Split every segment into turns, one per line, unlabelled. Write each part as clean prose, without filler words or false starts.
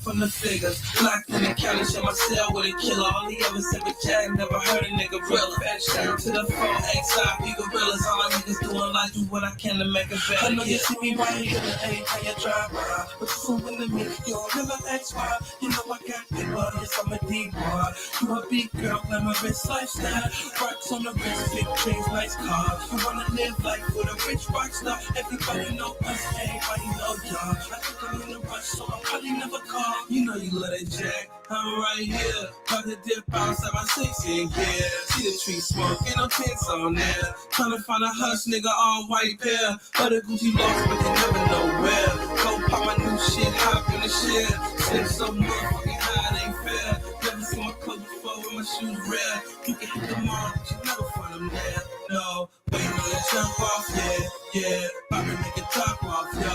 From the figures, locked in the county, share my cell with a killer. All he ever said was Jack, never heard a nigga real. Fat shout to the phone, XIP gorillas. All my niggas doing like do what I can to make it better. I know you see me right here, ain't how you drive by. But you so into me, you don't never ask why. You know I got paper, yes I'm a D-boy. You a big girl, glamorous lifestyle. Rocks on the wrist, big dreams, nice car. You wanna live life with a rich rock star. Everybody know us, everybody know y'all. I think I'm in a rush, so I probably never call. You know you love that Jack, I'm right here. About to dip outside my 16 gear. See the tree smoke, ain't no tents on there. Tryna find a hush nigga all white pair. Other Gucci lost, but they never know where. Go pop my new shit, hop in the shit. Slip so motherfucking high, it ain't fair. Never seen my clothes before with my shoes rare. You can hit them all, but you never find them there. No, waiting on the jump off, yeah. About to make it top off, yo.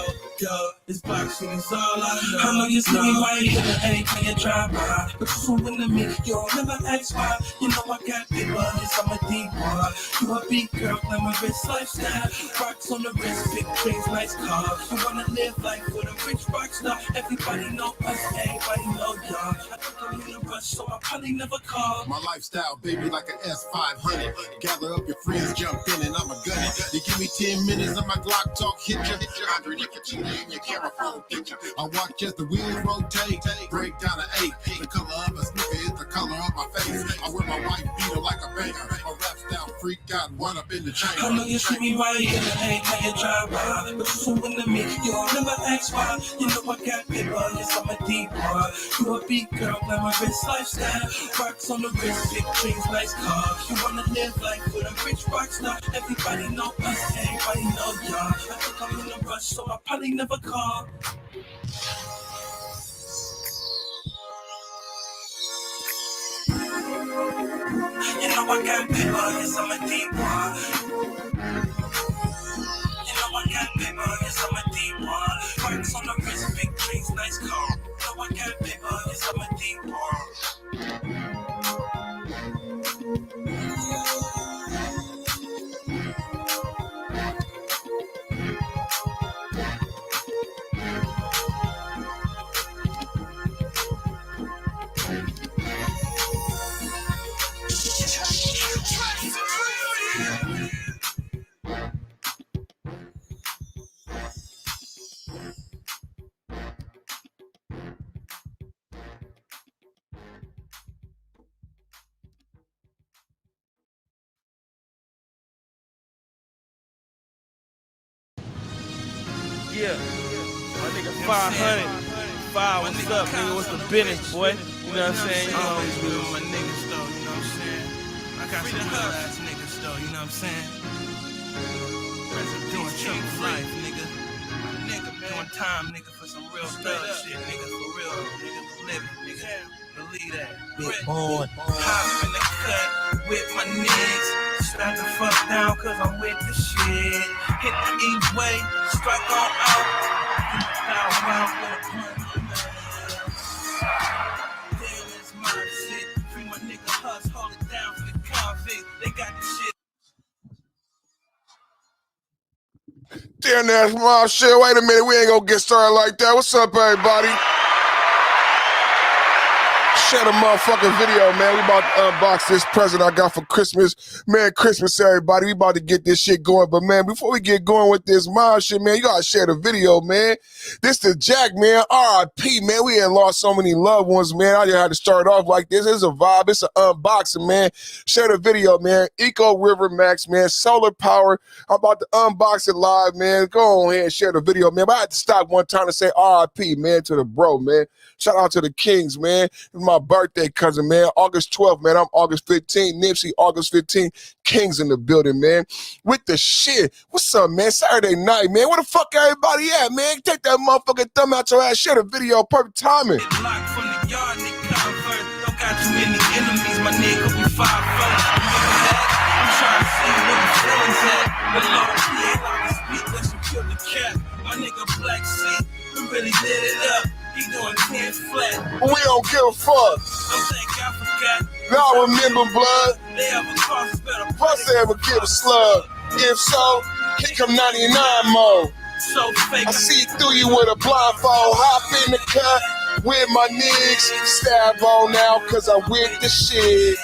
This black shit is all I know. I know you see me right here, ain't how you drive by. But you so into me, you don't never ask why. You know I got paper, yes I'm a D-boy. You a big girl, glamorous lifestyle. Rocks on the wrist, big dreams, nice car. You wanna live life with a rich rock star. Everybody know us, everybody know y'all. I think I'm in a rush, so I probably never call.
My lifestyle, baby, like an S500. Gather up your friends, jump in, and I'm a gunner. You give me 10 minutes and my Glock talk hit ya. Andre nicotine in your camera phone picture. I watch as the wheels rotate, break down an 8. The color of a sneaker is the color of my face. I wear my white beater like a banker. My rap style freak out, one up in the chamber.
I know you see me right here, ain't how you drive by. But you so into me, you don't never ask why. You know I got paper, yes I'm a D-boy. You a big girl, glamorous lifestyle. Rocks on the wrist, big dreams, nice car. You wanna live life with a rich rock star. Everybody know us, everybody know y'all. I think I'm in a rush, so I probably never call. You know I got paper, yes I'm a D-boy. You know I got paper, yes I'm a D-boy. Rocks on the wrist, big dreams, nice car. You know I got paper, yes I'm a D-boy.
Yeah, my nigga 500. 5, what's up, nigga? What's the business, boy? You know what I'm saying? You know,
always with my niggas though, you know what I'm saying? I got some real ass niggas though, you know what I'm saying? Doing king life, nigga. My nigga, man. Doing time, nigga, for some real thug shit, nigga, for real, nigga, living, nigga. Believe that.
Big boy.
Hop in the cut with my niggas. Strap the fuck down, cause I'm with the shit. Hit the E-way, strike on out. Down round with a blunt. Damn, it's my shit. Free my nigga Huss, hold it down for the convict. They got the shit.
Damn, that's my shit. Wait a minute, we ain't gonna get started like that. What's up, everybody? Share the motherfucking video, man. We about to unbox this present I got for Christmas. Merry Christmas, everybody. We about to get this shit going. But, man, before we get going with this mob shit, man, you gotta share the video, man. This the Jack, man. R.I.P., man. We had lost so many loved ones, man. I just had to start off like this. It's a vibe. It's an unboxing, man. Share the video, man. Eco River Max, man. Solar power. I'm about to unbox it live, man. Go on ahead and share the video, man. But I had to stop one time to say R.I.P., man, to the bro, man. Shout out to the Kings, man. It's my birthday cousin, man. August 12th, man. I'm August 15th. Nipsey, August 15th. Kings in the building, man. With the shit. What's up, man? Saturday night, man. Where the fuck everybody at, man? Take that motherfucking thumb out your ass. Share the video. Perfect timing.
Locked from the yard, nigga, convert. Don't got too many enemies, my nigga. We 5 first. I'm trying to see where the feelings at. The low play, like the speak, let's kill the cat. My nigga Black C, we really lit it up. He doing 10 flat.
We don't give a fuck.
Don't think I forgot.
Now remember, blood.
They ever cross us better.
Plus they ever give a slug. If so, kick him 99 mode.
So fake.
I see through you with a blindfold. Hop in the cut. with my niggas. Stab on now, cause I'm with the shit.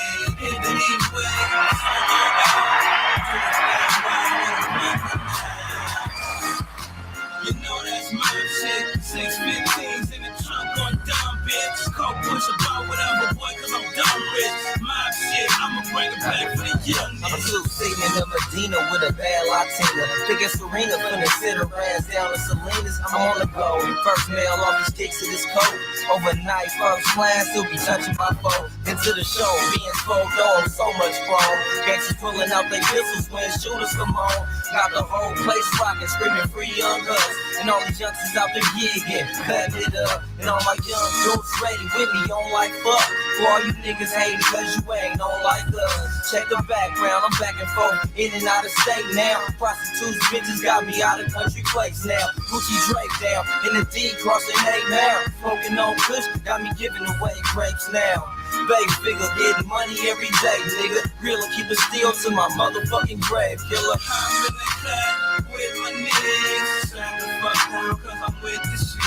You know that's my shit. 615s in the trunk on dumb bitch. Coke push about whatever, boy, cause I'm dumb rich. My shit, I'ma bring it back for the young niggas.
I'm still sitting in the Medina with a bad Latina. Think it's Serena, finna sit her ass down in Salinas. I'm on the go. First mail off these kicks of this coat. Overnight, first class, still be touching my phone. Into the show, being spoke on, so much chrome. Gangsters pulling out their pistols when shooters come home. Got the whole place rocking, screaming free young guns. And all these youngsters out there gigging, cutting it up. And all my young dudes ready with me on like fuck. For all you niggas hating cause you ain't on like us. Check the background, I'm back and forth, in and out of state now. Prostitutes, bitches got me out of country place now. Gucci Drake down, in the D crossing 8 now. Smoking on kush, got me giving away grapes now. Babe figure, getting money every day, nigga. Real and keep it still to my motherfucking grave, killer.
I'm in the cut with my niggas. Shut the fuck down cause I'm with the shit.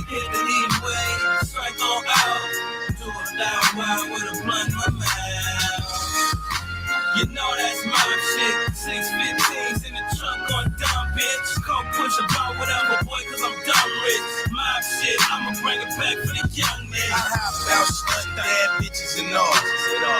Hit it anyway, strike on out. Do it loud wild with a blunt in my mouth. You know that's my shit. 615s in the trunk on dumb bitch. Coke push about whatever, boy, cause I'm dumb rich. My shit, I'ma bring it back for the young niggas.
I hop out, stunt bad bitches and all.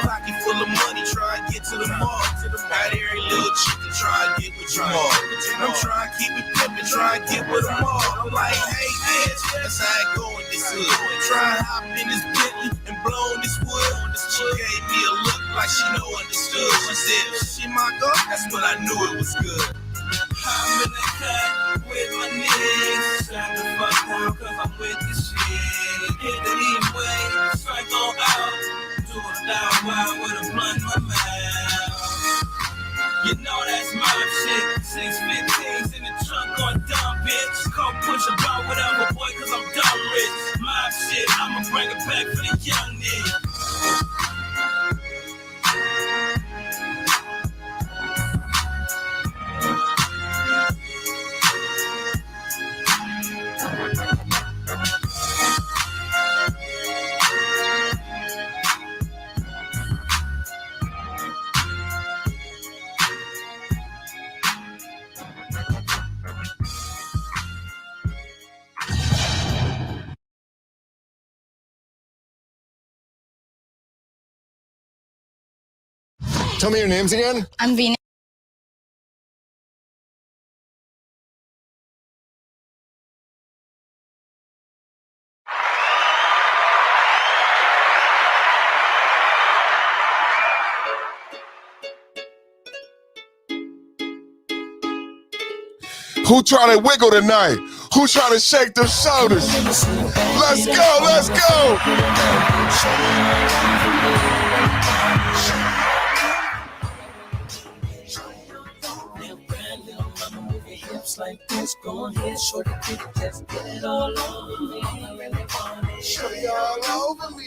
Pocket full of money, try to get to the mall. Got every little chick to try to get with you all. I'm trying to keep it pimpin', try to get with them all. I'm like, hey bitch, that's how it go in this hood. Try to hop in this Bentley and blow on this wood. She gave me a look like she no understood. She said, if she my girl, that's when I knew it was good.
I'm in the cut with my niggas. Shut the fuck down cause I'm with the shit. Hit it anyway, strike on out. Do it loud wild with a blunt in my mouth. You know that's my shit. 615s in the trunk on dumb bitch. Coke push about whatever, boy, cause I'm dumb rich. My shit, I'ma bring it back for the young niggas.
Tell me your names again.
I'm Venus.
Who trying to wiggle tonight? Who trying to shake their shoulders? Let's go, let's go.
Like this, go ahead, shorty, just get it all over me. I really want it.
Shorty all over me.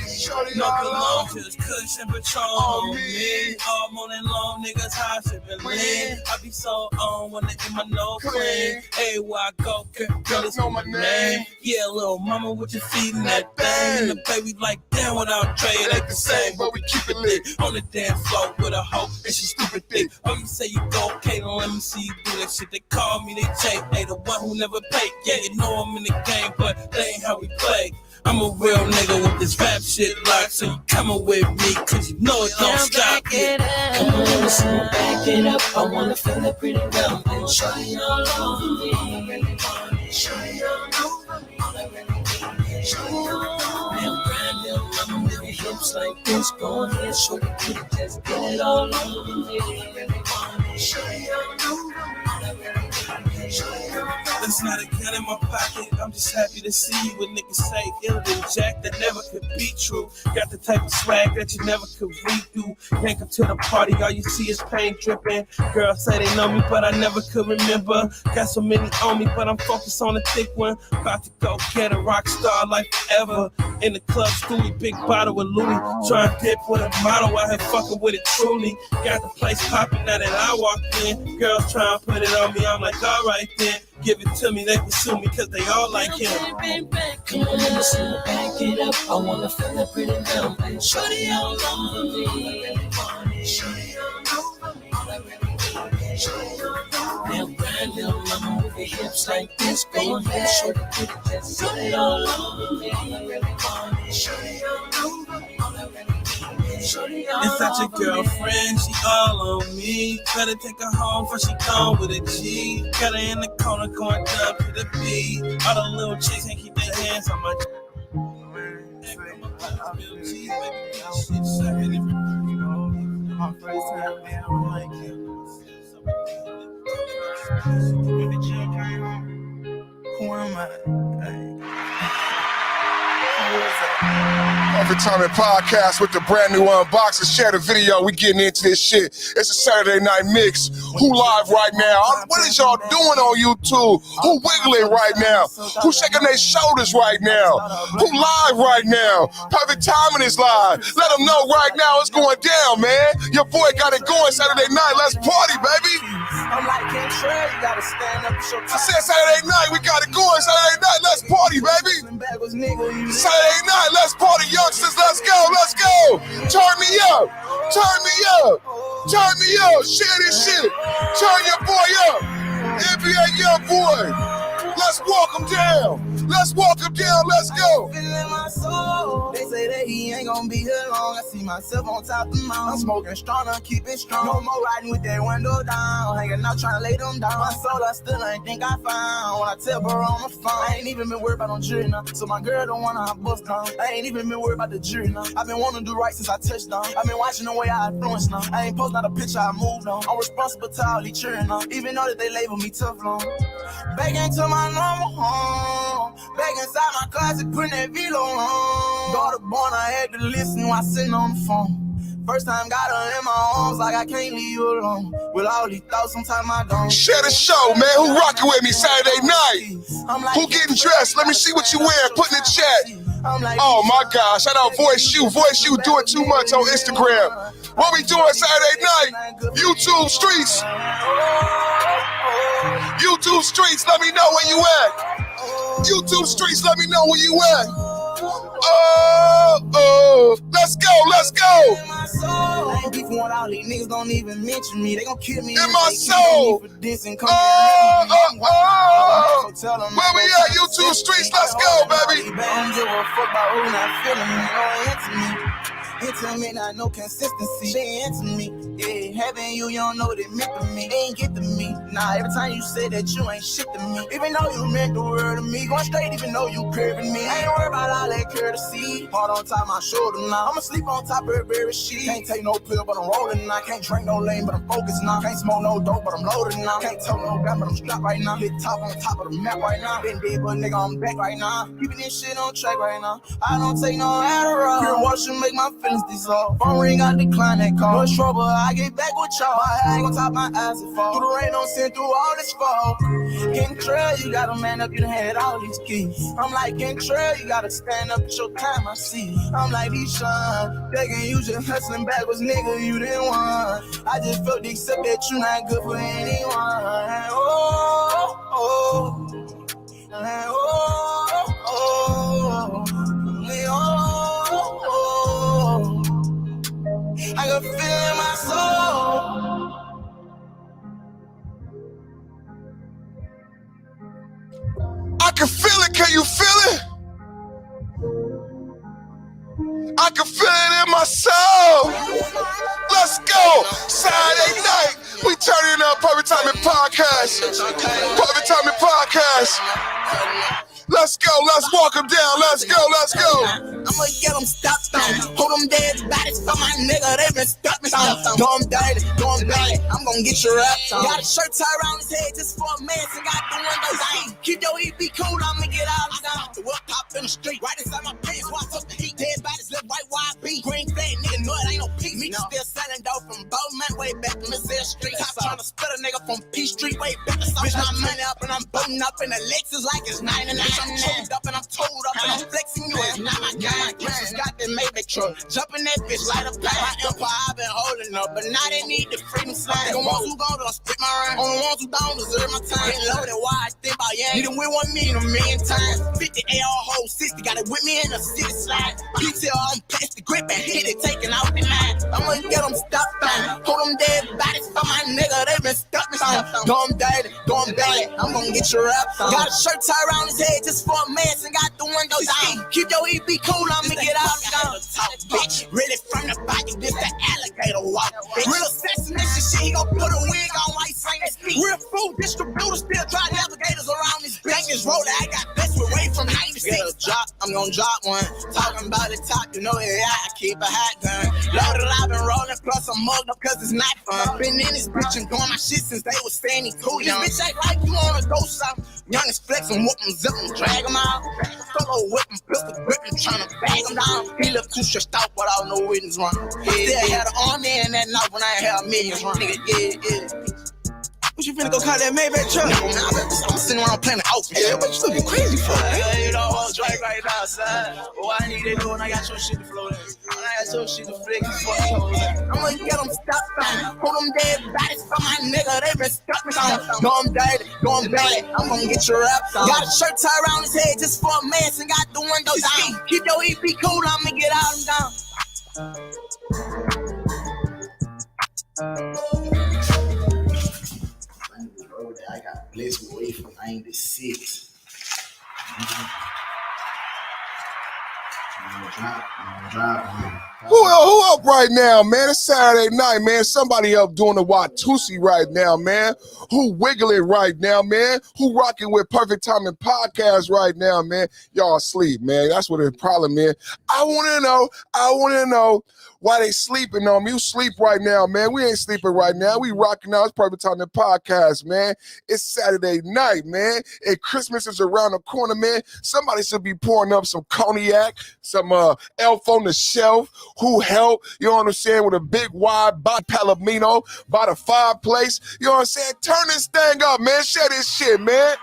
Shorty
No
all
cologne,
over
just Kush and Patron on me. All morning long, niggas high sipping lean. I be so on when they get my nose clean. Hey, where I go, girls know my name. Yeah, little mama, what you feeding that thing? And the baby like, damn, without Trey, it ain't the same. But we keep it lit on the dance floor with a hoe, and she stupid thick. Oh, you say you go, okay, then let me see you do that shit. They call me, they take, they the one who never paid. Yeah, you know I'm in the game, but they ain't how we play. I'm a real nigga with this rap shit locked, so you coming with me, cause you know it don't stop.
Come on, listen, back it up. I wanna feel it pretty well. And show you all over me. I really want it. Show you all over me. I really need it. Show you all over me. And brand new, mama, with your hips like this. Go ahead, shorty, just get it all over me. I really want it. Show you all over me. I really need it. Show you all over me.
There's not a gun in my pocket, I'm just happy to see you. When niggas say ill than Jack, that never could be true. Got the type of swag that you never could redo. Can't come to the party, all you see is paint dripping. Girls say they know me, but I never could remember. Got so many on me, but I'm focused on the thick one. About to go get a rock star like forever. In the club, Stewie, big bottle with Louis. Trying to dip with a model out here fucking with it truly. Got the place popping now that I walked in. Girls trying to put it on me, I'm like, alright then. Give it to me, they pursue me cause they all like him.
Come on, let me see you back it up. I wanna feel it pretty down. Shorty all over me. Shorty all over me. Now grind little mama with your hips like this, baby. Shorty all over me. Shorty all over me.
It's such a girlfriend, she all on me. Better take her home before she gone with a G. Got her in the corner going down to the beat. All the little chicks can't keep their hands on my
My first time being like you. Who am I?
Every time in podcast with the brand new unboxing, share the video. We getting into this shit. It's a Saturday night mix. Who live right now? What is y'all doing on YouTube? Who wiggling right now? Who shaking their shoulders right now? Who live right now? Perfect timing is live. Let them know right now it's going down, man. Your boy got it going Saturday night. Let's party, baby.
I'm like, can't try, you gotta stand up and show
I said Saturday night, we got it going. Saturday night, let's party, baby. Saturday night, let's party, youngsters. Let's go, let's go. Turn me up, turn me up, turn me up. Share this shit. Turn your boy up. NBA young boy. Let's walk him down. Let's walk him down. Let's go.
Feeling my soul. They say that he ain't gonna be here long. I see myself on top of the mountain. I'm smoking strong, I'm keeping strong. No more riding with that window down. Hanging out trying to lay them down. My soul I still ain't think I found. When I tell bro on the phone, I ain't even been worried about no jury now. So my girl don't wanna have bust down. I ain't even been worried about the jury now. I've been wanting to do right since I touched down. I've been watching the way I influence now. I ain't posting out a picture I moved on. I'm responsible to all these cheering now. Even though that they label me tough long. Back into my normal home. Back inside my closet, putting that velo on. Daughter born, I had to listen while sitting on the phone. First time got her in my arms, like I can't leave you alone. With all these thoughts, sometimes I don't.
Share the show, man. Who rocking with me Saturday night? Who getting dressed? Let me see what you wear. Put in the chat. Oh my gosh, shout out Voice You. Voice You doing too much on Instagram. What we doing Saturday night? YouTube streets. YouTube streets, let me know where you at. YouTube streets, let me know where you at. Oh, let's go, let's go.
I ain't beefing with all these niggas, don't even mention me. They gon' kill me
in my soul. Where we at? YouTube streets, let's go, baby.
I don't give a fuck about who not feeling me, no into me. Intimate, not no consistency. They into me, yeah. Having you don't know what it meant to me. They ain't get to me. Nah, every time you say that you ain't shit to me. Even though you meant the world to me. Going straight even though you curving me. I ain't worried about all that courtesy. Heart on top of my shoulder now. I'ma sleep on top of her very sheet. Can't take no pill, but I'm rolling now. Can't drink no lane, but I'm focused now. Can't smoke no dope, but I'm loaded now. Can't tell no gun, but I'm strapped right now. Hit top on top of the map right now. Been dead, but nigga, I'm back right now. Keeping this shit on track right now. I don't take no Adderall. Pure water should make my feelings dissolve. Phone ring, I decline that call. No trouble, I get back with y'all. I ain't gon' top my eyes and fall. Through the rain, don't send through all this fog. Can't trail, you gotta man up, you done had all these keys. I'm like, can't trail, you gotta stand up at your time, I see. I'm like, these shine, begging you just hustling backwards, nigga, you didn't want. I just felt to accept that you not good for anyone. Oh, oh, oh, oh, oh, oh. I can feel it in my soul.
I can feel it, can you feel it? I can feel it in my soul. Let's go. Saturday night, we turning up Perfect Timing Podcast. Perfect Timing Podcast. Let's go, let's walk him down, let's go, let's go.
I'ma get them stopped on. Hold them dead bodies for my nigga, they been stuck me on. Do them dirty, I'm gonna get your rap on. Got a shirt tied around his head just for a man, so got the windows down. Keep your heat be cool, I'ma get out of down. The work top in the street, right inside my pants, watch up the heat. Dead bodies left white YB. Green fat nigga, no it ain't no peace. Me still selling dope from Bowman, way back in the Zell Street. Top trying to split a nigga from P Street, way back to Bitch, my money up and I'm booting up in the Lexus like it's 99. I'm choked up and I'm told up and I'm flexing you. It's not my guy. Just got that Maybach truck. Jumping that bitch, light up like my empire. I've been holding up, but now they need the freedom slide. The ones who gon' spit my rhyme. On the ones who don't deserve my time. Get loaded, why I think
Need him with 1 million, a million times. 50 AR hold 60, got it with me in a city slide. Detail, I'm past the grip and hit it, taking out the line. I'ma get them stopped on. Hold them dead bodies for my nigga, they been stuck me on. Going dirty, I'm gonna get your rap. Got a shirt tied around his head just for a mess and got the windows down. Keep your EP cool, I'ma get out down. Bitch, really from the body, this the alligator walk. Real assassination shit, he gon' put a wig on while he sing his feet. Real food distributor, still try navigators around this bank is roller. I got best with way from 96. Get a drop, I'm gon' drop one. Talking about the top, you know it, I keep a hot gun. Loaded, I've been rolling, plus I'm mugged up cause it's not fun. Been in this bitch and doing my shit since they was saying he cool young. This bitch act like you wanna go south. Youngest flexin', whoop 'em, zip 'em, drag 'em out. Solo whip 'em, pistol grippin', tryna bag 'em down. He look too stressed out without no witness run. Still had an army in that night when I had millions run. Nigga, yeah. What you finna go call that Maybach truck? Nah, I'm sitting around playing the outfit. Yeah, what you looking crazy for? You don't want to drink right now, son. What I need to do when I got your shit to float in. I got your shit to flick and fuck hoes. I'ma get them stopped on. Hold them dead bodies for my nigga, they been stuck me on. Going dirty, I'm gonna get your rap. Got a shirt tied around his head just for a mess and got the windows down. Keep your EP cool, I'ma get out and down. I got blessed away from 96.
Who up right now, man? It's Saturday night, man. Somebody up doing the Watusi right now, man. Who wiggling right now, man? Who rocking with Perfect Timing Podcast right now, man? Y'all asleep, man. That's what the problem is. I want to know why they sleeping on me. You sleep right now, man. We ain't sleeping right now. We rocking out. It's Perfect Timing Podcast, man. It's Saturday night, man. And Christmas is around the corner, man. Somebody should be pouring up some cognac, some Elf on the Shelf, Who Help, you know what I'm saying, with a big wide by Palomino, by the fireplace. You know what I'm saying? Turn this thing up, man. Share this shit, man.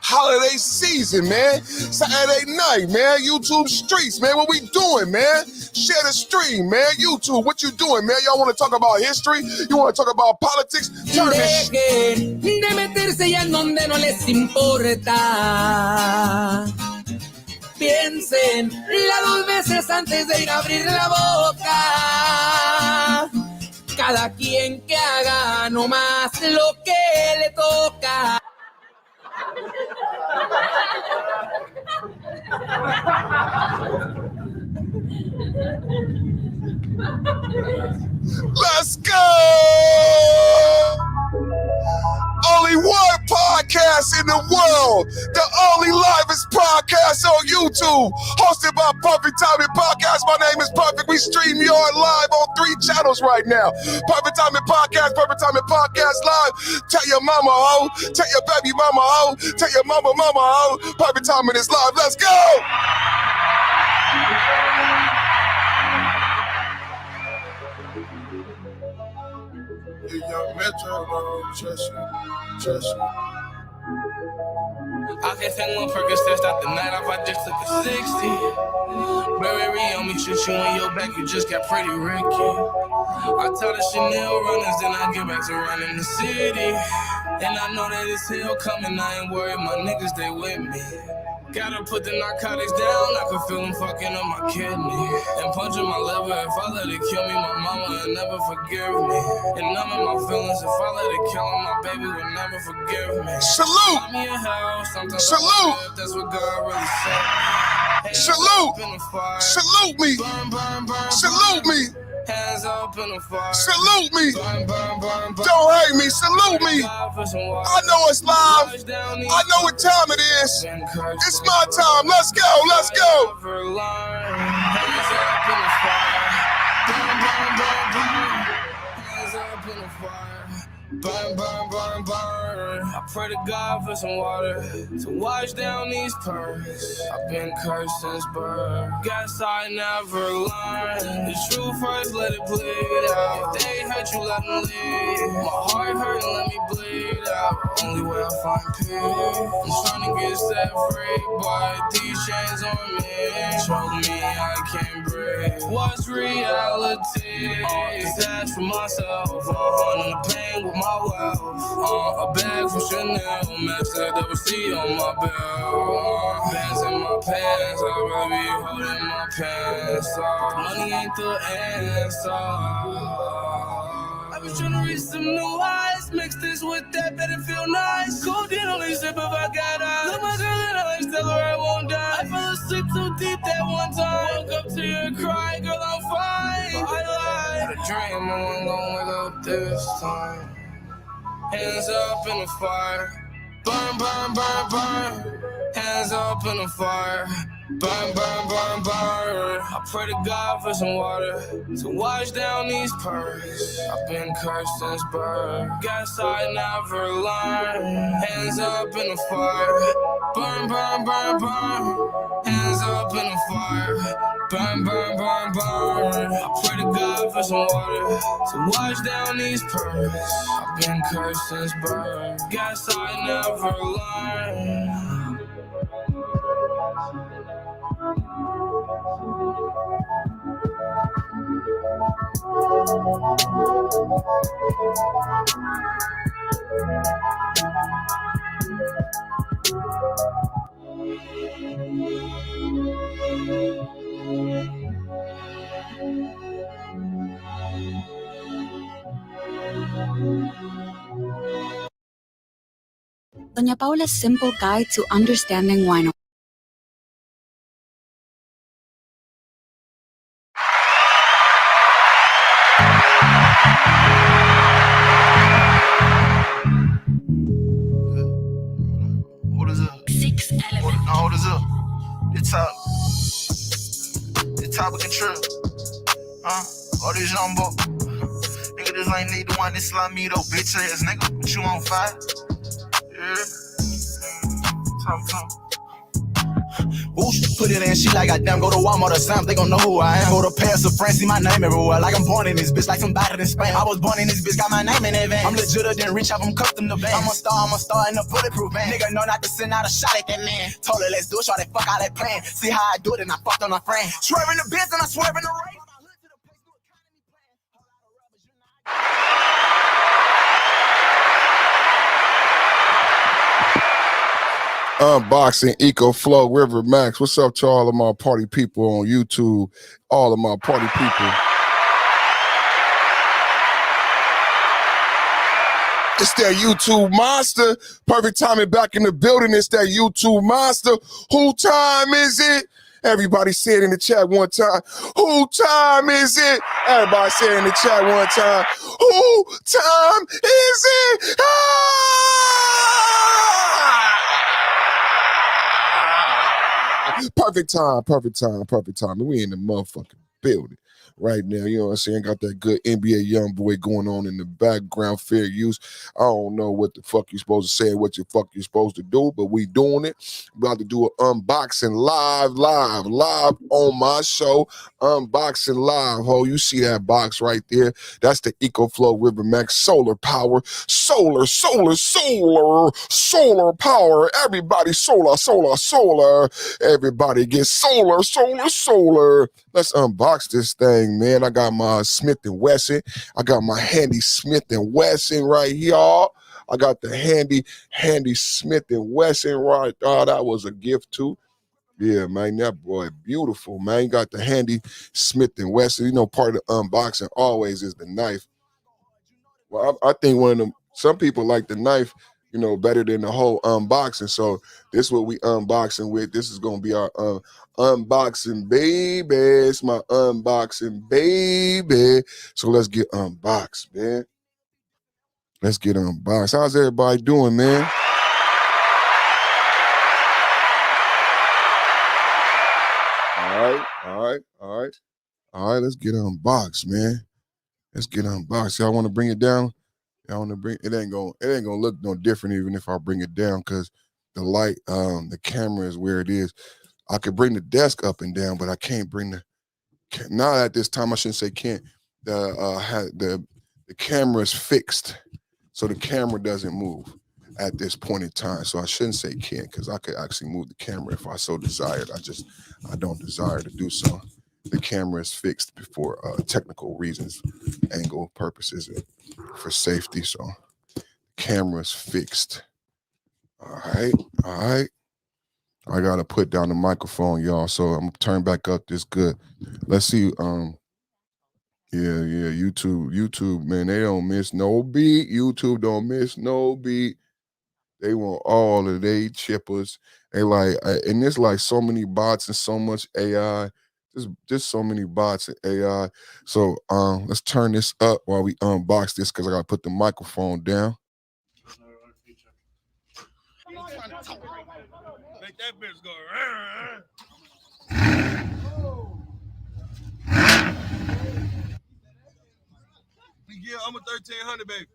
Holiday season, man. Saturday night, man. YouTube streets, man. What we doing, man? Share the stream, man. YouTube, what you doing, man? Y'all want to talk about history? You want to talk about politics? Turn this
Dejen de meterse ya en donde no les importa. Piensen las 2 veces antes de ir a abrir la boca. Cada quien que haga nomás lo que le toca.
Let's go! Only one podcast in the world, the only livest podcast on YouTube, hosted by Perfect Timing Podcast. My name is Perfect. We stream y'all live on 3 channels right now. Perfect Timing Podcast live. Tell your mama ho, tell your baby mama ho, tell your mama ho. Perfect Timing is live. Let's go! Young Metro, Cheshire.
I can't take one Percocet, stop the night off, I just took a 60. Burberry on me, shoot you in your back, you just got pretty Ricky. I tell the Chanel runners, then I get back to running the city. And I know that it's hell coming, I ain't worried, my niggas, they with me. Gotta put the narcotics down, I can feel them fucking on my kidney. And punching my liver, if I let it kill me, my mama will never forgive me. And none of my feelings, if I let it kill me, my baby will never forgive me.
Salute!
Buy me a house, sometimes
Salute!
I that's what God really said.
Salute! Salute me!
Burn, burn, burn,
Salute me!
hands up in the fire.
Salute me!
Burn, burn, burn, burn.
Don't hate me! Salute me! I know it's live. I know what time it is. It's my time. Let's go. Let's go.
Burn, burn, burn, burn. I pray to God for some water to wash down these pearls. I've been cursed since birth. Guess I never learned. The truth first, let it bleed out. If they hurt you, let them leave. My heart hurt, let me bleed out. Only way I find peace. I'm trying to get set free, but these chains on me choke me, I can't breathe. What's reality? Detached from myself, on the pain.
came with my wealth. A bag from Chanel, max that double C on my belt. Bands in my pants, I'd rather be holding my pants. Money ain't the answer. I've been trying to reach some new highs. Mix this with that, better feel nice. Codeine only sip if I got eyes. Look my girl in the eyes, tell her I won't die. I fell asleep too deep that one time. Woke up to you crying, girl, I'm fine. But I lied. Had a dream, I wasn't gonna wake up this time. Hands up in the fire. Burn, burn, burn, burn. Hands up in the fire. Burn, burn, burn, burn. I pray to God for some water to wash down these pearls. I've been cursed since birth. Guess I never learned. Hands up in the fire. Burn, burn, burn, burn. Hands up in the fire. Burn, burn, burn, burn. I pray to God for some water to wash down these pearls. I've been cursed since birth. Guess I never learned.
Doña Paula's simple guide to understanding wine.
What is up?
6 elements.
What is up? The top of control. All this jumbo. Nigga, this ain't need the one that slime me though, bitch ass nigga. But you on fire? Yeah. Talk.
Oosh, put it in, she like goddamn, go to Walmart or something, they gon' know who I am. Go to Paris or France, see my name everywhere, like I'm born in this bitch, like somebody in Spain. I was born in this bitch, got my name in advance. I'm legit, didn't reach out from custom to van. I'm a star in a bulletproof van. Nigga know not to send out a shot at that man. Told her, let's do it, try to fuck all that plan. See how I do it, and I fucked on my friend. Swerving the biz, and I swerve in the race.
Unboxing Ecoflow River Max. What's up to all of my party people on YouTube? All of my party people. It's that YouTube monster. Perfect timing back in the building. It's that YouTube monster. Who time is it? Everybody say it in the chat one time. Who time is it? Everybody say it in the chat one time. Who time is it? Perfect time. We in the motherfucking building right now. You know what I'm saying? Got that good NBA young boy going on in the background, fair use. I don't know what the fuck you're supposed to say and what the fuck you're supposed to do, but we doing it. About to do an unboxing live on my show. Unboxing live, ho. You see that box right there? That's the Ecoflow River Max solar power. Solar power. Everybody solar. Everybody get solar. Let's unbox this thing, man. I got my Smith & Wesson. I got my handy Smith & Wesson right here. I got the handy Smith & Wesson right. Oh, that was a gift too. Yeah, man, that boy beautiful, man. You got the handy Smith & Wesson. You know, part of the unboxing always is the knife. Well, I think one of them, some people like the knife, you know, better than the whole unboxing. So this is what we unboxing with. This is going to be our unboxing, baby. It's my unboxing, baby. So let's get unboxed, man. Let's get unboxed. How's everybody doing, man? All right, let's get unboxed, man. Let's get unboxed. Y'all want to bring it down? Y'all want to bring it? Ain't gonna look no different even if I bring it down because the light, the camera is where it is. I could bring the desk up and down, but I can't bring the. Not at this time. I shouldn't say can't. The camera is fixed, so the camera doesn't move at this point in time. So I shouldn't say can't because I could actually move the camera if I so desired. I don't desire to do so. the camera is fixed for technical reasons, angle purposes, and for safety. So camera's fixed. All right. I gotta put down the microphone, y'all. So I'm gonna turn back up this good. Let's see. Yeah. YouTube, man, they don't miss no beat. YouTube don't miss no beat. They want all of they chippers. They like, and there's like so many bots and so much AI. There's so many bots and AI. So let's turn this up while we unbox this because I gotta put the microphone down.
Make that bitch go. I'm a 1300, baby.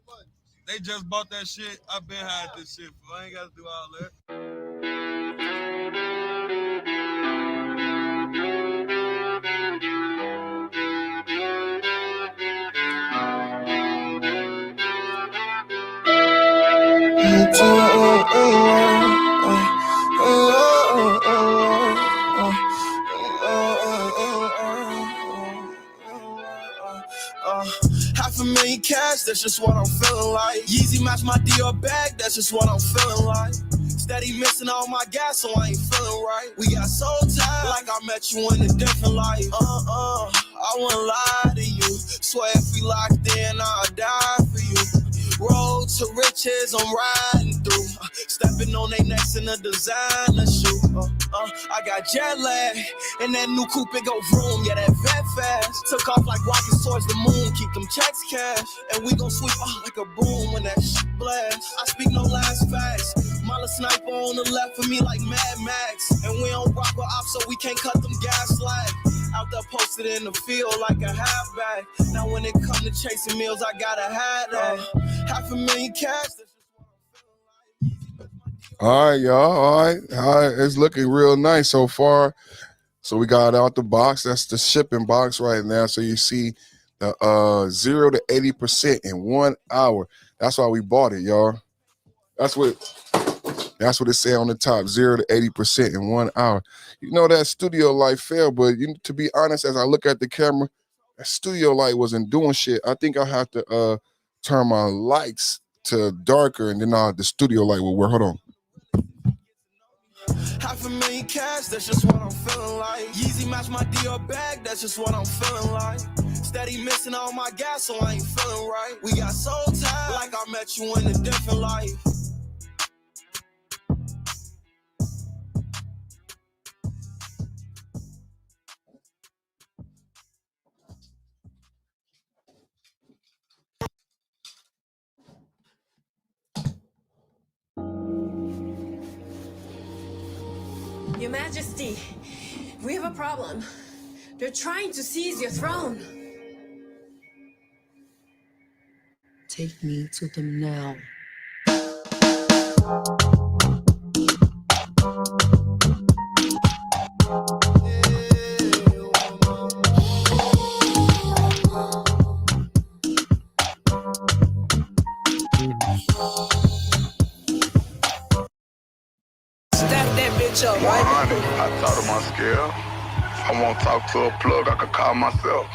They just bought that shit. I've been had this shit. I ain't gotta do all that.
$500,000 cash, that's just what I'm feeling like. Yeezy match my Dior bag, that's just what I'm feeling like. Steady missing all my gas, so I ain't feeling right. We got so tired, like I met you in a different life. I wouldn't lie to you. Swear if we locked in, I'll die for you. Road to riches, I'm riding through. Stepping on they necks in a designer shoe. I got jet lag, and that new coupe, it go vroom. Yeah, that vet fast. Took off like rockets towards the moon. Keep them checks cash, and we gon' sweep out like a broom when that shit blast. I speak no last facts. Mala sniper on the left of me like Mad Max. And we don't rock with ops, so we can't cut them gas slack. Out there posted in the field like a halfback. Now when it come to chasing meals, I gotta have that. $500,000 cash.
All right, y'all. All right. It's looking real nice so far. So we got out the box. That's the shipping box right now. So you see the 0 to 80% in 1 hour. That's why we bought it, y'all. That's what it said on the top. 0 to 80% in 1 hour. You know that studio light failed, but to be honest, as I look at the camera, that studio light wasn't doing shit. I think I have to turn my lights to darker, and then the studio light will work. Hold on.
$500,000 cash, that's just what I'm feeling like. Yeezy match my Dior bag, that's just what I'm feeling like. Steady missing all my gas, so I ain't feeling right. We got so tired, like I met you in a different life.
Your Majesty, we have a problem. They're trying to seize your throne.
Take me to them now.
Up, right? I thought of my scale. I won't talk to a plug, I could call myself.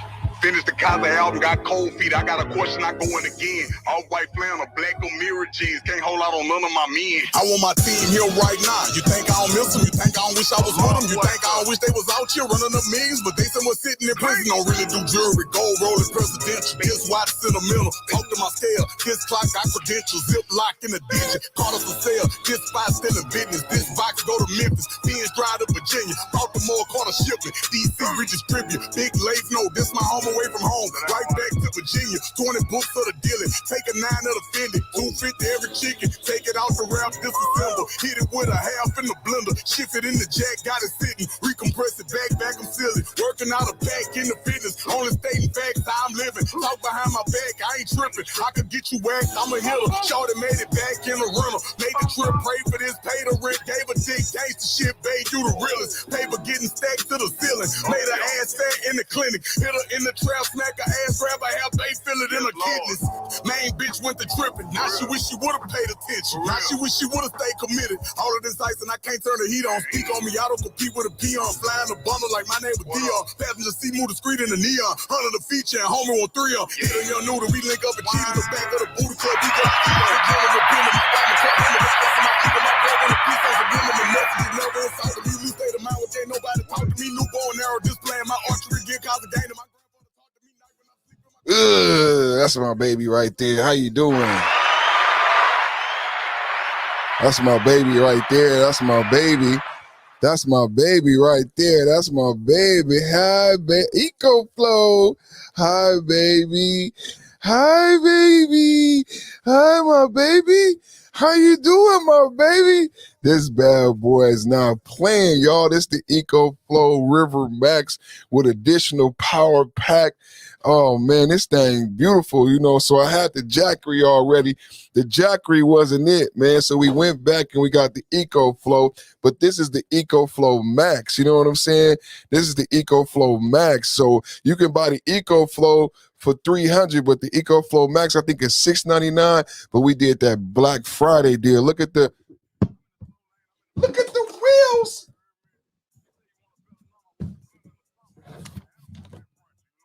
Finished the Kaza album, got cold feet. I got a question, I go in again. All white flannel, black on mirror jeans. Can't hold out on none of my men. I want my team here right now. You think I don't miss them? You think I don't wish I was with them? You think I don't wish they was out here running up millions? But they somewhere sitting in prison. Don't really do jewelry. Gold rolling presidential. This watch sentimental. Talk to my scale. This clock got credentials. Zip lock in the digit. Caught us for sale. This spot still in business. This box go to Memphis. Being Drive to Virginia. Baltimore caught a shipment. DC redistribute. Big Lake, no, this my home away from home. Right back to Virginia. 20 books of the dealing. Take a 9 of the Fendi. 250 every chicken. Take it out the wrap, disassemble. Hit it with a half in the blender. Shift it in the jack, got it sitting. Recompress it back, I'm silly. Working out a pack in the fitness. Only stating facts, how I'm living. Talk behind my back, I ain't tripping. I could get you whacked, I'm a hitter. Shorty made it back in the rental. Made the trip, pray for this, pay the rent. Gave a dick, gangsta shit, babe, you the realest. Paper getting stacked to the ceiling. Made her ass fat in the clinic. Hit her in the trap, smack her ass, grab her hair, bass, fill it in her kidneys. Main bitch went to tripping. Now she wish she would've paid attention. Now she wish she would've stayed committed. All of this ice and I can't turn the heat on. Speak on me, I don't compete with a peon. Flying a bundle like my name was Dion. Passenger seat, move the street in the neon. 100 the feature and homie on 3 on. Hit a young noodle, we link up and cheese in the back of the booty club. We got my diamond cut in the back of my ego, my blood on the piece as a villain. The messages never inside of me. We stay the mind with ain't nobody talk to me. New bow and arrow, just playing my archery, get cause a game to my
That's my baby right there. How you doing? That's my baby right there. That's my baby. That's my baby right there. That's my baby. Hi, Ecoflow. Hi, baby. Hi, baby. Hi, my baby. How you doing, my baby? This bad boy is not playing, y'all. This the Ecoflow River Max with additional power pack. Oh, man, this thing beautiful, you know. So I had the Jackery already. The Jackery wasn't it, man. So we went back and we got the Ecoflow. But this is the Ecoflow Max. You know what I'm saying? This is the Ecoflow Max. So you can buy the Ecoflow for $300, but the Ecoflow Max I think is $699. But we did that Black Friday deal. Look at the wheels.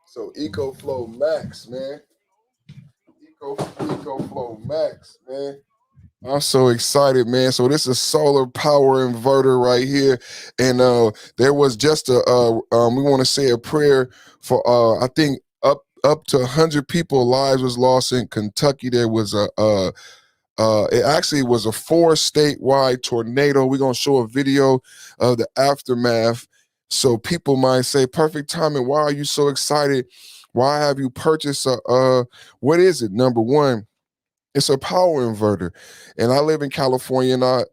So Ecoflow Max, man. Ecoflow Max, man. I'm so excited, man. So this is solar power inverter right here. And there was just we want to say a prayer for I think up to 100 people lives was lost in Kentucky. There was it actually was a 4 statewide tornado. We're gonna show a video of the aftermath. So people might say, perfect timing. Why are you so excited? Why have you purchased what is it? Number one, it's a power inverter. And I live in California, and I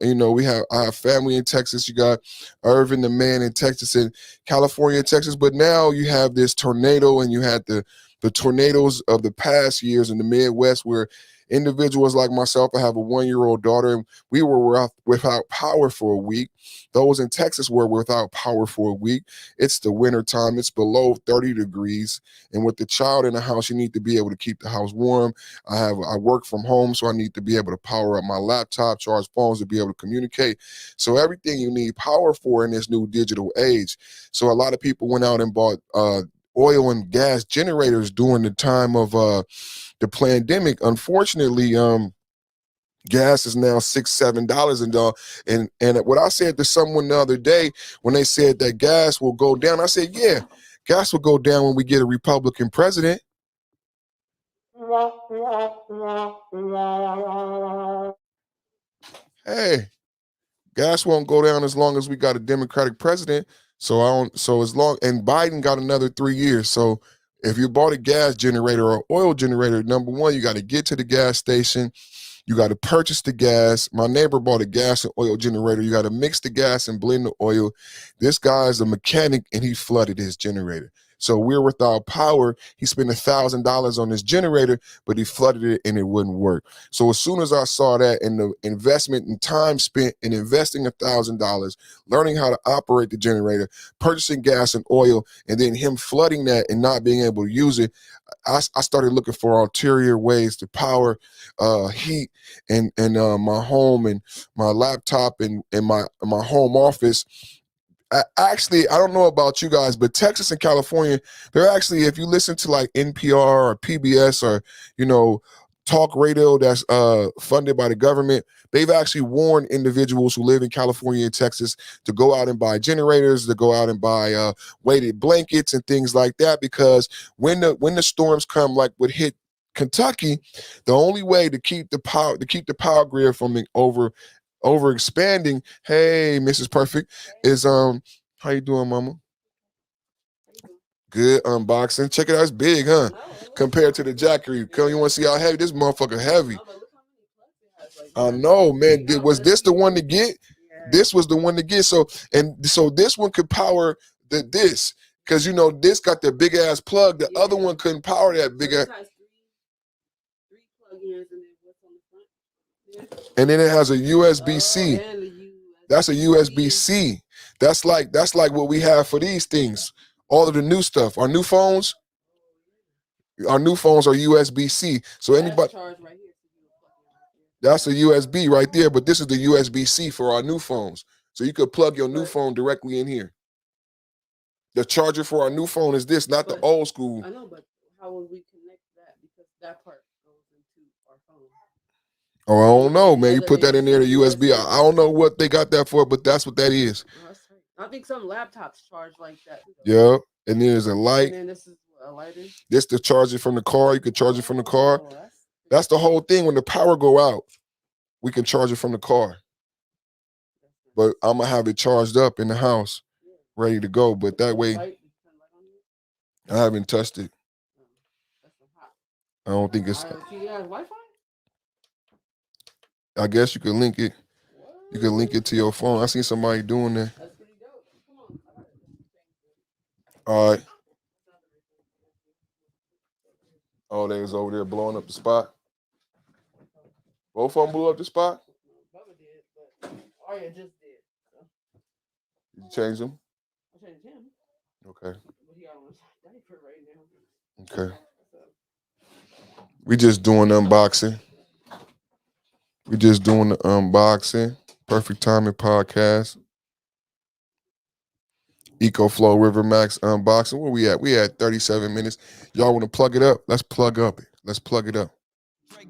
have family in Texas. You got Irvin, the man in Texas, and California, Texas. But now you have this tornado, and you had the tornadoes of the past years in the Midwest where individuals like myself, I have a 1-year-old daughter, and we were without power for a week. Those in Texas were without power for a week. It's the winter time. It's below 30 degrees. And with the child in the house, you need to be able to keep the house warm. I work from home, so I need to be able to power up my laptop, charge phones to be able to communicate. So everything you need power for in this new digital age. So a lot of people went out and bought oil and gas generators during the time of the pandemic. Unfortunately, gas is now $6-7, and what I said to someone the other day when they said that gas will go down, I said, yeah, gas will go down when we get a Republican president. Hey, gas won't go down as long as we got a Democratic president. So as long, and Biden got another 3 years. So if you bought a gas generator or oil generator, number one, you got to get to the gas station. You got to purchase the gas. My neighbor bought a gas and oil generator. You got to mix the gas and blend the oil. This guy is a mechanic, and he flooded his generator. So we're without power. He spent $1,000 on this generator, but he flooded it and it wouldn't work. So as soon as I saw that, and the investment and time spent in investing $1,000, learning how to operate the generator, purchasing gas and oil, and then him flooding that and not being able to use it, I started looking for ulterior ways to power heat and my home and my laptop and my home office. Actually, I don't know about you guys, but Texas and California, they're actually, if you listen to like NPR or PBS or, talk radio that's funded by the government, they've actually warned individuals who live in California and Texas to go out and buy generators, to go out and buy weighted blankets and things like that, because when the storms come, like what hit Kentucky, the only way to keep the power grid from being over expanding, hey, Mrs. Perfect, is how you doing, mama? Good unboxing. Check it out, it's big, huh? Compared to the Jackery. Come, you want to see how heavy? This motherfucker heavy. I know, man. Was this the one to get? This was the one to get. So this one could power this, because this got the big ass plug. The other one couldn't power that big ass. And then it has a USB-C. That's a USB-C. That's like what we have for these things. All of the new stuff, our new phones. Our new phones are USB-C. So anybody, that's a USB right there, but this is the USB-C for our new phones. So you could plug your new phone directly in here. The charger for our new phone is this, not the old school.
I know, but how will we connect that? Because that part goes into our phone.
Oh, I don't know, man. You put that in there, the USB. I don't know what they got that for, but that's what that is.
Oh, that's right. I think some laptops charge like that.
Yeah. And there's a light.
And then this is a lighter.
This the charger from the car. You can charge it from the car. That's the whole thing. When the power go out, we can charge it from the car. But I'm gonna have it charged up in the house, ready to go. But that way, I haven't touched it. I don't think it's.
Wi-Fi?
I guess you could link it. You can link it to your phone. I seen somebody doing that. All right. Oh, they was over there blowing up the spot. Both of them blew up the spot?
Bubba did, but Arya just did. So.
You changed them?
I changed him.
Okay.
But he on a diaper right now.
Okay. We just doing unboxing. We just doing the unboxing. Perfect Timing Podcast. Ecoflow River Max unboxing. Where we at? We at 37 minutes. Y'all want to plug it up? Let's plug up it. Let's plug it up.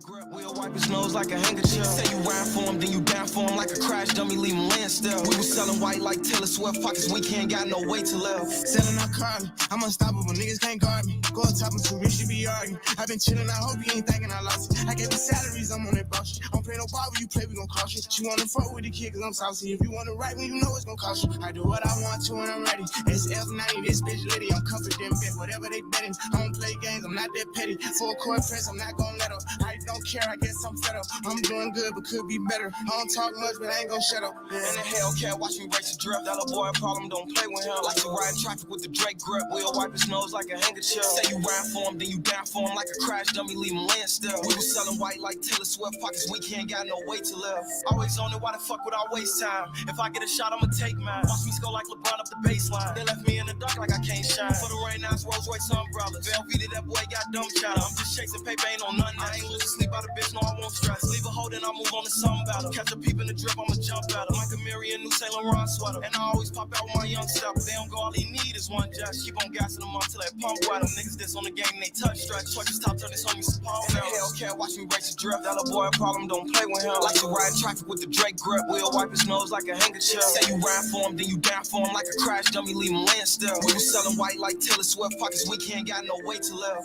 Grip wheel wipe his nose like a handkerchief. Say you ride for him, then you down for him like a crash dummy, leave him laying still. We was selling white like Taylor Swift pockets, we can't got no way to live. Selling our car, I'm unstoppable, niggas can't guard me. Go on top of too rich, you be arguing. I've been chilling, I hope you ain't thinking I lost it. I gave you salaries, I'm on that boss shit. I don't play no ball, when you play, we gon' cost you. She wanna fuck with the kid, cause I'm saucy. If you wanna write me, you know it's gon' cost you. I do what I want to when I'm ready. It's F90, this bitch litty, I'm confident, bet whatever they betting. I don't play games, I'm not that petty. Full court press, I'm not gon' let up. I don't care, I guess I'm fed up. I'm doing good, but could be better. I don't talk much, but I ain't gon' shut up. Yeah. And the Hellcat, watch me race a drift. That little boy a problem, don't play with him. Like to ride traffic with the Drake grip. We'll wipe his nose like a handkerchief. Say you ride for him, then you down for him like a crash dummy, leave him laying still. We was selling white like Taylor Swift pockets, we can't got no way to live. Always on it, why the fuck would I waste time? If I get a shot, I'ma take mine. Watch me score like LeBron up the baseline. They left me in the dark like I can't shine. For the rain, now it's Rolls Royce umbrellas. Velveeta, that boy got dumb shot. I'm just chasing paper, ain't on nothing. I ain't losing sleep out of bitch, no, I won't stress. Leave a hold and I'll move on to something better. Catch a peep in the drip, I'ma jump at her. Like a Mary, new Saint Laurent sweater. And I always pop out with my young stepper. They don't go, all they need is one just. Keep on gassing them up till that pump wet them. Niggas this on the game, they touch stretch. Truck stop, turn this homie some palm. And the Hellcat, watch me race a drift. That little boy a problem, don't play with him. Like to ride traffic with the Drake grip. We'll wipe his nose like a handkerchief. Say you ride for him, then you down for him like a crash dummy, leave him laying still. We was selling white like Taylor Swift pockets, we can't got no way to live.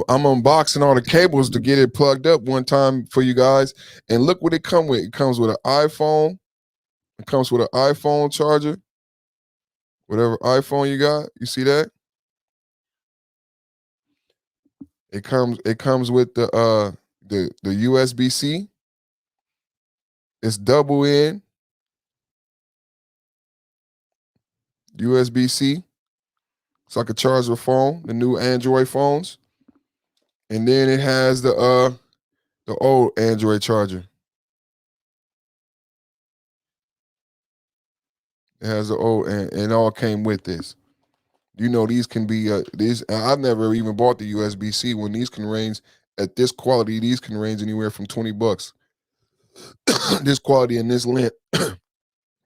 I'm unboxing all the cables to get it plugged up one time for you guys. And look what it comes with. It comes with an iPhone. It comes with an iPhone charger. Whatever iPhone you got, you see that? It comes with the USB-C. It's double in USB-C. So I can charge the phone, the new Android phones. And then it has the old Android charger. It has the old, and it all came with this. You know, these can be these. I've never even bought the USB-C. When these can range at this quality, these can range anywhere from $20. This quality and this length,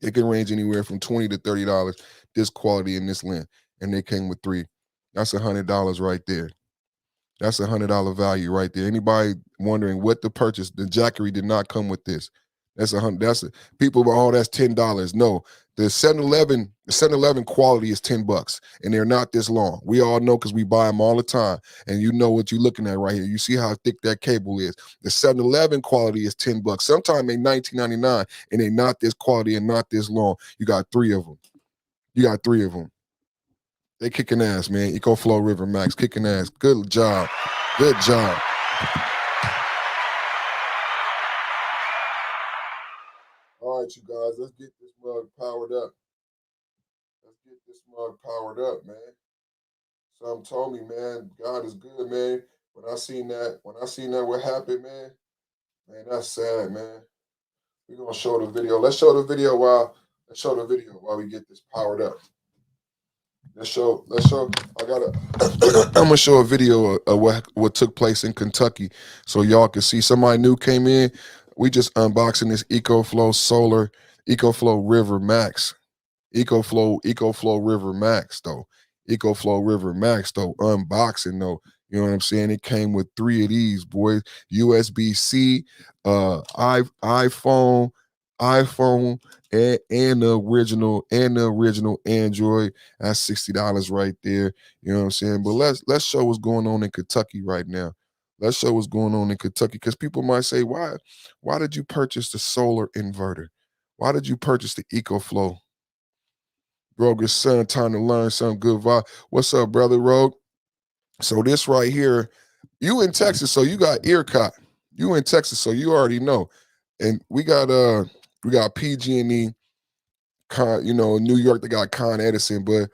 it can range anywhere from $20 to $30. This quality and this length, and they came with 3. That's $100 right there. That's $100 value right there. Anybody wondering what to purchase? The Jackery did not come with this. That's $100. People. Oh, that's $10. No, the 7-Eleven quality is $10, and they're not this long. We all know because we buy them all the time, and you know what you're looking at right here. You see how thick that cable is. The 7-Eleven quality is $10. Sometimes they $19.99, and they're not this quality and not this long. You got 3 of them. You got 3 of them. They kicking ass, man. Ecoflow River Max kicking ass. Good job. Good job. All right, you guys, let's get this mug powered up. Let's get this mug powered up, man. Something told me, man, God is good, man. when I seen that, what happened, man, that's sad, man. We're gonna show the video. Let's show the video while we get this powered up. Let's show. I'm gonna show a video of what took place in Kentucky, so y'all can see. Somebody new came in. We just unboxing this Ecoflow River Max. Ecoflow River Max though. Ecoflow River Max though. Unboxing though. You know what I'm saying? It came with 3 of these, boys. USB-C, iPhone, and the original Android. That's $60 right there. You know what I'm saying? But let's show what's going on in Kentucky right now. Let's show what's going on in Kentucky, because people might say, why did you purchase the solar inverter? Why did you purchase the Ecoflow? Rogue's son, time to learn some good vibe. What's up, brother Rogue? So this right here, you in Texas, so you got EarCot. You in Texas, so you already know. And we got PG&E, New York, they got Con Edison, but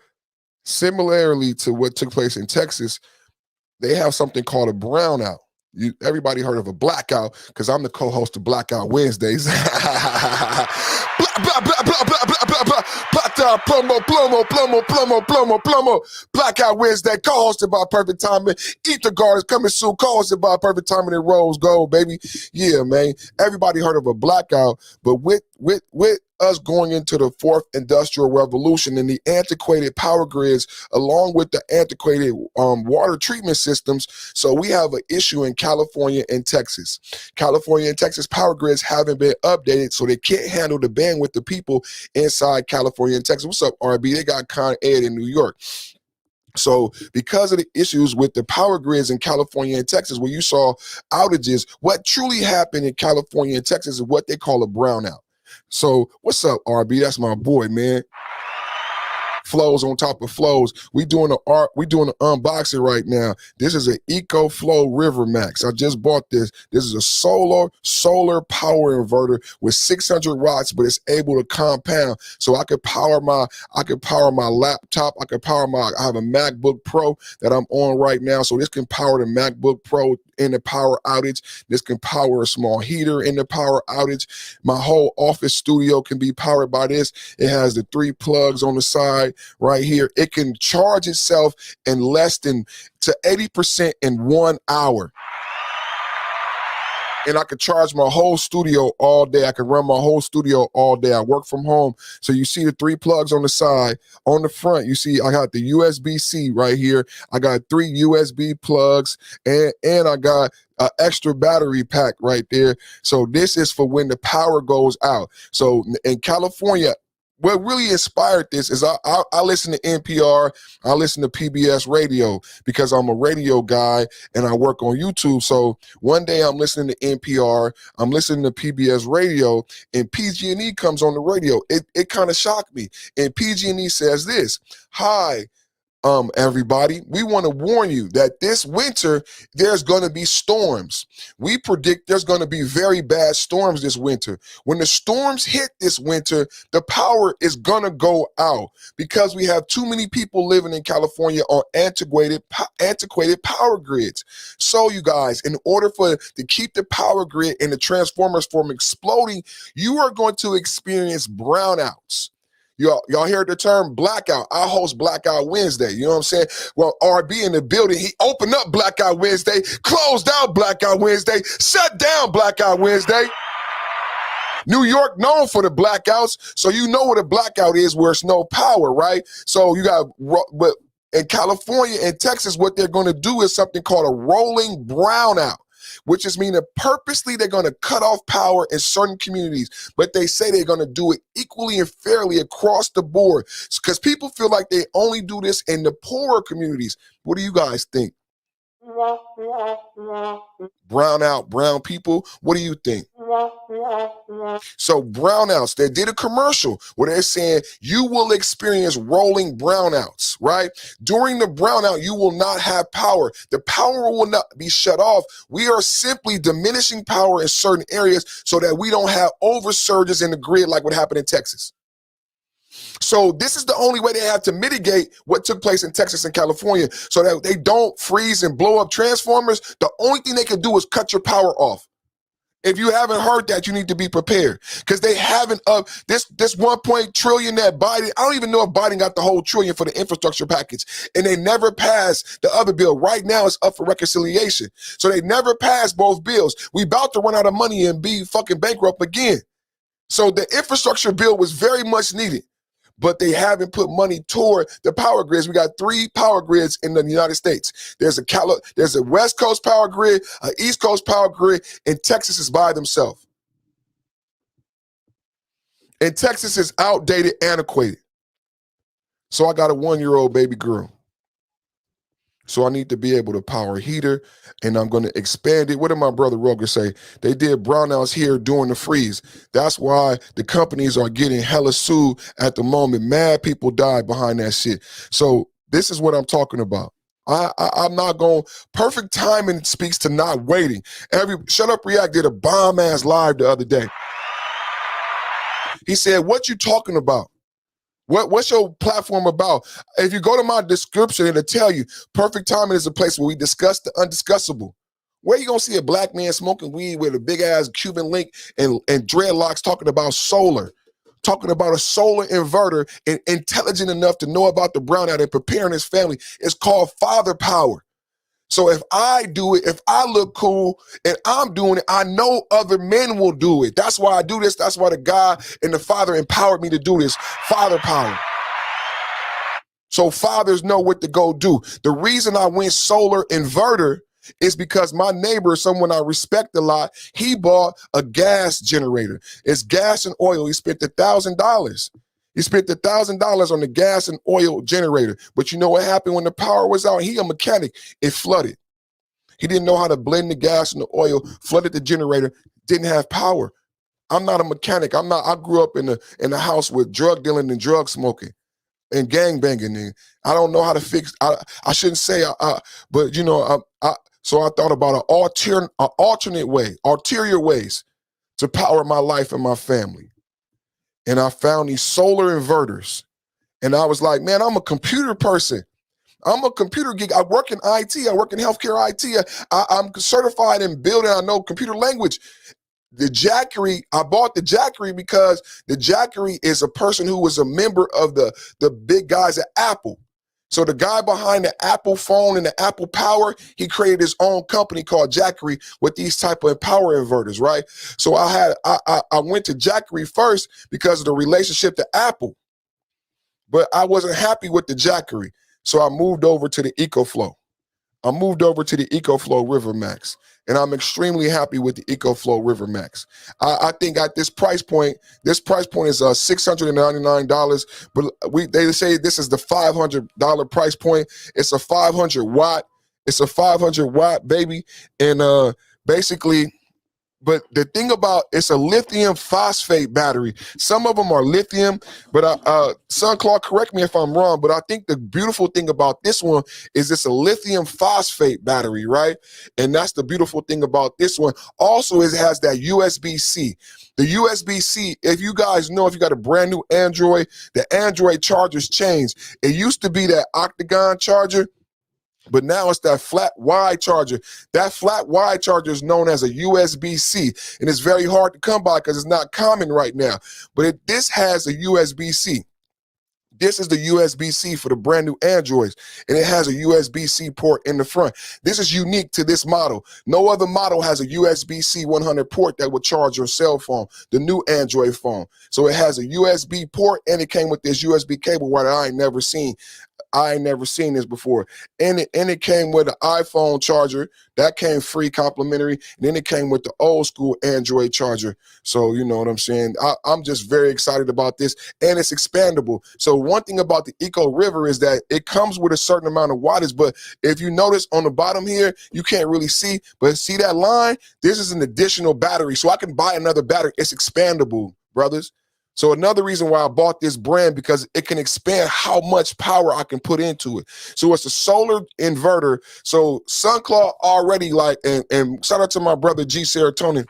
similarly to what took place in Texas, they have something called a brownout. Everybody heard of a blackout, because I'm the co-host of Blackout Wednesdays. Plomo. Blackout Wednesday, co-hosted by Perfect Timing. Eat the Guard coming soon, co-hosted by Perfect Timing and Rose Gold, baby. Yeah, man. Everybody heard of a blackout, but with us going into the 4th industrial revolution and the antiquated power grids, along with the antiquated water treatment systems, so we have an issue in California and Texas. California and Texas power grids haven't been updated, so they can't handle the bandwidth of people inside California and Texas. What's up, RB? They got Con Ed in New York. So because of the issues with the power grids in California and Texas, where you saw outages, what truly happened in California and Texas is what they call a brownout. So what's up, RB? That's my boy, man. Flows on top of flows. We doing an unboxing right now. This is an Ecoflow River Max. I just bought this. This is a solar power inverter with 600 watts, but it's able to compound. So I could power my laptop. I have a MacBook Pro that I'm on right now. So this can power the MacBook Pro in the power outage. This can power a small heater in the power outage. My whole office studio can be powered by this. It has the 3 plugs on the side right here. It can charge itself in less than to 80% in 1 hour. And I could charge my whole studio all day. I can run my whole studio all day. I work from home. So you see the 3 plugs on the side. On the front, you see I got the USB-C right here. I got 3 USB plugs, and I got an extra battery pack right there. So this is for when the power goes out. So in California, what really inspired this is I listen to NPR, I listen to PBS radio, because I'm a radio guy and I work on YouTube. So one day I'm listening to NPR, I'm listening to PBS radio, and PG&E comes on the radio. It kind of shocked me. And PG&E says this: "Hi, everybody, we want to warn you that this winter there's going to be storms. We predict there's going to be very bad storms this winter. When the storms hit this winter, the power is going to go out because we have too many people living in California on antiquated power grids. So you guys, in order to keep the power grid and the transformers from exploding, you are going to experience brownouts." Y'all heard the term blackout. I host Blackout Wednesday. You know what I'm saying? Well, RB in the building, he opened up Blackout Wednesday, closed out Blackout Wednesday, shut down Blackout Wednesday. New York known for the blackouts, so you know what a blackout is, where it's no power, right? So you got, but in California and Texas, what they're going to do is something called a rolling brownout, which is meaning purposely they're going to cut off power in certain communities, but they say they're going to do it equally and fairly across the board, because people feel like they only do this in the poorer communities. What do you guys think? Brown people, what do you think? So brownouts, they did a commercial where they're saying you will experience rolling brownouts, right? During the brownout, you will not have power. The power will not be shut off. We are simply diminishing power in certain areas so that we don't have oversurges in the grid like what happened in Texas. So this is the only way they have to mitigate what took place in Texas and California so that they don't freeze and blow up transformers. The only thing they can do is cut your power off. If you haven't heard that, you need to be prepared because they haven't this 1 trillion that Biden, I don't even know if Biden got the whole trillion for the infrastructure package, and they never passed the other bill. Right now it's up for reconciliation. So they never passed both bills. We about to run out of money and be fucking bankrupt again. So the infrastructure bill was very much needed, but they haven't put money toward the power grids. We got 3 power grids in the United States. There's a West Coast power grid, an East Coast power grid, and Texas is by themselves. And Texas is outdated, antiquated. So I got a 1-year-old baby girl. So I need to be able to power a heater, and I'm going to expand it. What did my brother Roger say? They did brownouts here during the freeze. That's why the companies are getting hella sued at the moment. Mad people died behind that shit. So this is what I'm talking about. I'm not going. Perfect timing speaks to not waiting. Shut Up React did a bomb ass live the other day. He said, "What you talking about? What's your platform about?" If you go to my description, it'll tell you Perfect Timing is a place where we discuss the undiscussable. Where you gonna see a black man smoking weed with a big ass Cuban link and dreadlocks talking about solar, talking about a solar inverter and intelligent enough to know about the brownout and preparing his family? It's called father power. So if I do it, if I look cool and I'm doing it, I know other men will do it. That's why I do this. That's why the God and the Father empowered me to do this. Father power. So fathers know what to go do. The reason I went solar inverter is because my neighbor, someone I respect a lot, he bought a gas generator. It's gas and oil. He spent $1,000. He spent $1,000 on the gas and oil generator. But you know what happened when the power was out? He a mechanic. It flooded. He didn't know how to blend the gas and the oil, flooded the generator, didn't have power. I'm not a mechanic. I grew up in a house with drug dealing and drug smoking and gang banging. And I don't know how to fix, I shouldn't say, but you know, so I thought about alternate way, ulterior ways to power my life and my family. And I found these solar inverters. And I was like, man, I'm a computer person. I'm a computer geek. I work in IT. I work in healthcare IT. I'm certified in building. I know computer language. The Jackery, I bought the Jackery because the Jackery is a person who was a member of the big guys at Apple. So the guy behind the Apple phone and the Apple Power, he created his own company called Jackery with these type of power inverters, right? So I went to Jackery first because of the relationship to Apple, but I wasn't happy with the Jackery. So I moved over to the Ecoflow. I moved over to the Ecoflow River Max, and I'm extremely happy with the Ecoflow River Max. I think at this price point is $699, but they say this is the $500 price point. It's a 500 watt. It's a 500 watt, baby, and basically. But the thing about it's a lithium phosphate battery. Some of them are lithium, but Sunclaw, correct me if I'm wrong, but I think the beautiful thing about this one is it's a lithium phosphate battery, right? And that's the beautiful thing about this one. Also, it has that USB-C. The USB-C, if you guys know, if you got a brand new Android, the Android chargers changed. It used to be that octagon charger, but now it's that flat wide charger. That flat wide charger is known as a USB-C, and it's very hard to come by because it's not common right now. But this has a USB-C. This is the USB-C for the brand new Androids, and it has a USB-C port in the front. This is unique to this model. No other model has a USB-C 100 port that would charge your cell phone, the new Android phone. So it has a USB port, and it came with this USB cable wire that I ain't never seen. I ain't never seen this before. And it came with an iPhone charger. That came free, complimentary. And then it came with the old school Android charger. So you know what I'm saying? I'm just very excited about this. And it's expandable. So one thing about the Eco River is that it comes with a certain amount of wattage. But if you notice on the bottom here, you can't really see. But see that line? This is an additional battery. So I can buy another battery. It's expandable, brothers. So another reason why I bought this brand, because it can expand how much power I can put into it. So it's a solar inverter. So Sunclaw already and shout out to my brother G Serotonin.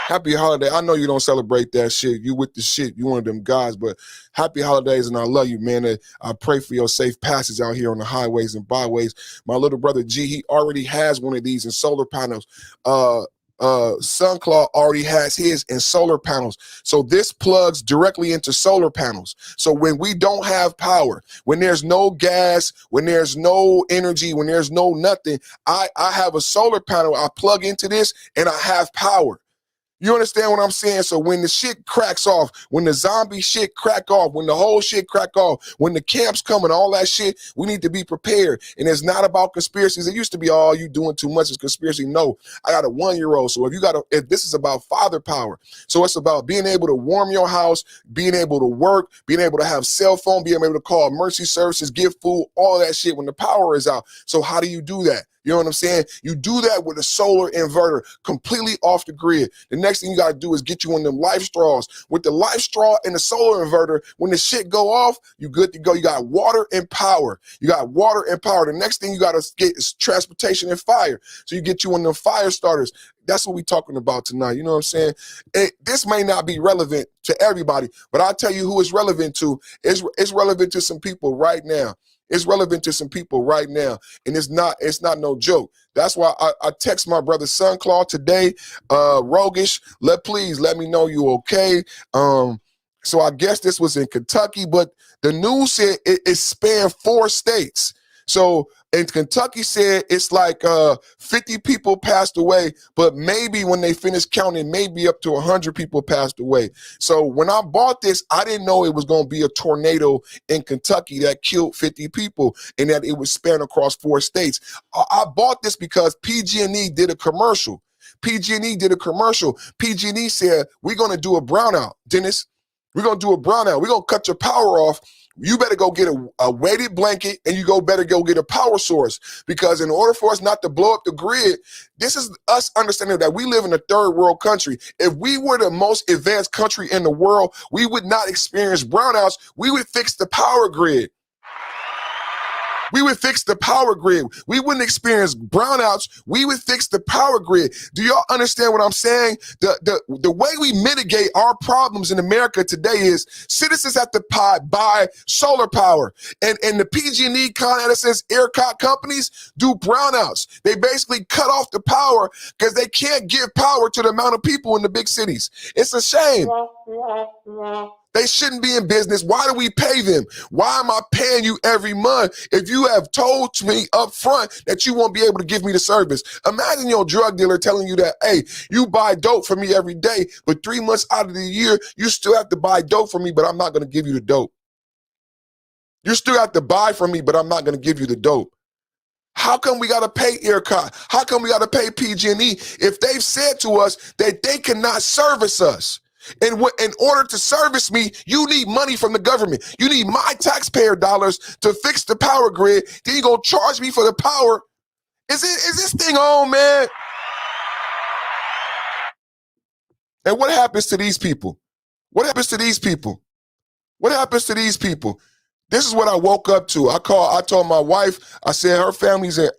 Happy holiday. I know you don't celebrate that shit. You with the shit. You one of them guys, but happy holidays, and I love you, man. I pray for your safe passage out here on the highways and byways. My little brother G, he already has one of these in solar panels. Sunclaw already has his in solar panels. So this plugs directly into solar panels. So when we don't have power, when there's no gas, when there's no energy, when there's no nothing, I have a solar panel. I plug into this and I have power. You understand what I'm saying? So when the shit cracks off, when the zombie shit crack off, when the whole shit crack off, when the camps come and all that shit, we need to be prepared. And it's not about conspiracies. It used to be, oh, you doing too much is conspiracy. No, I got a 1-year-old. So if this is about father power. So it's about being able to warm your house, being able to work, being able to have cell phone, being able to call emergency services, give food, all that shit when the power is out. So how do you do that? You know what I'm saying? You do that with a solar inverter completely off the grid. The next thing you got to do is get you one of them life straws. With the life straw and the solar inverter, when the shit go off, you good to go. You got water and power. You got water and power. The next thing you got to get is transportation and fire. So you get you one of them fire starters. That's what we're talking about tonight. You know what I'm saying? This may not be relevant to everybody, but I'll tell you who it's relevant to. It's relevant to some people right now. It's relevant to some people right now, and it's not no joke. That's why I text my brother Sunclaw today, Roguish, please let me know you okay. So I guess this was in Kentucky, but the news said it spanned 4 states. So in Kentucky said it's like 50 people passed away, but maybe when they finish counting, maybe up to 100 people passed away. So when I bought this, I didn't know it was going to be a tornado in Kentucky that killed 50 people and that it would span across 4 states. I bought this because PG&E did a commercial. PG&E did a commercial. PG&E said, we're going to do a brownout, Dennis. We're going to do a brownout. We're going to cut your power off. You better go get a weighted blanket and you better go get a power source, because in order for us not to blow up the grid, this is us understanding that we live in a third world country. If we were the most advanced country in the world, we would not experience brownouts. We would fix the power grid. We would fix the power grid. We wouldn't experience brownouts. We would fix the power grid. Do y'all understand what I'm saying? The way we mitigate our problems in America today is citizens have to buy solar power. And the PG&E, Con Edison's, ERCOT companies do brownouts. They basically cut off the power because they can't give power to the amount of people in the big cities. It's a shame. They shouldn't be in business. Why do we pay them? Why am I paying you every month if you have told me up front that you won't be able to give me the service? Imagine your drug dealer telling you that, hey, you buy dope from me every day, but 3 months out of the year, you still have to buy dope from me, but I'm not going to give you the dope. You still have to buy from me, but I'm not going to give you the dope. How come we got to pay ERCOT? How come we got to pay PG&E if they've said to us that they cannot service us? And in order to service me, you need money from the government. You need my taxpayer dollars to fix the power grid. Then you gonna charge me for the power. Is this thing on, man? And what happens to these people? What happens to these people? What happens to these people? This is what I woke up to. I told my wife, I said her family's in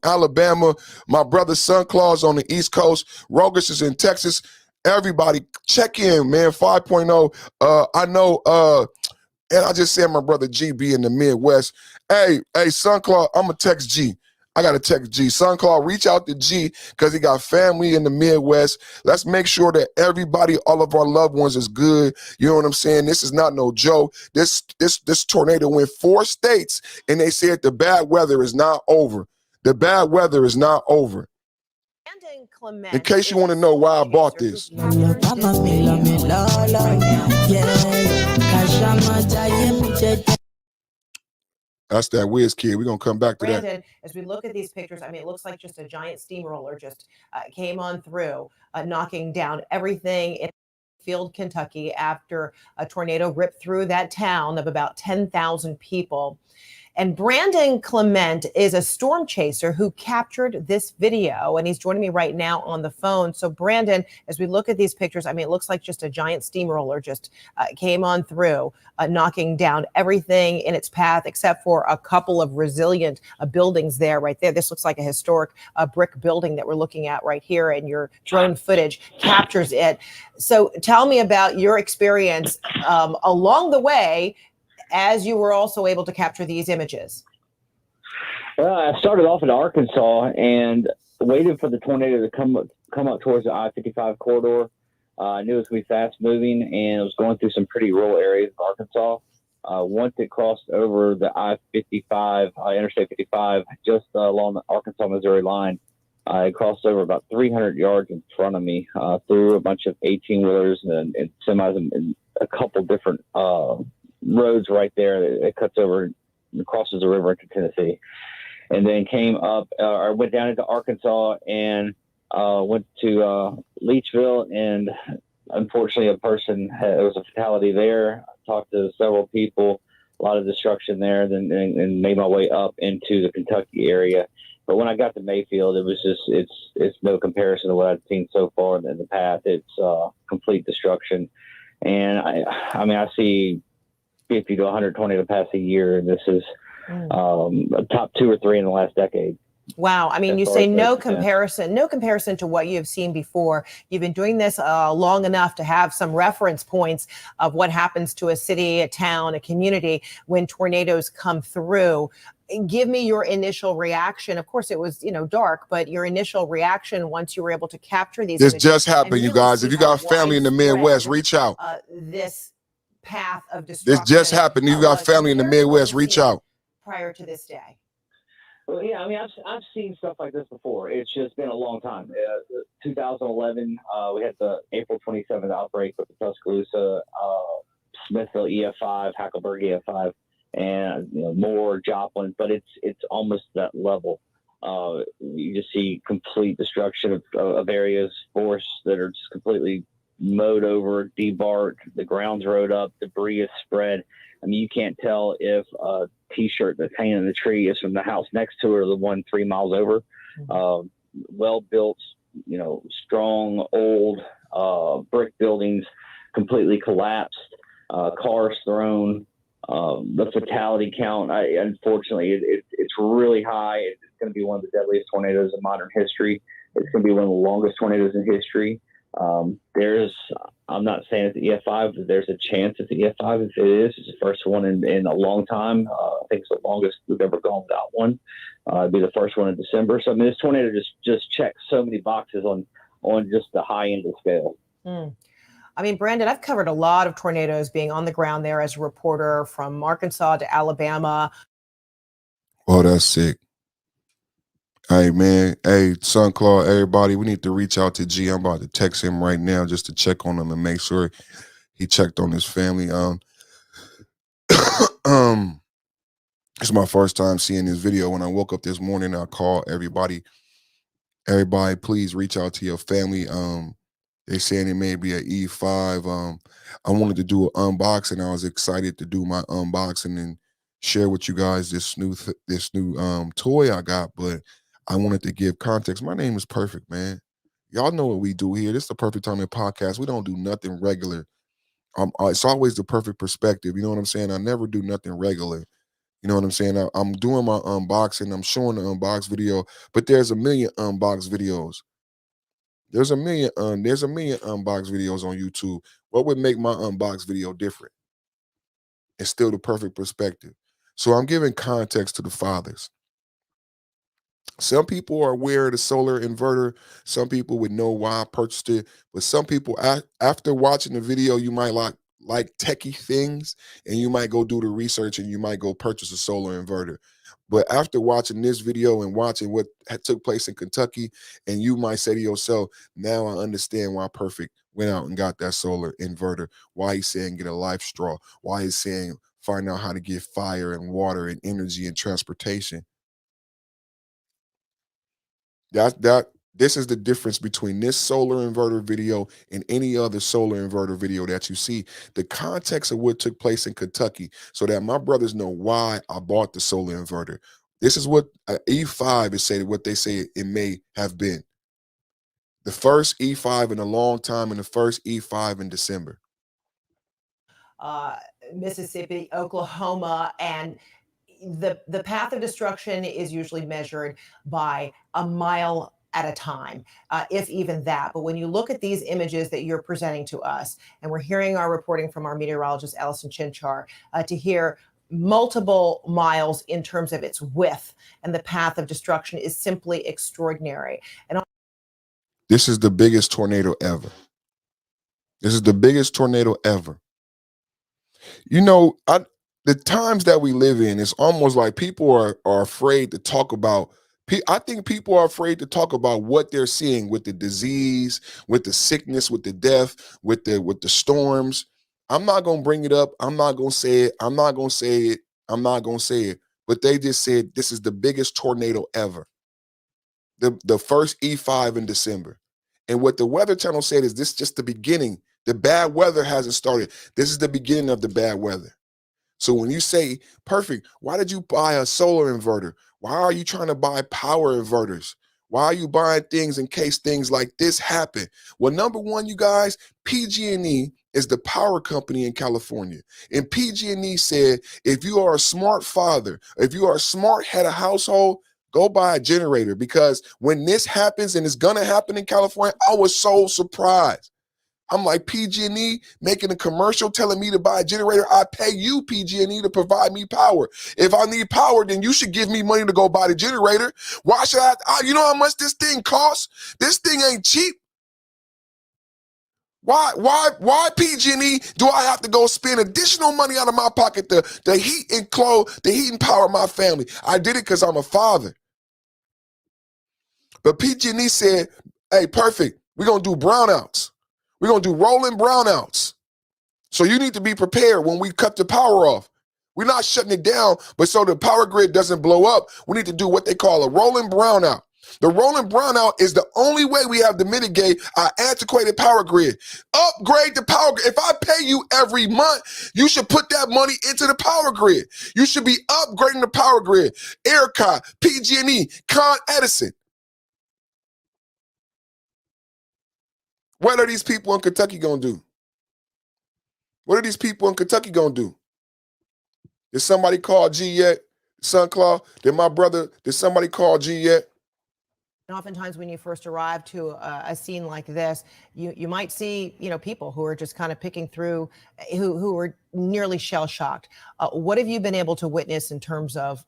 Alabama. My brother's Sunclaw's on the East Coast. Rogus is in Texas. Everybody check in, man. 5.0. I know, and I just said my brother GB in the Midwest. Hey, Sunclaw, I'm going to text G. I got to text G. Sunclaw, reach out to G because he got family in the Midwest. Let's make sure that everybody, all of our loved ones is good. You know what I'm saying? This is not no joke. This tornado went 4 states, and they said the bad weather is not over. The bad weather is not over. In case you want to know why I bought this. That's that Wiz Kid. We're going to come back to that.
As we look at these pictures, I mean, it looks like just a giant steamroller just came on through, knocking down everything in Field, Kentucky, after a tornado ripped through that town of about 10,000 people. And Brandon Clement is a storm chaser who captured this video, and he's joining me right now on the phone. So Brandon, as we look at these pictures, I mean, it looks like just a giant steamroller just came on through, knocking down everything in its path except for a couple of resilient buildings there, right there. This looks like a historic brick building that we're looking at right here, and your drone footage captures it. So tell me about your experience along the way as you were also able to capture these images.
Well, I started off in Arkansas and waited for the tornado to come up towards the I-55 corridor. I knew it was going to be fast moving, and it was going through some pretty rural areas of Arkansas. Once it crossed over the I-55, Interstate 55, just along the Arkansas-Missouri line, it crossed over about 300 yards in front of me, through a bunch of 18-wheelers and semis and a couple different roads right there. It cuts over and crosses the river into Tennessee. And then came up, I went down into Arkansas and went to Leachville, and unfortunately there was a fatality there. I talked to several people, a lot of destruction there, and made my way up into the Kentucky area. But when I got to Mayfield, it was just, it's no comparison to what I've seen so far in the path. It's complete destruction. And I mean, I see 50 to 100 tornado pass a year, and this is top 2 or 3 in the last decade.
Wow. I mean, you say no comparison to what you have seen before. You've been doing this long enough to have some reference points of what happens to a city, a town, a community when tornadoes come through. Give me your initial reaction. Of course, it was, dark, but your initial reaction once you were able to capture these.
This just happened, you guys. If you got family in the Midwest, reach out.
This path of destruction.
This just happened. You got family in the Midwest, reach out.
Prior to this day.
Well, yeah, I mean, I've seen stuff like this before. It's just been a long time. 2011, we had the April 27th outbreak with the Tuscaloosa, Smithville EF5, Hackleburg EF5, and more Joplin, but it's almost that level. You just see complete destruction of areas, forests that are just completely mowed over, debarked, the ground's rode up, debris is spread. I mean, you can't tell if a T-shirt that's hanging in the tree is from the house next to it or the one 3 miles over. Well-built, strong, old brick buildings completely collapsed, cars thrown. The fatality count, unfortunately, it's really high. It's going to be one of the deadliest tornadoes in modern history. It's going to be one of the longest tornadoes in history. I'm not saying it's the EF5, but there's a chance it's the EF5. If it is, it's the first one in a long time. I think it's the longest we've ever gone without one. It'll be the first one in December. So, I mean, this tornado just checks so many boxes on just the high end of the scale.
I mean, Brandon, I've covered a lot of tornadoes being on the ground there as a reporter from Arkansas to Alabama.
Oh, that's sick. Hey, man. Hey, Sunclaw, everybody, we need to reach out to G. I'm about to text him right now just to check on him and make sure he checked on his family. It's my first time seeing this video. When I woke up this morning, I called everybody. Everybody, please reach out to your family. They're saying it may be an E5. I wanted to do an unboxing. I was excited to do my unboxing and share with you guys this new toy I got, but I wanted to give context. My name is Perfect, man. Y'all know what we do here. This is the Perfect Timing Podcast. We don't do nothing regular. It's always the perfect perspective. You know what I'm saying? I never do nothing regular. You know what I'm saying? I'm doing my unboxing. I'm showing the unbox video, but there's a million unbox videos. There's a million unbox videos on YouTube. What would make my unbox video different? It's still the perfect perspective. So I'm giving context to the fathers. Some people are aware of the solar inverter. Some people would know why I purchased it. But some people, after watching the video, you might like techie things, and you might go do the research and you might go purchase a solar inverter. But after watching this video and watching what took place in Kentucky, and you might say to yourself, now I understand why Perfect went out and got that solar inverter, why he's saying get a life straw, why he's saying find out how to get fire and water and energy and transportation. This is the difference between this solar inverter video and any other solar inverter video that you see. The context of what took place in Kentucky, so that my brothers know why I bought the solar inverter. This is what E5 is saying, what they say it may have been. The first E5 in a long time, and the first E5 in December.
Mississippi, Oklahoma, and the path of destruction is usually measured by a mile at a time, if even that. But when you look at these images that you're presenting to us, and we're hearing our reporting from our meteorologist, Allison Chinchar, to hear multiple miles in terms of its width and the path of destruction is simply extraordinary. And
this is the biggest tornado ever. This is the biggest tornado ever. You know, the times that we live in, it's almost like people are afraid to talk about. I think people are afraid to talk about what they're seeing with the disease, with the sickness, with the death, with the storms. I'm not gonna bring it up. I'm not gonna say it. I'm not gonna say it. I'm not gonna say it. But they just said this is the biggest tornado ever. The first E5 in December. And what the Weather Channel said is this is just the beginning. The bad weather hasn't started. This is the beginning of the bad weather. So when you say, perfect, why did you buy a solar inverter? Why are you trying to buy power inverters? Why are you buying things in case things like this happen? Well, number one, you guys, PG&E is the power company in California. And PG&E said, if you are a smart father, if you are a smart head of household, go buy a generator, because when this happens, and it's gonna happen in California, I was so surprised. I'm like, PG&E making a commercial telling me to buy a generator. I pay you, PG&E, to provide me power. If I need power, then you should give me money to go buy the generator. Why should you know how much this thing costs? This thing ain't cheap. Why PG&E do I have to go spend additional money out of my pocket to heat and clothe, the heat and power my family? I did it because I'm a father. But PG&E said, hey, perfect, we're going to do brownouts. We're going to do rolling brownouts. So you need to be prepared when we cut the power off. We're not shutting it down, but so the power grid doesn't blow up, we need to do what they call a rolling brownout. The rolling brownout is the only way we have to mitigate our antiquated power grid. Upgrade the power grid. If I pay you every month, you should put that money into the power grid. You should be upgrading the power grid. ERCOT, PG&E, Con Edison. What are these people in Kentucky going to do? What are these people in Kentucky going to do? Did somebody call G yet? Sunclaw? Did somebody call G yet?
And oftentimes when you first arrive to a scene like this, you might see, people who are just kind of picking through, who are nearly shell-shocked. What have you been able to witness in terms of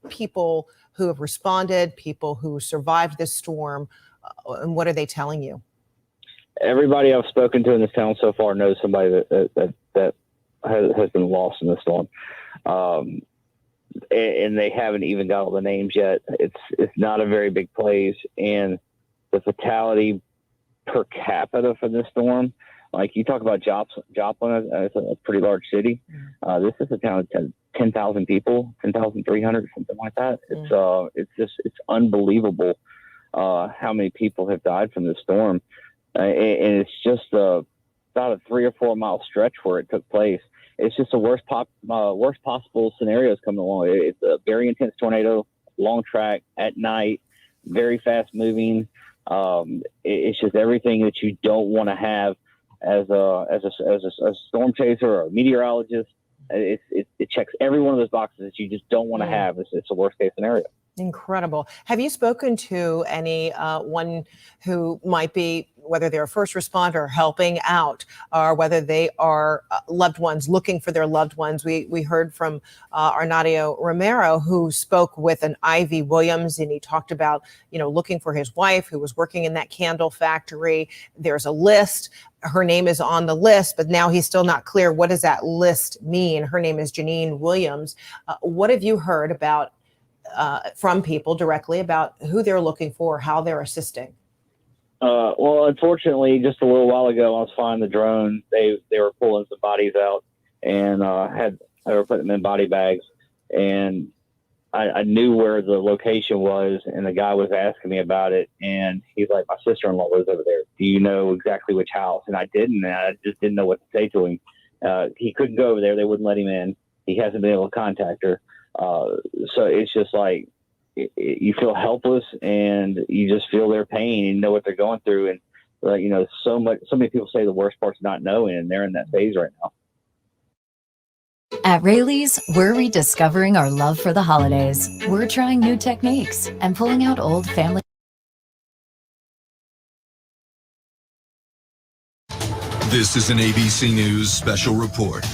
people who have responded, people who survived this storm, and what are they telling you?
Everybody I've spoken to in this town so far knows somebody that has been lost in the storm. And they haven't even got all the names yet. It's not a very big place, and the fatality per capita for this storm, like you talk about Joplin, it's a pretty large city. This is a town of 10,000 people, 10,300, something like that. It's unbelievable how many people have died from this storm. And it's just about a 3 or 4 mile stretch where it took place. It's just the worst possible scenarios coming along. It's a very intense tornado, long track at night, very fast moving. It's just everything that you don't want to have as a storm chaser or a meteorologist. It checks every one of those boxes that you just don't want to have. It's a worst case scenario.
Incredible. Have you spoken to anyone who might be, whether they're a first responder helping out, or whether they are loved ones looking for their loved ones? We heard from Arnadio Romero, who spoke with an Ivy Williams, and he talked about, looking for his wife who was working in that candle factory. There's a list. Her name is on the list, but now he's still not clear. What does that list mean? Her name is Janine Williams. What have you heard about from people directly about who they're looking for, how they're assisting?
Well, unfortunately, just a little while ago, I was flying the drone. They were pulling some bodies out, and they were putting them in body bags. And I knew where the location was, and the guy was asking me about it, and he's like, my sister-in-law lives over there. Do you know exactly which house? And I didn't, and I just didn't know what to say to him. He couldn't go over there. They wouldn't let him in. He hasn't been able to contact her. So it's just like you feel helpless, and you just feel their pain and know what they're going through. And you know, so many people say the worst part's not knowing, and they're in that phase right now.
At Rayleigh's, we're rediscovering our love for the holidays. We're trying new techniques and pulling out old family.
This is an ABC News special report.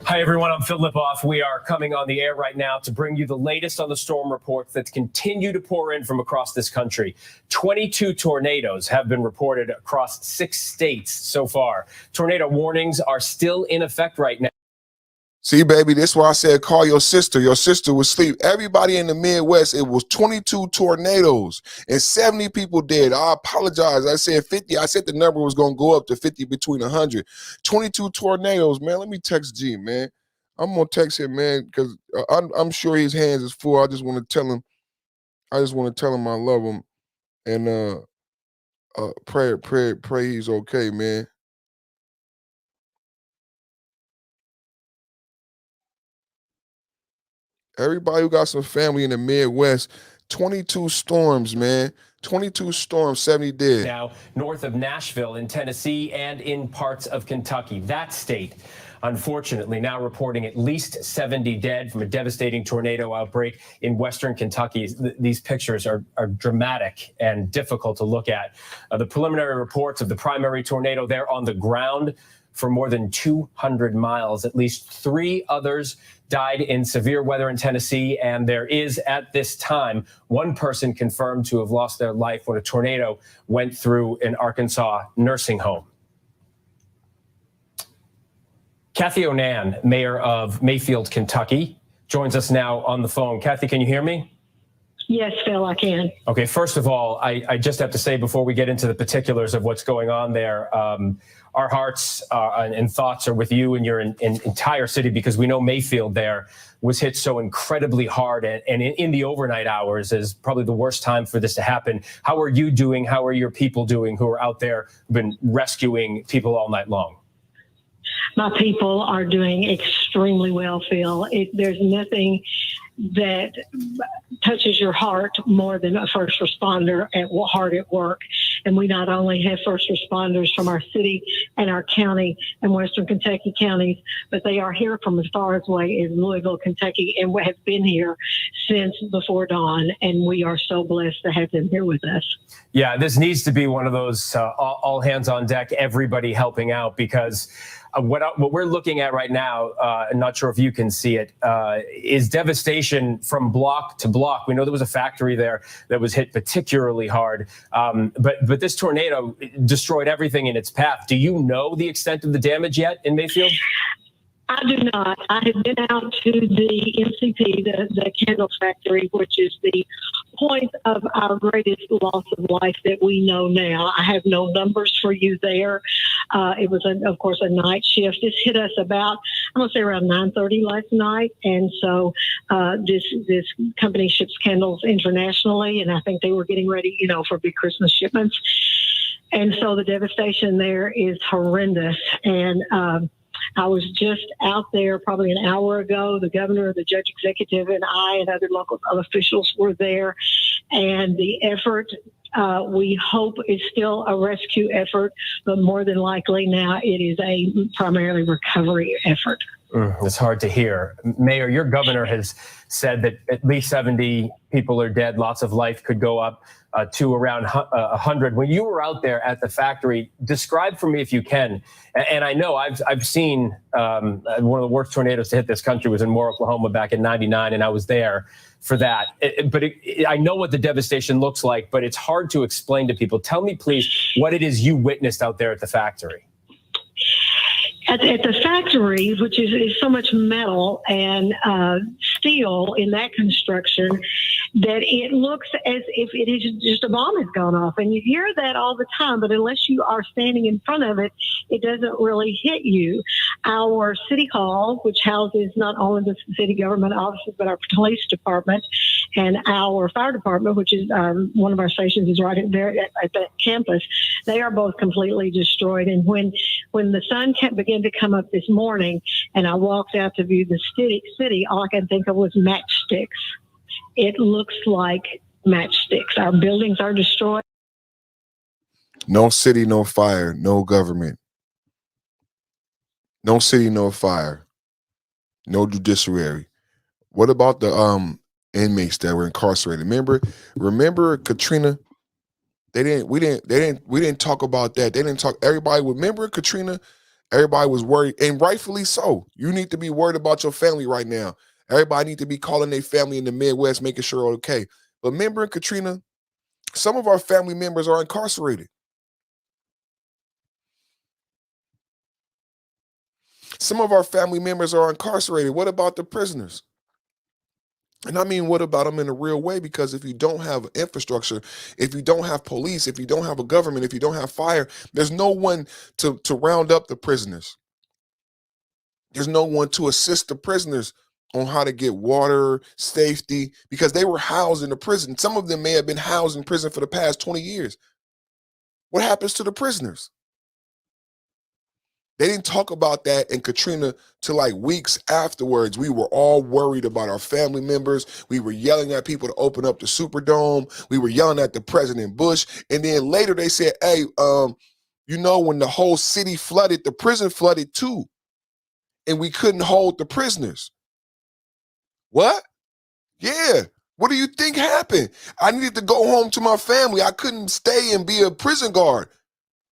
Hi, everyone. I'm Phil Lipoff. We are coming on the air right now to bring you the latest on the storm reports that continue to pour in from across this country. 22 tornadoes have been reported across 6 states so far. Tornado warnings are still in effect right now.
See, baby, this is why I said call your sister. Your sister was asleep. Everybody in the Midwest, it was 22 tornadoes and 70 people dead. I apologize. I said 50. I said the number was going to go up to 50 between 100. 22 tornadoes, man. Let me text G, man. I'm going to text him, man, because I'm sure his hands is full. I just want to tell him. I love him and pray he's okay, man. Everybody who got some family in the Midwest, 22 storms, man. 22 storms, 70 dead.
Now, north of Nashville in Tennessee and in parts of Kentucky. That state, unfortunately, now reporting at least 70 dead from a devastating tornado outbreak in western Kentucky. These pictures are dramatic and difficult to look at. The preliminary reports of the primary tornado there on the ground for more than 200 miles. At least 3 others died in severe weather in Tennessee, and there is, at this time, 1 person confirmed to have lost their life when a tornado went through an Arkansas nursing home. Kathy Onan, mayor of Mayfield, Kentucky, joins us now on the phone. Kathy, can you hear me?
Yes, Phil, I can.
Okay, first of all, I just have to say before we get into the particulars of what's going on there, our hearts and thoughts are with you and your entire city, because we know Mayfield there was hit so incredibly hard, and in the overnight hours is probably the worst time for this to happen. How are you doing? How are your people doing who are out there, been rescuing people all night long?
My people are doing extremely well, Phil. There's nothing that touches your heart more than a first responder hard at work. And we not only have first responders from our city and our county and western Kentucky counties, but they are here from as far away as Louisville, Kentucky, and have been here since before dawn. And we are so blessed to have them here with us.
Yeah, this needs to be one of those all hands on deck, everybody helping out, because what we're looking at right now, I'm not sure if you can see it, is devastation from block to block. We know there was a factory there that was hit particularly hard, but this tornado destroyed everything in its path. Do you know the extent of the damage yet in Mayfield?
I do not. I have been out to the MCP, the candle factory, which is the point of our greatest loss of life that we know now. I have no numbers for you there. It was, of course, a night shift. This hit us about, I'm going to say around 9:30 last night. And so this company ships candles internationally, and I think they were getting ready, for big Christmas shipments. And so the devastation there is horrendous. And I was just out there probably an hour ago. The governor, the judge executive, and I and other local officials were there. And the effort, we hope, is still a rescue effort, but more than likely now it is a primarily recovery effort.
It's hard to hear. Mayor, your governor has said that at least 70 people are dead. Lots of life could go up to around 100. When you were out there at the factory, describe for me, if you can. And I know I've seen one of the worst tornadoes to hit this country was in Moore, Oklahoma back in '99, and I was there for that. I know what the devastation looks like, but it's hard to explain to people. Tell me, please, what it is you witnessed out there at the factory.
At the factory, which is so much metal and steel in that construction, that it looks as if it is just a bomb has gone off. And you hear that all the time, but unless you are standing in front of it, it doesn't really hit you. Our city hall, which houses not only the city government offices, but our police department and our fire department, which is one of our stations is right there at that campus, they are both completely destroyed. And when the sun began to come up this morning and I walked out to view the city, all I could think of was matchsticks. It looks like matchsticks. Our buildings are destroyed.
No city, no fire, no government. No city, no fire, no judiciary. What about the inmates that were incarcerated? Remember Katrina? We didn't talk about that. They didn't talk. Everybody remember Katrina? Everybody was worried, and rightfully so. You need to be worried about your family right now. Everybody need to be calling their family in the Midwest, making sure they're okay. But remember Katrina? Some of our family members are incarcerated. Some of our family members are incarcerated. What about the prisoners? And I mean, what about them in a real way? Because if you don't have infrastructure, if you don't have police, if you don't have a government, if you don't have fire, there's no one to round up the prisoners. There's no one to assist the prisoners on how to get water, safety, because they were housed in the prison. Some of them may have been housed in prison for the past 20 years. What happens to the prisoners? They didn't talk about that in Katrina till like weeks afterwards. We were all worried about our family members. We were yelling at people to open up the Superdome. We were yelling at the President Bush. And then later they said, hey, when the whole city flooded, the prison flooded too. And we couldn't hold the prisoners. What? Yeah. What do you think happened? I needed to go home to my family. I couldn't stay and be a prison guard.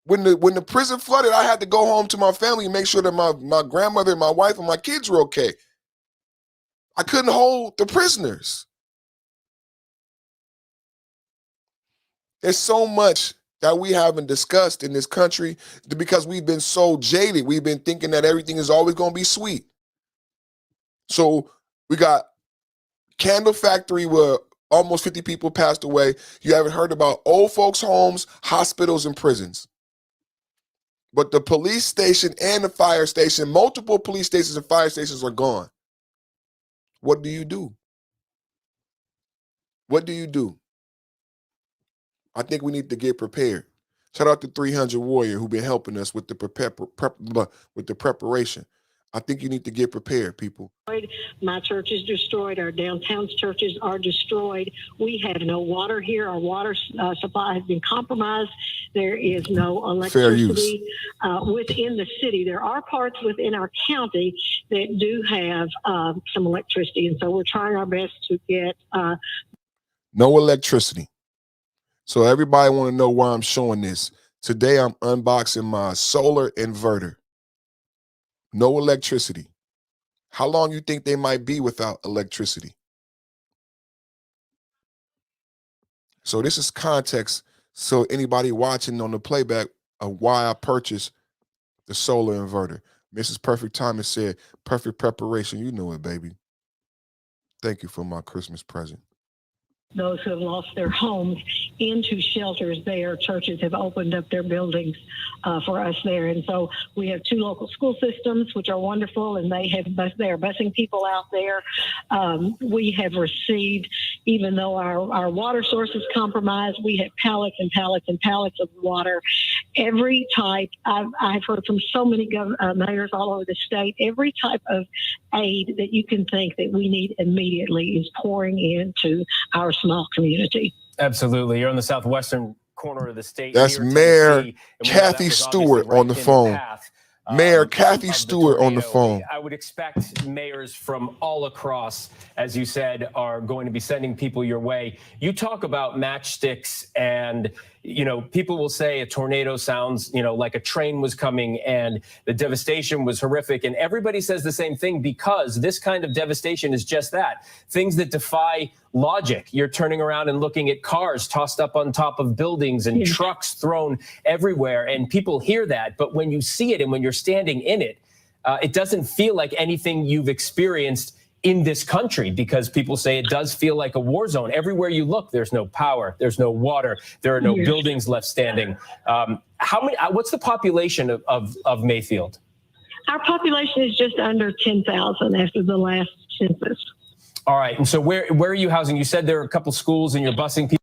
When the prison flooded, I had to go home to my family and make sure that my grandmother and my wife and my kids were okay. I couldn't hold the prisoners. There's so much that we haven't discussed in this country because we've been so jaded. We've been thinking that everything is always going to be sweet. So we got Candle Factory where almost 50 people passed away. You haven't heard about old folks' homes, hospitals, and prisons. But the police station and the fire station, multiple police stations and fire stations are gone. What do you do? What do you do? I think we need to get prepared. Shout out to 300 Warrior who've been helping us with the preparation. I think you need to get prepared, people.
My church is destroyed. Our downtown churches are destroyed. We have no water here. Our water supply has been compromised. There is no electricity within the city. There are parts within our county that do have some electricity, and so we're trying our best to get
no electricity. So everybody want to know why I'm showing this. Today I'm unboxing my solar inverter. No electricity. How long you think they might be without electricity? So this is context. So anybody watching on the playback of why I purchased the solar inverter. Mrs. Perfect Timing said, perfect preparation. You know it, baby. Thank you for my Christmas present.
Those who have lost their homes into shelters there. Churches have opened up their buildings for us there. And so we have 2 local school systems, which are wonderful, and they are busing people out there. We have received, even though our water source is compromised, we have pallets and pallets and pallets of water. Every type, I've heard from so many mayors all over the state, every type of aid that you can think that we need immediately is pouring into our small community.
Absolutely. You're on the southwestern corner of the state.
That's Mayor Kathy Stewart on the phone. Mayor Kathy Stewart on the phone.
I would expect mayors from all across, as you said, are going to be sending people your way. You talk about matchsticks and, people will say a tornado sounds, like a train was coming and the devastation was horrific. And everybody says the same thing because this kind of devastation is just that. Things that defy logic. You're turning around and looking at cars tossed up on top of buildings and trucks thrown everywhere. And people hear that. But when you see it and when you're standing in it, it doesn't feel like anything you've experienced in this country, because people say it does feel like a war zone. Everywhere you look, there's no power, there's no water, there are no buildings left standing. What's the population of Mayfield?
Our population is just under 10,000 after the last census.
All right. And so where are you housing? You said there are a couple schools and you're busing people.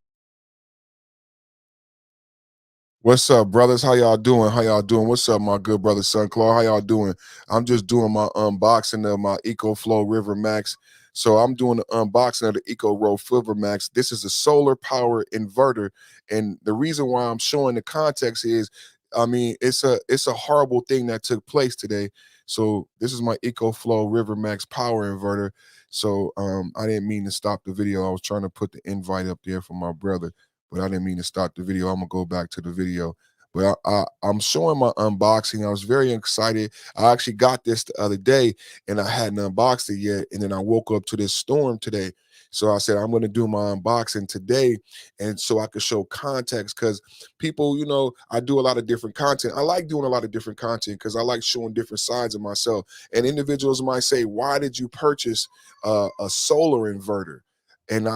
What's up, brothers? How y'all doing? How y'all doing? What's up, my good brother, son Claude? How y'all doing? I'm just doing my unboxing of my Ecoflow River Max. So I'm doing the unboxing of the Ecoflow River Max. This is a solar power inverter. And the reason why I'm showing the context is, I mean, it's a horrible thing that took place today. So this is my Ecoflow River Max power inverter. So I didn't mean to stop the video. I was trying to put the invite up there for my brother, but I didn't mean to stop the video. I'm gonna go back to the video. But I'm showing my unboxing. I was very excited. I actually got this the other day and I hadn't unboxed it yet. And then I woke up to this storm today. So I said, I'm going to do my unboxing today. And so I could show context, because people, you know, I do a lot of different content. I like doing a lot of different content because I like showing different sides of myself. And individuals might say, why did you purchase a solar inverter? And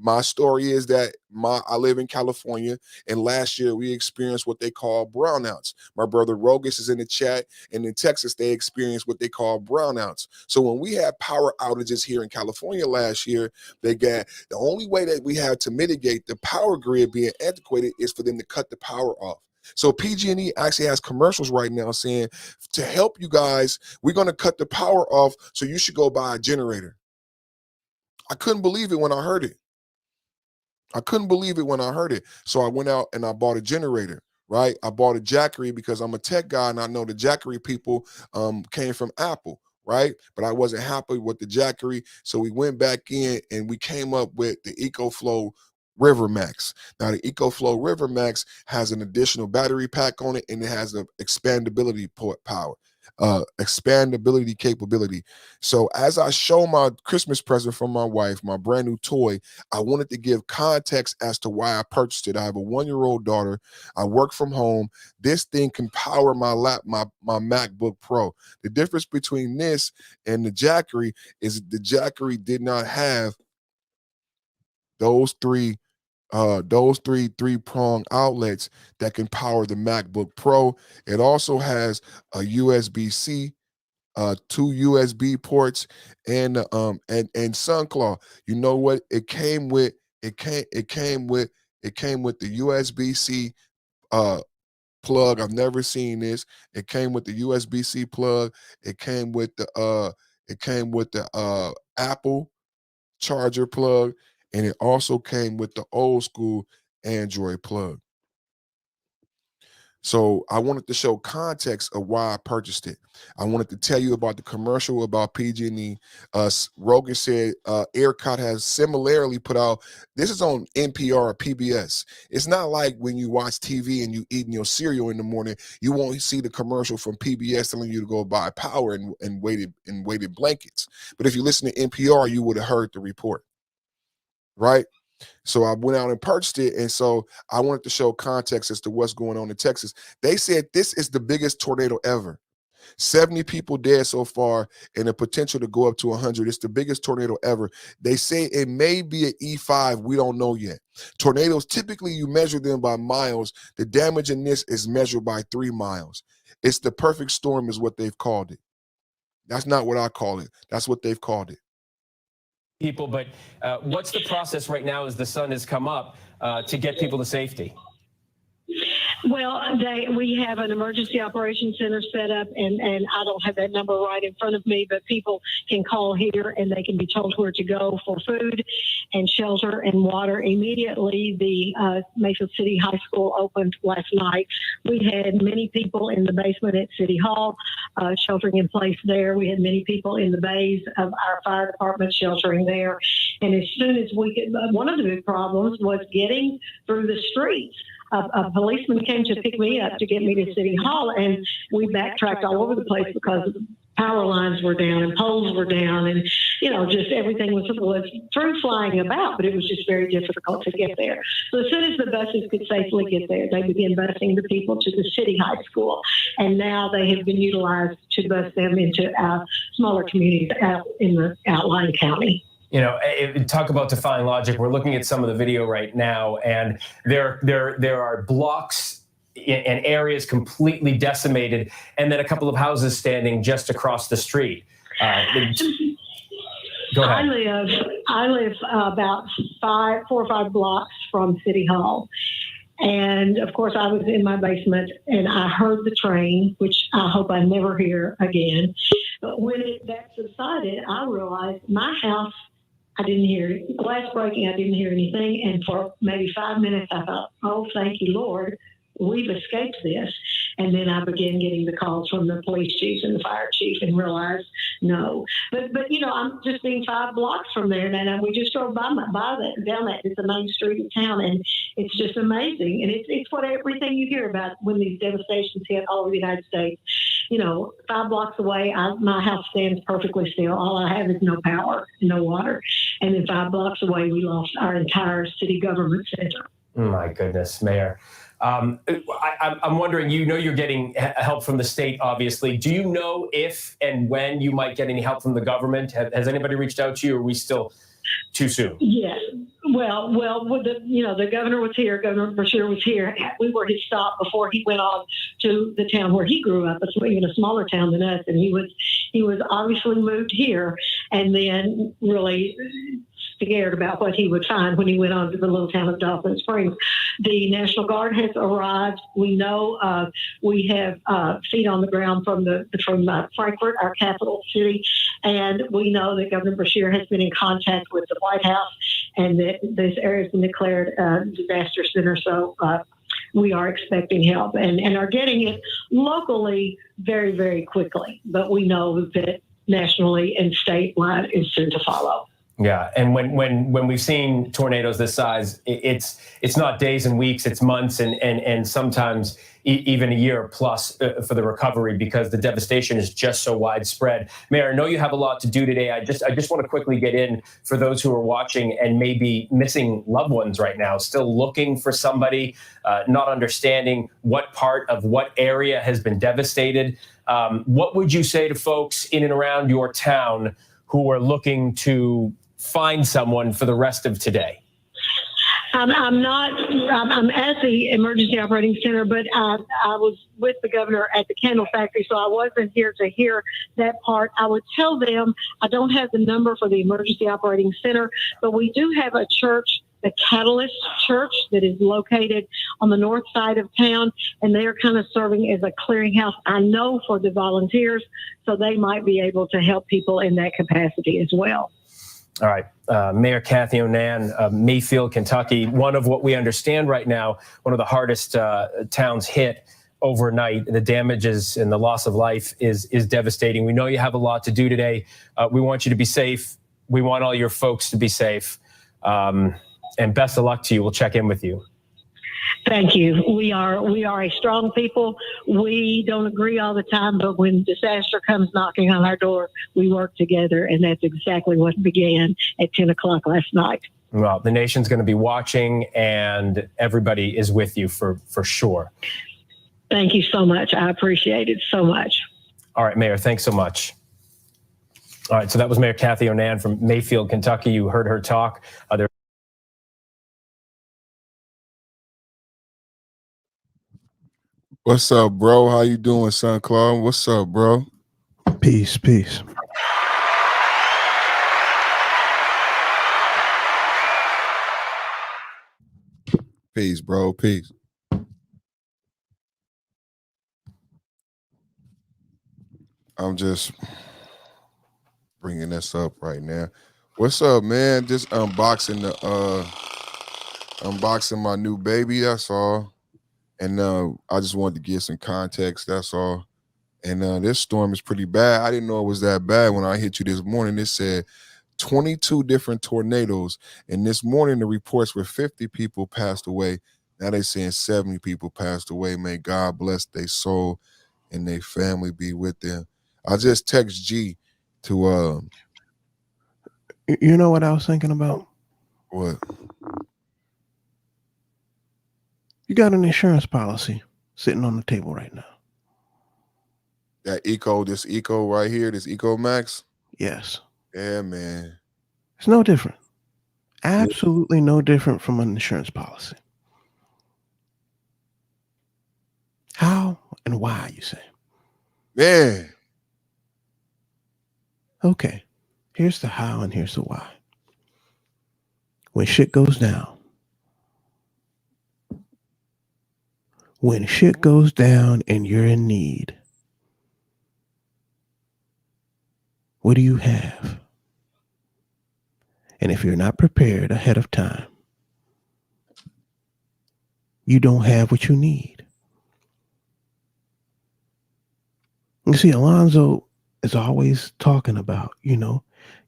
my story is that I live in California, and last year we experienced what they call brownouts. My brother Rogus is in the chat, and in Texas they experienced what they call brownouts. So when we had power outages here in California last year, the only way that we had to mitigate the power grid being antiquated is for them to cut the power off. So PG&E actually has commercials right now saying, to help you guys, we're going to cut the power off, so you should go buy a generator. I couldn't believe it when I heard it. So I went out and I bought a generator, right? I bought a Jackery because I'm a tech guy and I know the Jackery people came from Apple, right? But I wasn't happy with the Jackery. So we went back in and we came up with the Ecoflow River Max. Now the Ecoflow River Max has an additional battery pack on it, and it has an expandability power. Expandability capability. So as I show my Christmas present from my wife, my brand new toy, I wanted to give context as to why I purchased it. I have a 1-year-old daughter. I work from home. This thing can power my MacBook Pro. The difference between this and the Jackery is the Jackery did not have those three three-prong outlets that can power the MacBook Pro. It also has a USB-C, 2 USB ports, and SunClaw. You know what? It came with the USB-C plug. I've never seen this. It came with the USB-C plug. It came with the Apple charger plug, and it also came with the old school Android plug. So I wanted to show context of why I purchased it. I wanted to tell you about the commercial about PG&E. Rogan said ERCOT has similarly put out, this is on NPR or PBS. It's not like when you watch TV and you eating your cereal in the morning, you won't see the commercial from PBS telling you to go buy power and weighted blankets. But if you listen to NPR, you would have heard the report, right? So I went out and purchased it. And so I wanted to show context as to what's going on in Texas. They said this is the biggest tornado ever. 70 people dead so far, and the potential to go up to 100. It's the biggest tornado ever. They say it may be an E5. We don't know yet. Tornadoes, typically you measure them by miles. The damage in this is measured by 3 miles. It's the perfect storm is what they've called it. That's not what I call it. That's what they've called it.
People, but what's the process right now as the sun has come up to get people to safety?
Well, we have an emergency operations center set up, and I don't have that number right in front of me, but people can call here and they can be told where to go for food and shelter and water. Immediately, the Mayfield City High School opened last night. We had many people in the basement at City Hall sheltering in place there. We had many people in the bays of our fire department sheltering there. And as soon as we could, one of the big problems was getting through the streets. A policeman came to pick me up to get me to City Hall, and we backtracked all over the place because power lines were down and poles were down, and just everything was through flying about, but it was just very difficult to get there. So as soon as the buses could safely get there, they began busing the people to the city high school, and now they have been utilized to bus them into smaller communities out in the outlying county.
Talk about defying logic. We're looking at some of the video right now, and there are blocks and areas completely decimated, and then a couple of houses standing just across the street. Go ahead.
I live about 4 or 5 blocks from City Hall. And of course, I was in my basement and I heard the train, which I hope I never hear again. But when that subsided, I realized my house, I didn't hear it. Glass breaking, I didn't hear anything. And for maybe 5 minutes, I thought, oh, thank you, Lord, we've escaped this. And then I began getting the calls from the police chief and the fire chief and realized, no. But I'm just being 5 blocks from there. And we just drove down that. It's the main street of town. And it's just amazing. And it's what everything you hear about when these devastations hit all over the United States. 5 blocks away, my house stands perfectly still. All I have is no power, no water. And then 5 blocks away, we lost our entire city government center.
My goodness, Mayor. I'm wondering, you're getting help from the state, obviously. Do you know if and when you might get any help from the government? Has anybody reached out to you, or are we still too soon?
Yes. Well, the governor was here. Governor Brashear was here. We were his stop before he went on to the town where he grew up. It's even a smaller town than us, and he was obviously moved here, and then really scared about what he would find when he went on to the little town of Dolphin Springs. The National Guard has arrived. We know we have feet on the ground from Frankfurt, our capital city, and we know that Governor Brashear has been in contact with the White House, and that this area has been declared a disaster center. So we are expecting help and are getting it locally very, very quickly. But we know that nationally and statewide is soon to follow.
Yeah, and when we've seen tornadoes this size, it's not days and weeks, it's months and sometimes even a year plus for the recovery, because the devastation is just so widespread. Mayor, I know you have a lot to do today. I just want to quickly get in for those who are watching and maybe missing loved ones right now, still looking for somebody, not understanding what part of what area has been devastated. What would you say to folks in and around your town who are looking to find someone for the rest of today?
I'm at the Emergency Operating Center, but I was with the governor at the candle factory, so I wasn't here to hear that part. I would tell them I don't have the number for the Emergency Operating Center, but we do have a church, the Catalyst Church, that is located on the north side of town, and they are kind of serving as a clearinghouse, I know, for the volunteers, so they might be able to help people in that capacity as well.
All right. Mayor Kathy Onan, Mayfield, Kentucky, one of what we understand right now, one of the hardest towns hit overnight. The damages and the loss of life is devastating. We know you have a lot to do today. We want you to be safe. We want all your folks to be safe. And best of luck to you. We'll check in with you.
Thank you. We are a strong people. We don't agree all the time, but when disaster comes knocking on our door, we work together, and that's exactly what began at 10 o'clock last night.
Well, the nation's going to be watching, and everybody is with you for sure.
Thank you so much. I appreciate it so much.
All right, Mayor, thanks so much. All right, so that was Mayor Kathy Onan from Mayfield, Kentucky. You heard her talk.
What's up, bro? How you doing, son Claude? What's up, bro?
Peace.
Peace, bro. Peace. I'm just bringing this up right now. What's up, man? Just unboxing my new baby, that's all. And I just wanted to give some context, that's all. And this storm is pretty bad. I didn't know it was that bad. When I hit you this morning, it said 22 different tornadoes. And this morning, the reports were 50 people passed away. Now they're saying 70 people passed away. May God bless their soul and their family be with them. I just text G to
You know what I was thinking about?
what?
You got an insurance policy sitting on the table right now.
That this Eco right here, this Eco Max.
Yes.
Yeah, man.
It's no different. Absolutely no different from an insurance policy. How and why, you say?
Man.
Okay. Here's the how and here's the why. When shit goes down, and you're in need, what do you have? And if you're not prepared ahead of time, you don't have what you need. You see, Alonzo is always talking about,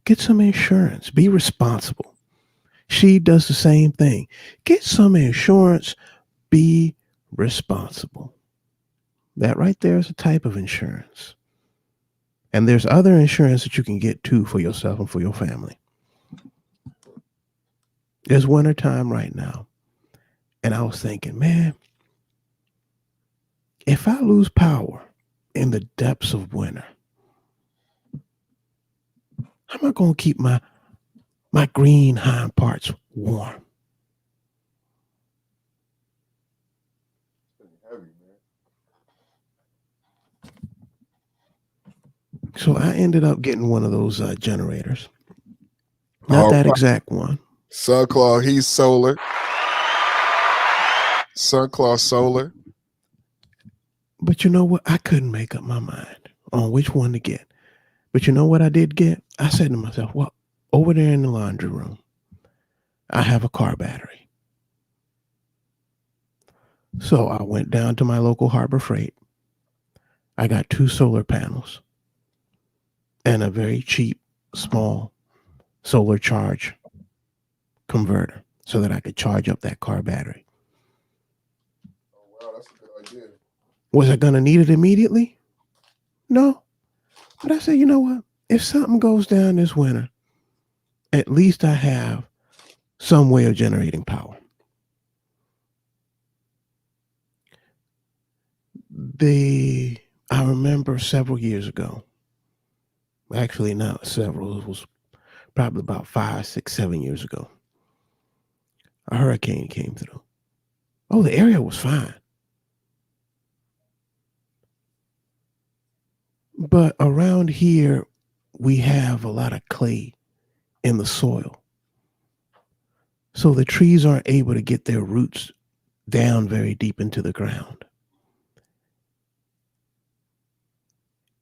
get some insurance, be responsible. She does the same thing. Get some insurance, be responsible. That right there is a type of insurance. And there's other insurance that you can get too for yourself and for your family. It's wintertime right now. And I was thinking, man, if I lose power in the depths of winter, how am I going to keep my green hind parts warm? So I ended up getting one of those generators. Not that exact one.
Sunclaw, he's solar. Sunclaw solar.
But you know what? I couldn't make up my mind on which one to get. But you know what I did get? I said to myself, well, over there in the laundry room, I have a car battery. So I went down to my local Harbor Freight. I got 2 solar panels and a very cheap, small solar charge converter so that I could charge up that car battery.
Oh, wow, that's a good idea.
Was I going to need it immediately? No. But I said, you know what? If something goes down this winter, at least I have some way of generating power. I remember several years ago, actually not several, it was probably about 5, 6, 7 years ago, a hurricane came through. Oh, the area was fine. But around here, we have a lot of clay in the soil. So the trees aren't able to get their roots down very deep into the ground.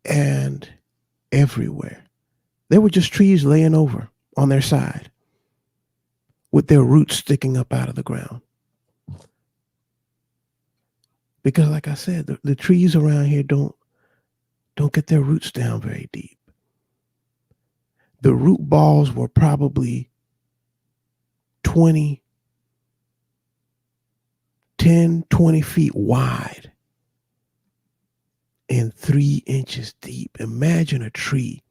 And everywhere, there were just trees laying over on their side with their roots sticking up out of the ground. Because like I said, the trees around here don't get their roots down very deep. The root balls were probably 10, 20 feet wide and 3 inches deep. Imagine a tree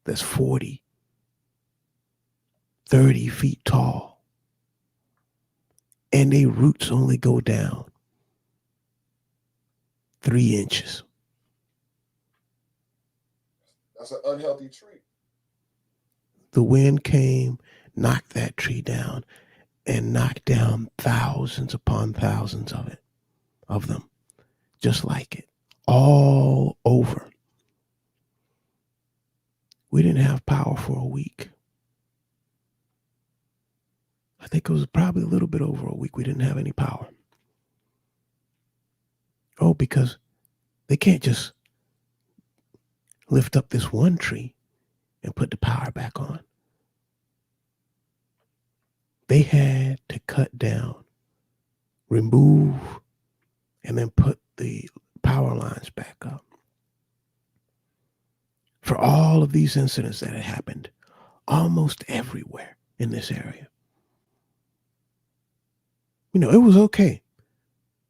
that's 40, 30 feet tall, and their roots only go down 3 inches.
That's an unhealthy tree.
The wind came, knocked that tree down, and knocked down thousands upon thousands of them, just like it, all over. We didn't have power for a week. I think it was probably a little bit over a week we didn't have any power. Oh, because they can't just lift up this one tree and put the power back on. They had to cut down, remove, and then put the power lines back up. For all of these incidents that had happened almost everywhere in this area. It was okay.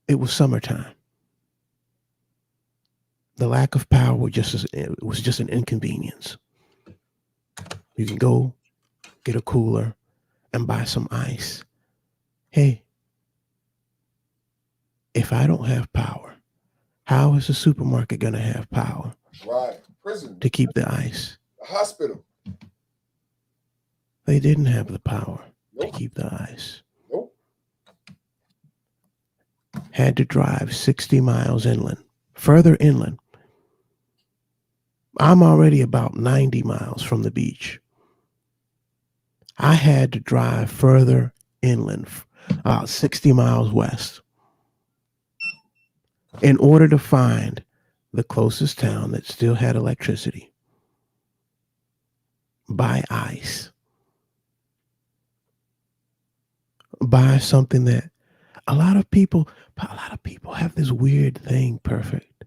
It was summertime. The lack of power was just an inconvenience. You can go get a cooler and buy some ice. Hey, if I don't have power, how is the supermarket going to have power
Right. Prison.
to keep the ice?
A hospital.
They didn't have the power to keep the ice.
Nope.
Had to drive 60 miles inland, further inland. I'm already about 90 miles from the beach. I had to drive further inland, about 60 miles west, in order to find the closest town that still had electricity. Buy ice. Buy something that a lot of people have this weird thing, Perfect.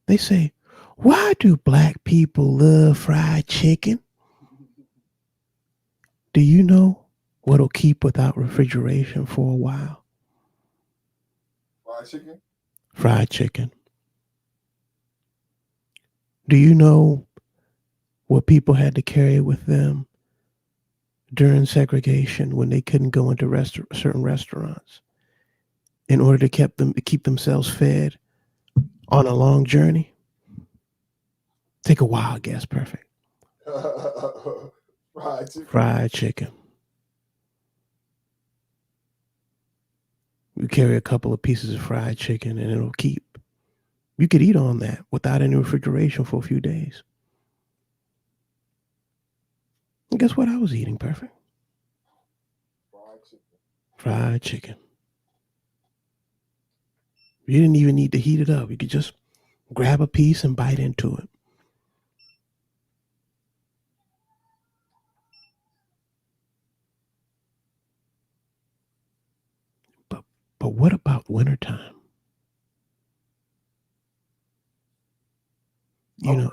They say, why do black people love fried chicken? Do you know what'll keep without refrigeration for a while?
Fried chicken?
Fried chicken. Do you know what people had to carry with them during segregation when they couldn't go into certain restaurants in order to keep themselves fed on a long journey? Take a wild guess, Perfect.
Fried chicken.
Fried chicken. You carry a couple of pieces of fried chicken and it'll keep. You could eat on that without any refrigeration for a few days. And guess what I was eating, Perfect?
Fried chicken.
Fried chicken. You didn't even need to heat it up. You could just grab a piece and bite into it. But what about wintertime? You know,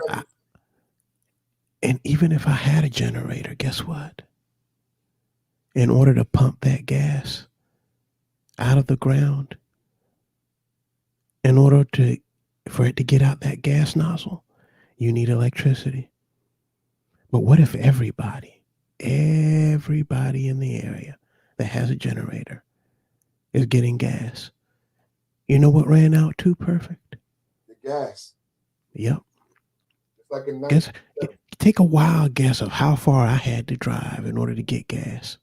and even if I had a generator, guess what? In order to pump that gas out of the ground, in order for it to get out that gas nozzle, you need electricity. But what if everybody in the area that has a generator is getting gas? You know what ran out too, Perfect?
The gas.
Yep.
It's like a night.
Take a wild guess of how far I had to drive in order to get gas.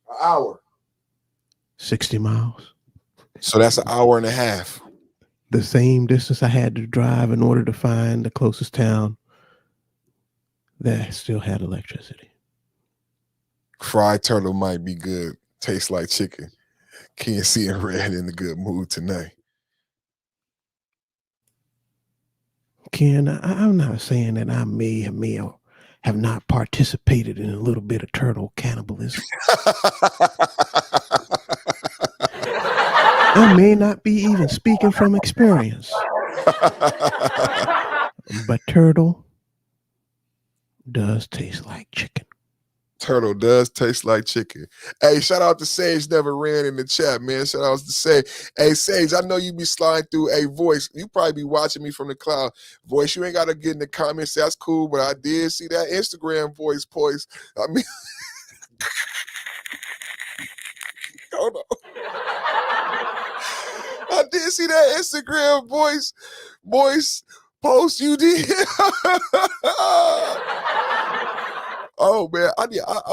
An hour.
60 miles.
So that's an hour and a half.
The same distance I had to drive in order to find the closest town that still had electricity.
Fried turtle might be good. Tastes like chicken. Can't see in red in a good mood tonight.
Ken, I'm not saying that I may have not participated in a little bit of turtle cannibalism. I may not be even speaking from experience. But turtle does taste like chicken.
Turtle does taste like chicken. Hey, shout out to Sage Never Ran in the chat, man. Shout out to Sage. Hey, Sage, I know you be sliding through a voice. You probably be watching me from the cloud. Voice, you ain't got to get in the comments. That's cool, but I did see that Instagram voice post. I mean, hold on. I did see that Instagram voice post you did. Oh man, I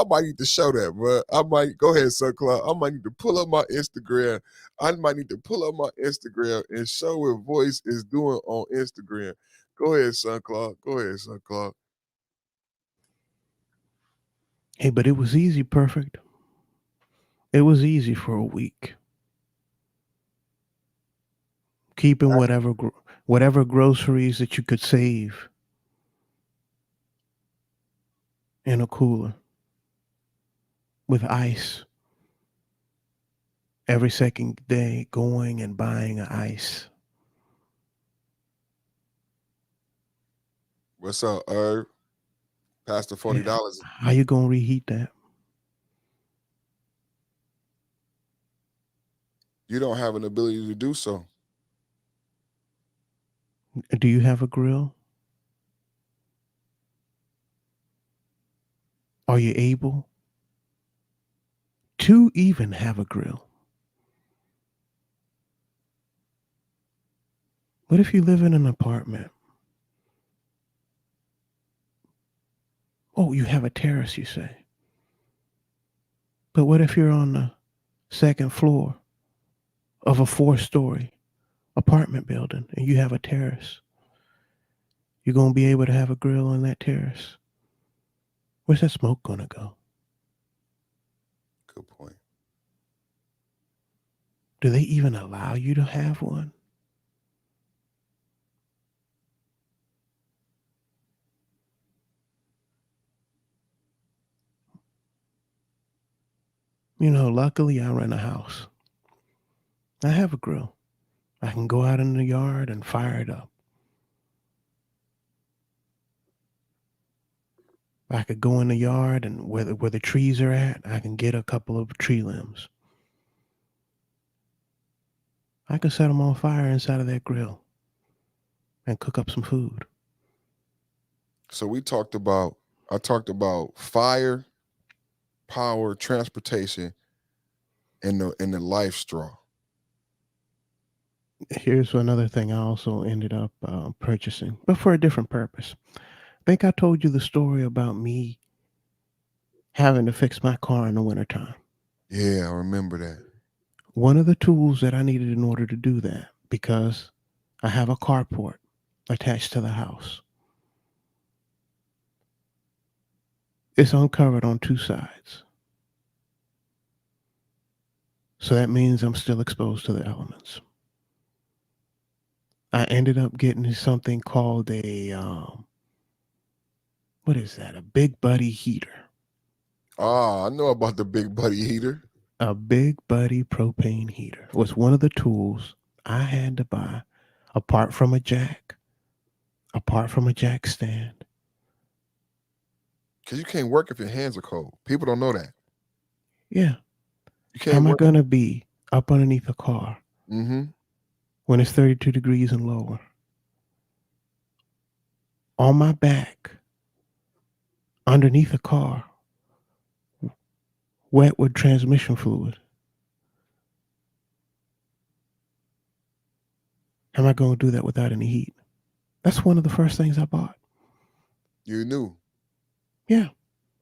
might need to show that, bro. I might go ahead, Sunclaw. I might need to pull up my Instagram. I might need to pull up my Instagram and show what voice is doing on Instagram. Go ahead, Sunclaw. Go ahead, Sunclaw.
Hey, but it was easy, Perfect. It was easy for a week. Keeping whatever groceries that you could save in a cooler with ice. Every second day, going and buying ice.
What's up, Herb? Past the $40.
Yeah. How you gonna reheat that?
You don't have an ability to do so.
Do you have a grill? Are you able to even have a grill? What if you live in an apartment? Oh, you have a terrace, you say. But what if you're on the second floor of a 4-story apartment building and you have a terrace? You're going to be able to have a grill on that terrace. Where's that smoke going to go?
Good point.
Do they even allow you to have one? You know, luckily I rent a house. I have a grill. I can go out in the yard and fire it up. I could go in the yard and where the trees are at, I can get a couple of tree limbs. I can set them on fire inside of that grill and cook up some food.
So I talked about fire, power, transportation, and the life straw.
Here's another thing I also ended up purchasing, but for a different purpose. I think I told you the story about me having to fix my car in the wintertime.
Yeah, I remember that.
One of the tools that I needed in order to do that, because I have a carport attached to the house, it's uncovered on 2 sides. So that means I'm still exposed to the elements. I ended up getting something called what is that? A Big Buddy heater.
Ah, I know about the Big Buddy heater.
A Big Buddy propane heater was one of the tools I had to buy, apart from a jack stand.
Because you can't work if your hands are cold. People don't know that.
Yeah.
You
How
can't
am I
work.
going to be up underneath a car when it's 32 degrees and lower? On my back, underneath a car, wet with transmission fluid. How am I going to do that without any heat? That's one of the first things I bought.
You knew.
Yeah.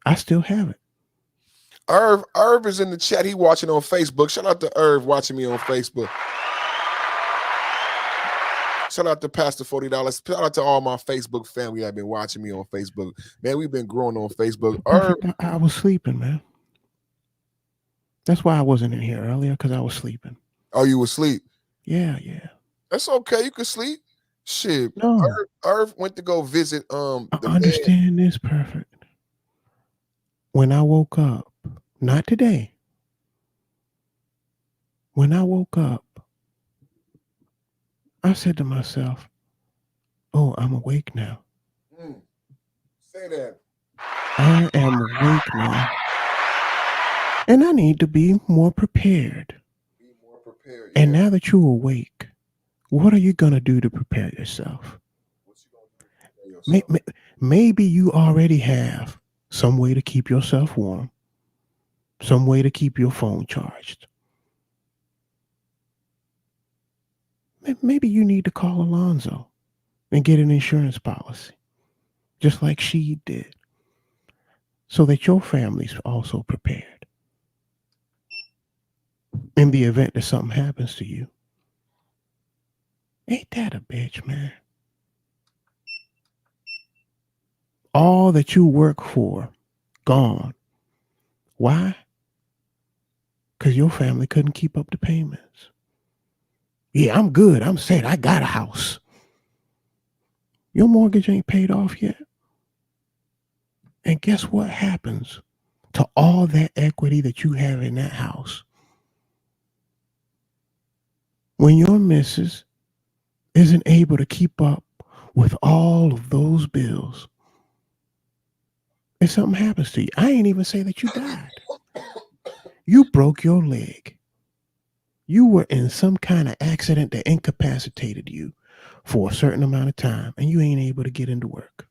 I still have it.
Irv is in the chat. He watching on Facebook. Shout out to Irv watching me on Facebook. Shout out to Pastor $40. Shout out to all my Facebook family that have been watching me on Facebook. Man, we've been growing on Facebook. Irv,
I was sleeping, man. That's why I wasn't in here earlier, because I was sleeping.
Oh, you were asleep?
Yeah.
That's okay. You can sleep. Shit.
No.
Irv went to go visit
I understand this perfect. When I woke up, not today. When I woke up, I said to myself, oh, I'm awake now.
Say that.
I am awake now. And I need to be more prepared. And now that you're awake, what are you going to do to prepare yourself? Maybe you already have some way to keep yourself warm, some way to keep your phone charged. Maybe you need to call Alonzo and get an insurance policy, just like she did, so that your family's also prepared in the event that something happens to you. Ain't that a bitch, man? All that you work for, gone. Why? Because your family couldn't keep up the payments. Yeah, I'm good. I'm set. I got a house. Your mortgage ain't paid off yet. And guess what happens to all that equity that you have in that house? When your missus isn't able to keep up with all of those bills, and something happens to you, I ain't even say that you died. You broke your leg. You were in some kind of accident that incapacitated you. for a certain amount of time and you ain't able to get into work.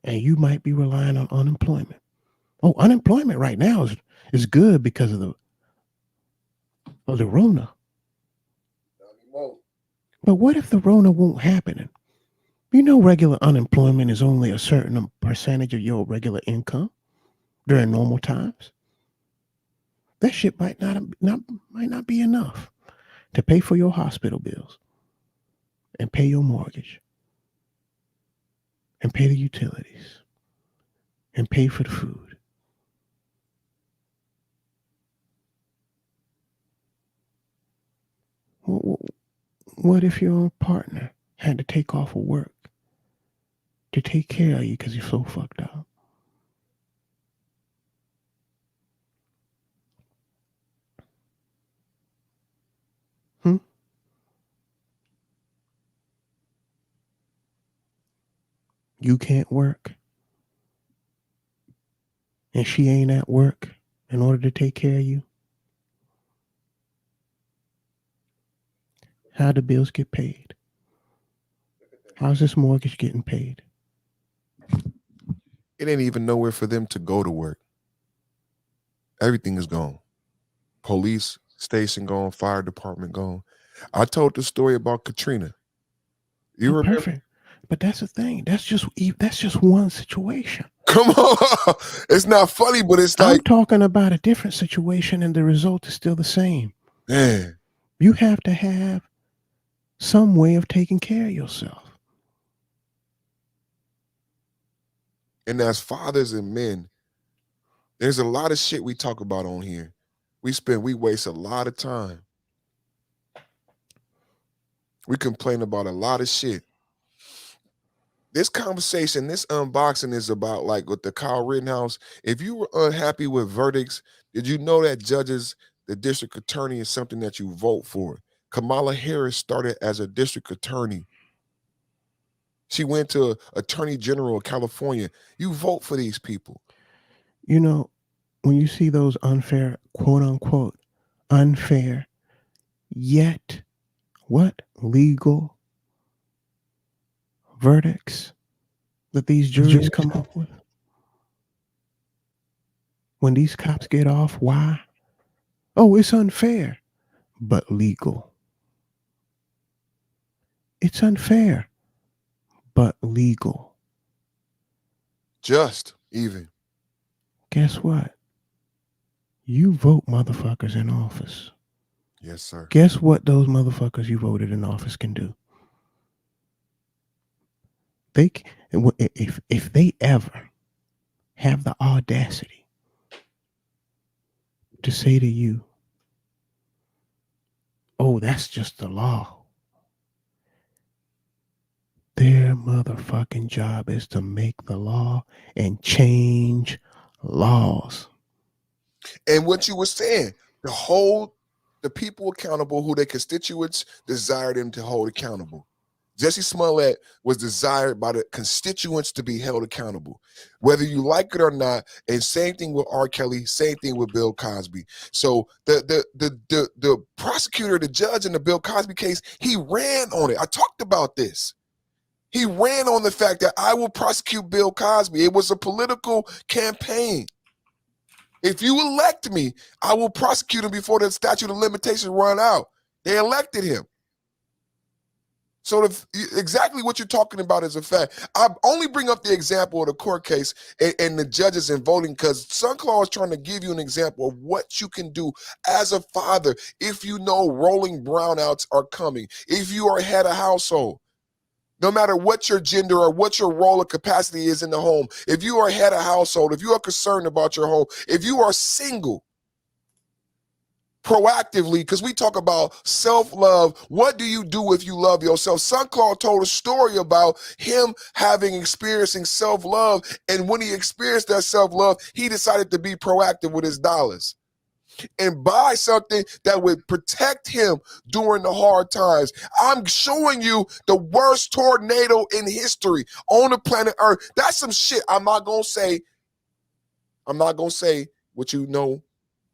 And you might be relying on unemployment. Oh, unemployment right now is good because of the Rona. But what if the Rona won't happen? You know, regular unemployment is only a certain percentage of your regular income during normal times. That shit might not be enough to pay for your hospital bills and pay your mortgage and pay the utilities and pay for the food. What if your partner had to take off of work to take care of you because you're so fucked up? You can't work and she ain't at work in order to take care of you. How do bills get paid? How's this mortgage getting paid?
It ain't even nowhere for them to go to work. Everything is gone. Police station gone, fire department gone. I told the story about Katrina. You remember?
Perfect. But that's the thing. That's just one situation.
Come on. It's not funny, but it's like
I'm talking about a different situation and the result is still the same.
Man.
You have to have some way of taking care of yourself.
And as fathers and men, there's a lot of shit we talk about on here. We waste a lot of time. We complain about a lot of shit. This conversation, this unboxing is about, like with the Kyle Rittenhouse. If you were unhappy with verdicts, did you know that judges, the district attorney is something that you vote for? Kamala Harris started as a district attorney. She went to Attorney General of California. You vote for these people.
You know, when you see those unfair, quote unquote, unfair, yet what legal verdicts that these juries come up with? When these cops get off, why? Oh, it's unfair, but legal. It's unfair, but legal.
Just, even.
Guess what? You vote motherfuckers in office.
Yes, sir.
Guess what those motherfuckers you voted in office can do? If they ever have the audacity to say to you, oh, that's just the law. Their motherfucking job is to make the law and change laws.
And what you were saying, to hold the people accountable who their constituents desire them to hold accountable. Jussie Smollett was desired by the constituents to be held accountable, whether you like it or not. And same thing with R. Kelly, same thing with Bill Cosby. So the prosecutor, the judge in the Bill Cosby case, he ran on it. I talked about this. He ran on the fact that I will prosecute Bill Cosby. It was a political campaign. If you elect me, I will prosecute him before the statute of limitations run out. They elected him. So exactly what you're talking about is a fact. I only bring up the example of the court case and the judges in voting because Sunclaw is trying to give you an example of what you can do as a father if you know rolling brownouts are coming, if you are head of household. No matter what your gender or what your role or capacity is in the home, if you are head of household, if you are concerned about your home, if you are single, proactively, because we talk about self-love, what do you do if you love yourself? Sunclaw told a story about him experiencing self-love, and when he experienced that self-love, he decided to be proactive with his dollars and buy something that would protect him during the hard times. I'm showing you the worst tornado in history on the planet Earth. That's some shit I'm not gonna say what you know,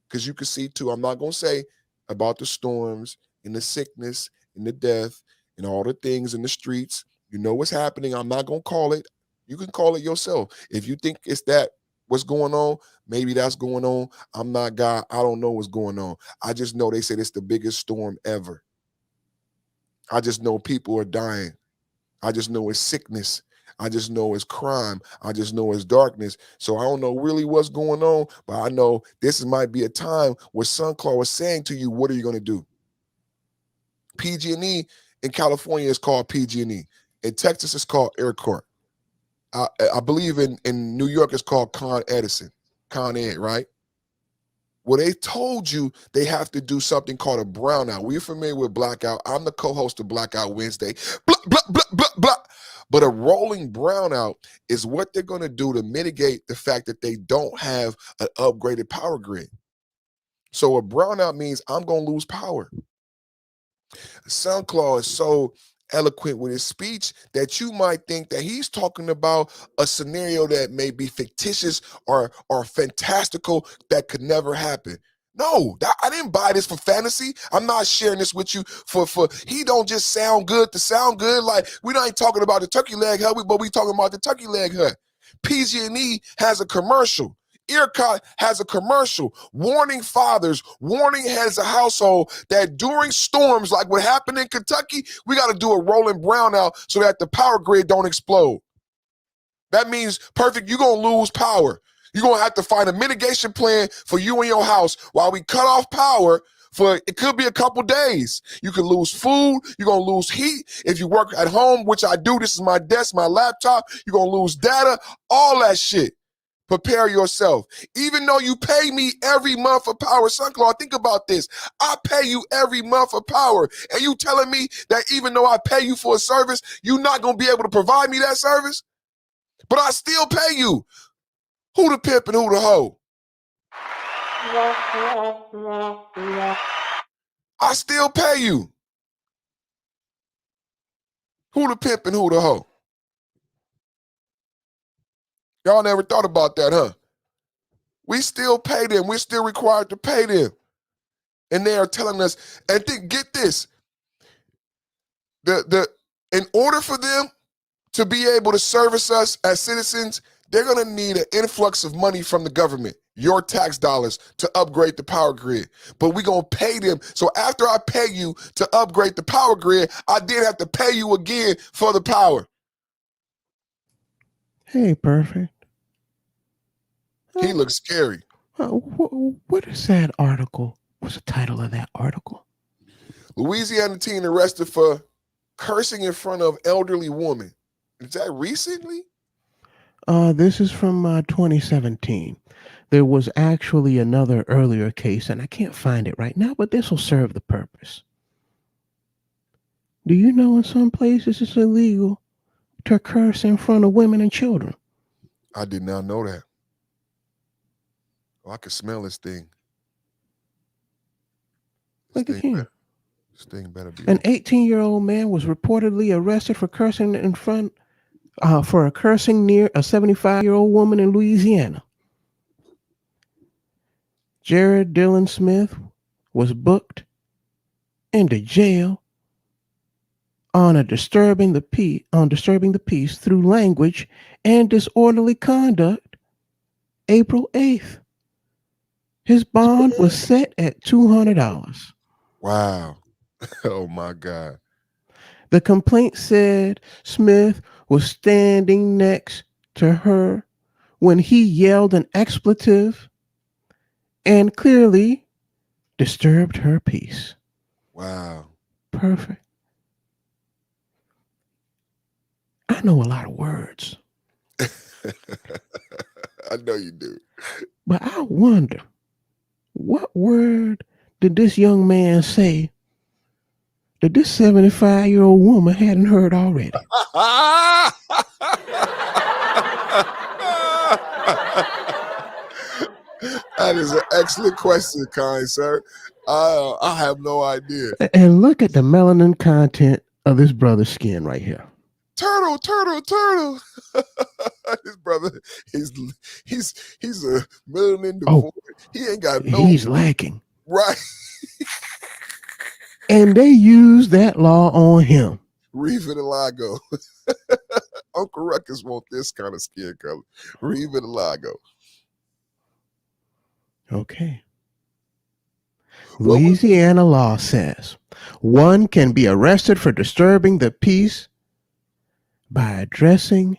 because you can see too. I'm not gonna say about the storms and the sickness and the death and all the things in the streets. You know what's happening. I'm not going to call it. You can call it yourself. If you think it's that, what's going on, maybe that's going on. I'm not God. I don't know what's going on. I just know they said it's the biggest storm ever. I just know people are dying. I just know it's sickness. I just know it's crime. I just know it's darkness. So I don't know really what's going on, but I know this might be a time where Sunclaw is saying to you, what are you going to do? PG&E in California is called PG&E. In Texas, it's called ERCOT. I believe in New York, it's called Con Ed, right? Well, they told you they have to do something called a brownout. We're familiar with blackout. I'm the co-host of Blackout Wednesday. Blah, blah, blah, blah, blah. But a rolling brownout is what they're going to do to mitigate the fact that they don't have an upgraded power grid. So a brownout means I'm going to lose power. Sunclaw is so eloquent with his speech that you might think that he's talking about a scenario that may be fictitious or fantastical that could never happen. No, I didn't buy this for fantasy. I'm not sharing this with you for he don't just sound good to sound good. Like, we ain't talking about the turkey leg hut, but we talking about the turkey leg hut. PG&E has a commercial. ERCOT has a commercial warning fathers, warning heads of household that during storms like what happened in Kentucky, we got to do a rolling brownout so that the power grid don't explode. That means, Perfect, you're going to lose power. You're going to have to find a mitigation plan for you and your house while we cut off power for, it could be a couple days. You could lose food. You're going to lose heat. If you work at home, which I do, this is my desk, my laptop, you're going to lose data, all that shit. Prepare yourself. Even though you pay me every month for power, Sunclaw, think about this. I pay you every month for power. And you telling me that even though I pay you for a service, you're not going to be able to provide me that service? But I still pay you. Who the pimp and who the hoe? I still pay you. Who the pimp and who the hoe? Y'all never thought about that, huh? We still pay them. We're still required to pay them. And they are telling us, and get this, in order for them to be able to service us as citizens, they're going to need an influx of money from the government, your tax dollars, to upgrade the power grid. But we're going to pay them. So after I pay you to upgrade the power grid, I then have to pay you again for the power.
Hey, Perfect.
He looks scary.
What is that article? What's the title of that article?
Louisiana teen arrested for cursing in front of elderly woman. Is that recently?
This is from 2017. There was actually another earlier case, and I can't find it right now, but this will serve the purpose. Do you know in some places it's illegal to curse in front of women and children?
I did not know that. Oh, I can smell this thing.
Look at here.
This thing better be.
An 18-year-old man was reportedly arrested for cursing in front, for a cursing near a 75-year-old woman in Louisiana. Jared Dylan Smith was booked into jail on disturbing the peace through language and disorderly conduct April 8th. His bond was set at $200.
Wow. Oh my God.
The complaint said Smith was standing next to her when he yelled an expletive and clearly disturbed her peace.
Wow.
Perfect. I know a lot of words.
I know you do.
But I wonder, what word did this young man say that this 75-year-old woman hadn't heard already?
That is an excellent question, kind sir. I have no idea.
And look at the melanin content of this brother's skin right here.
Turtle. His brother, he's a melanin devoid. He ain't got no.
He's lacking.
Right.
And they used that law on him.
Reeve and Lago. Uncle Ruckus want this kind of skin color. Reeve and Lago.
Okay. Louisiana law says one can be arrested for disturbing the peace by addressing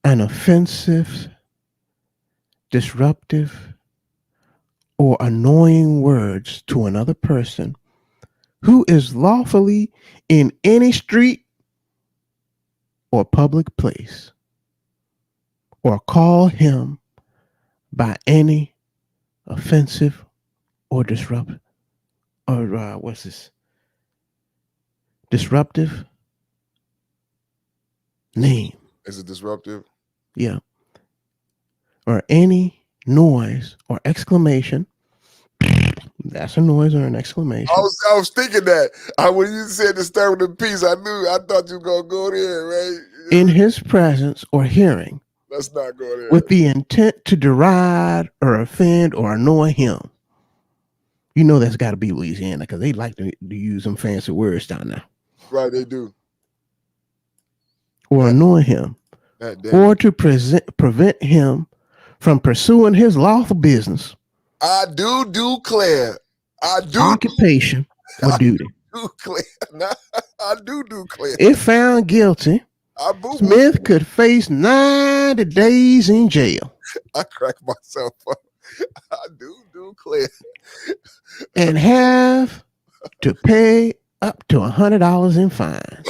an offensive, disruptive, or annoying words to another person who is lawfully in any street or public place, or call him by any offensive or disruptive name.
Is it disruptive?
Yeah. Or any noise or exclamation. That's a noise or an exclamation.
I was thinking that. When you said disturbing the peace, I thought you were gonna go there, right?
In his presence or hearing.
Let's not go there.
With the intent to deride or offend or annoy him. You know that's got to be Louisiana because they like to use some fancy words down there.
Right, they do.
Or annoy him. Or to prevent him from pursuing his lawful business.
I do declare.
Occupation or duty.
I do declare.
If found guilty, Smith could face 90 days in jail.
I crack myself up. I do declare.
And have to pay up to $100 in fines.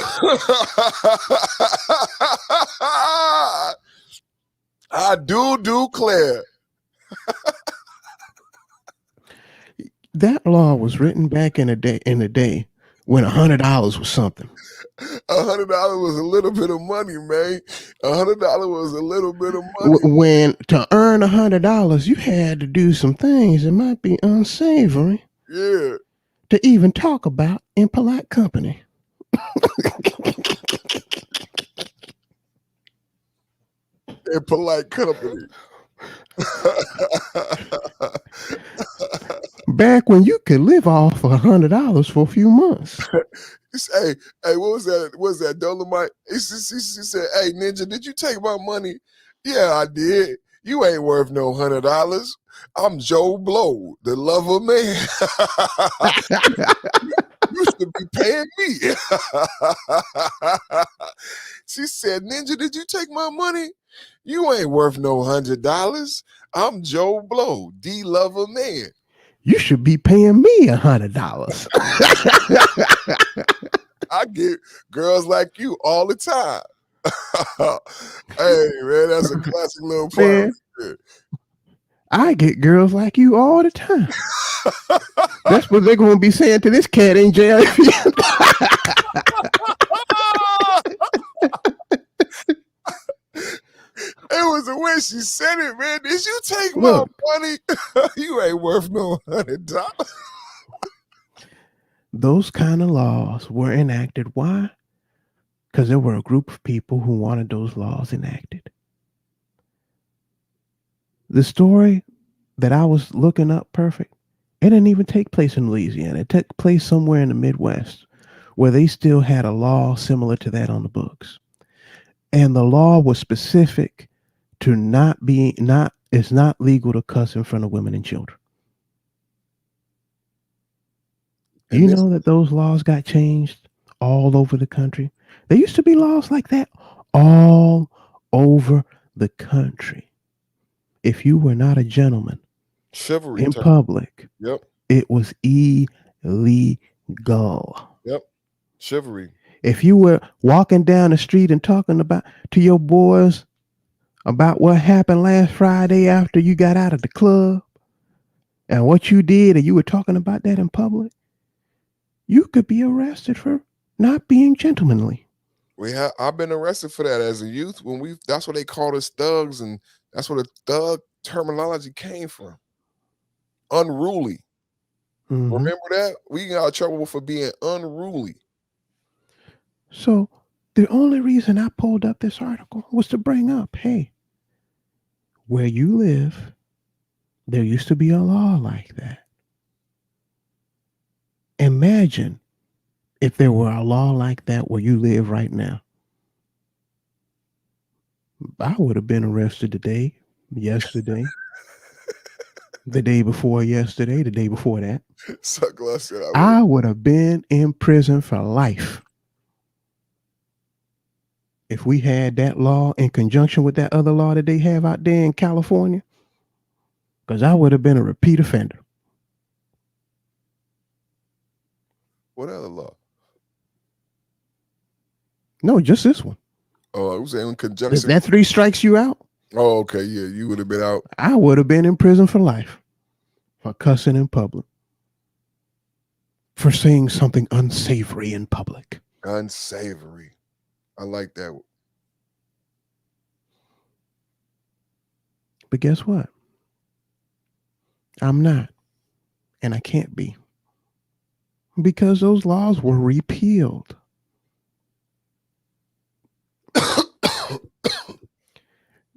I do declare.
That law was written back in the day when $100 was something.
$100 was a little bit of money, man. $100 was a little bit of money.
When to earn $100, you had to do some things that might be unsavory.
Yeah.
To even talk about in polite company.
In polite company.
Back when you could live off $100 for a few months.
Hey, what was that? What was that Dolomite? She said, "Hey, Ninja, did you take my money?" Yeah, I did. You ain't worth no $100. I'm Joe Blow, the lover man. You should be paying me. She said, "Ninja, did you take my money? You ain't worth no $100. I'm Joe Blow, the lover man.
You should be paying me $100.
I get girls like you all the time." Hey, man, that's a classic little part.
I get girls like you all the time. That's what they're going to be saying to this cat in jail.
It was the way she said it, man. Did you take my money? You ain't worth no $100.
Those kind of laws were enacted. Why? Because there were a group of people who wanted those laws enacted. The story that I was looking up, Perfect, it didn't even take place in Louisiana. It took place somewhere in the Midwest where they still had a law similar to that on the books. And the law was specific to it's not legal to cuss in front of women and children. You know that those laws got changed all over the country? There used to be laws like that all over the country. If you were not a gentleman
Chivalry
in
term.
Public,
Yep.
It was illegal.
Yep. Chivalry.
If you were walking down the street and talking to your boys about what happened last Friday after you got out of the club and what you did, and you were talking about that in public, you could be arrested for not being gentlemanly.
I've been arrested for that as a youth. That's what they called us thugs, and that's where the thug terminology came from. Unruly.
Mm-hmm.
Remember that? We got in trouble for being unruly.
So the only reason I pulled up this article was to bring up, hey, where you live, there used to be a law like that. Imagine if there were a law like that where you live right now. I would have been arrested today, yesterday, the day before yesterday, the day before that.
Suckler said
I would have been in prison for life if we had that law in conjunction with that other law that they have out there in California, because I would have been a repeat offender.
What other law?
No, just this one.
Oh, I was saying in conjunction.
If that 3 strikes you out.
Oh, okay. Yeah, you would have been out.
I would have been in prison for life for cussing in public, for saying something unsavory in public.
Unsavory. I like that.
But guess what? I'm not. And I can't be. Because those laws were repealed.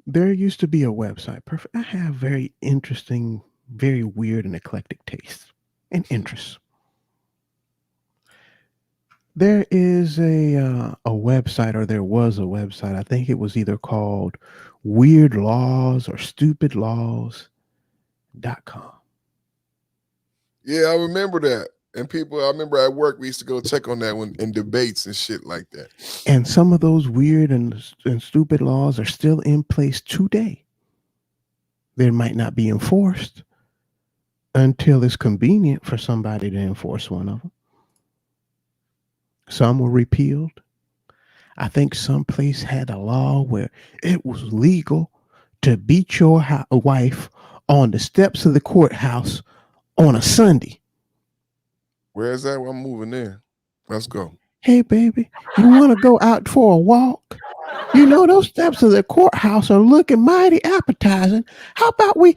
There used to be a website. I have very interesting, very weird and eclectic tastes and interests. There is a website, or there was a website. I think it was either called Weird Laws or Stupid Laws.com.
Yeah, I remember that. And I remember at work, we used to go check on that one in debates and shit like that.
And some of those weird and stupid laws are still in place today. They might not be enforced until it's convenient for somebody to enforce one of them. Some were repealed. I think some place had a law where it was legal to beat your wife on the steps of the courthouse on a Sunday.
Where is that? I'm moving there. Let's go.
Hey, baby, you want to go out for a walk? You know, those steps of the courthouse are looking mighty appetizing. How about we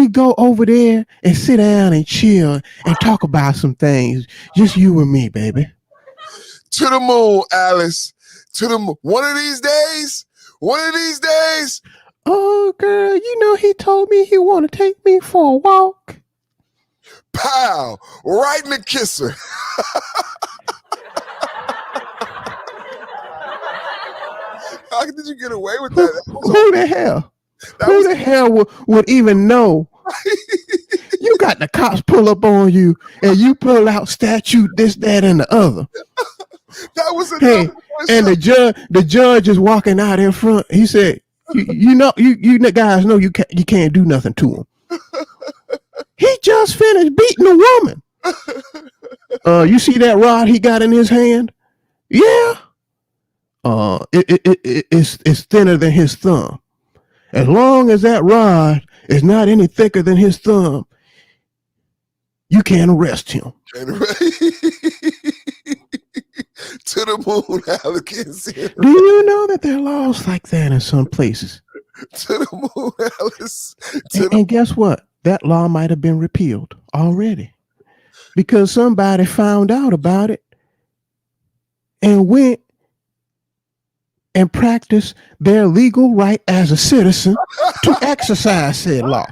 go over there and sit down and chill and talk about some things? Just you and me, baby.
To the moon, Alice. To the moon. One of these days.
Oh, girl, you know he told me he want to take me for a walk.
Pow! Right in the kisser. How did you get away with that?
Who the hell? Who the hell would even know? You got the cops pull up on you and you pull out statute, this, that, and the other.
That was a
and the judge is walking out in front. He said, you guys know you can't do nothing to him. He just finished beating a woman. You see that rod he got in his hand? Yeah. It's thinner than his thumb. As long as that rod is not any thicker than his thumb, you can't arrest him.
To the moon, Alex.
Do you know that there are laws like that in some places?
To the moon, Alice.
And guess what? That law might have been repealed already because somebody found out about it and went and practiced their legal right as a citizen to exercise said law.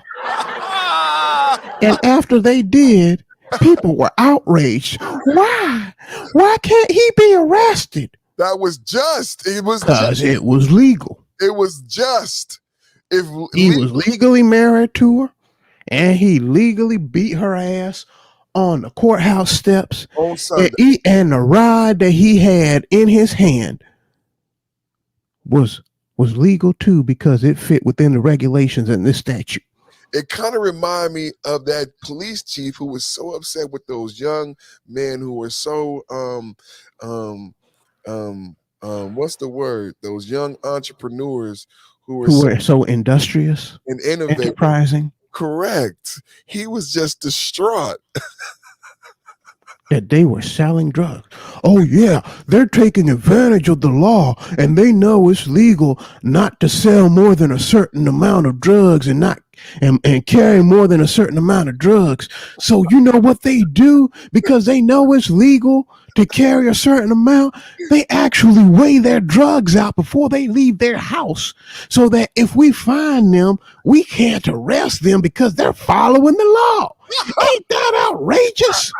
And after they did, people were outraged. Why? Why can't he be arrested?
That was just. It was
because it was legal.
It was just.
If he was legally married to her, and he legally beat her ass on the courthouse steps,
on Sunday.
And the rod that he had in his hand was legal too because it fit within the regulations in this statute.
It kind of reminded me of that police chief who was so upset with those young men who were so what's the word? Those young entrepreneurs who
were so industrious
and innovative,
enterprising.
Correct. He was just distraught.
That they were selling drugs. Oh yeah, they're taking advantage of the law, and they know it's legal not to sell more than a certain amount of drugs and not and carry more than a certain amount of drugs. So you know what they do, because they know it's legal to carry a certain amount, they actually weigh their drugs out before they leave their house, so that if we find them, we can't arrest them because they're following the law. Ain't that outrageous?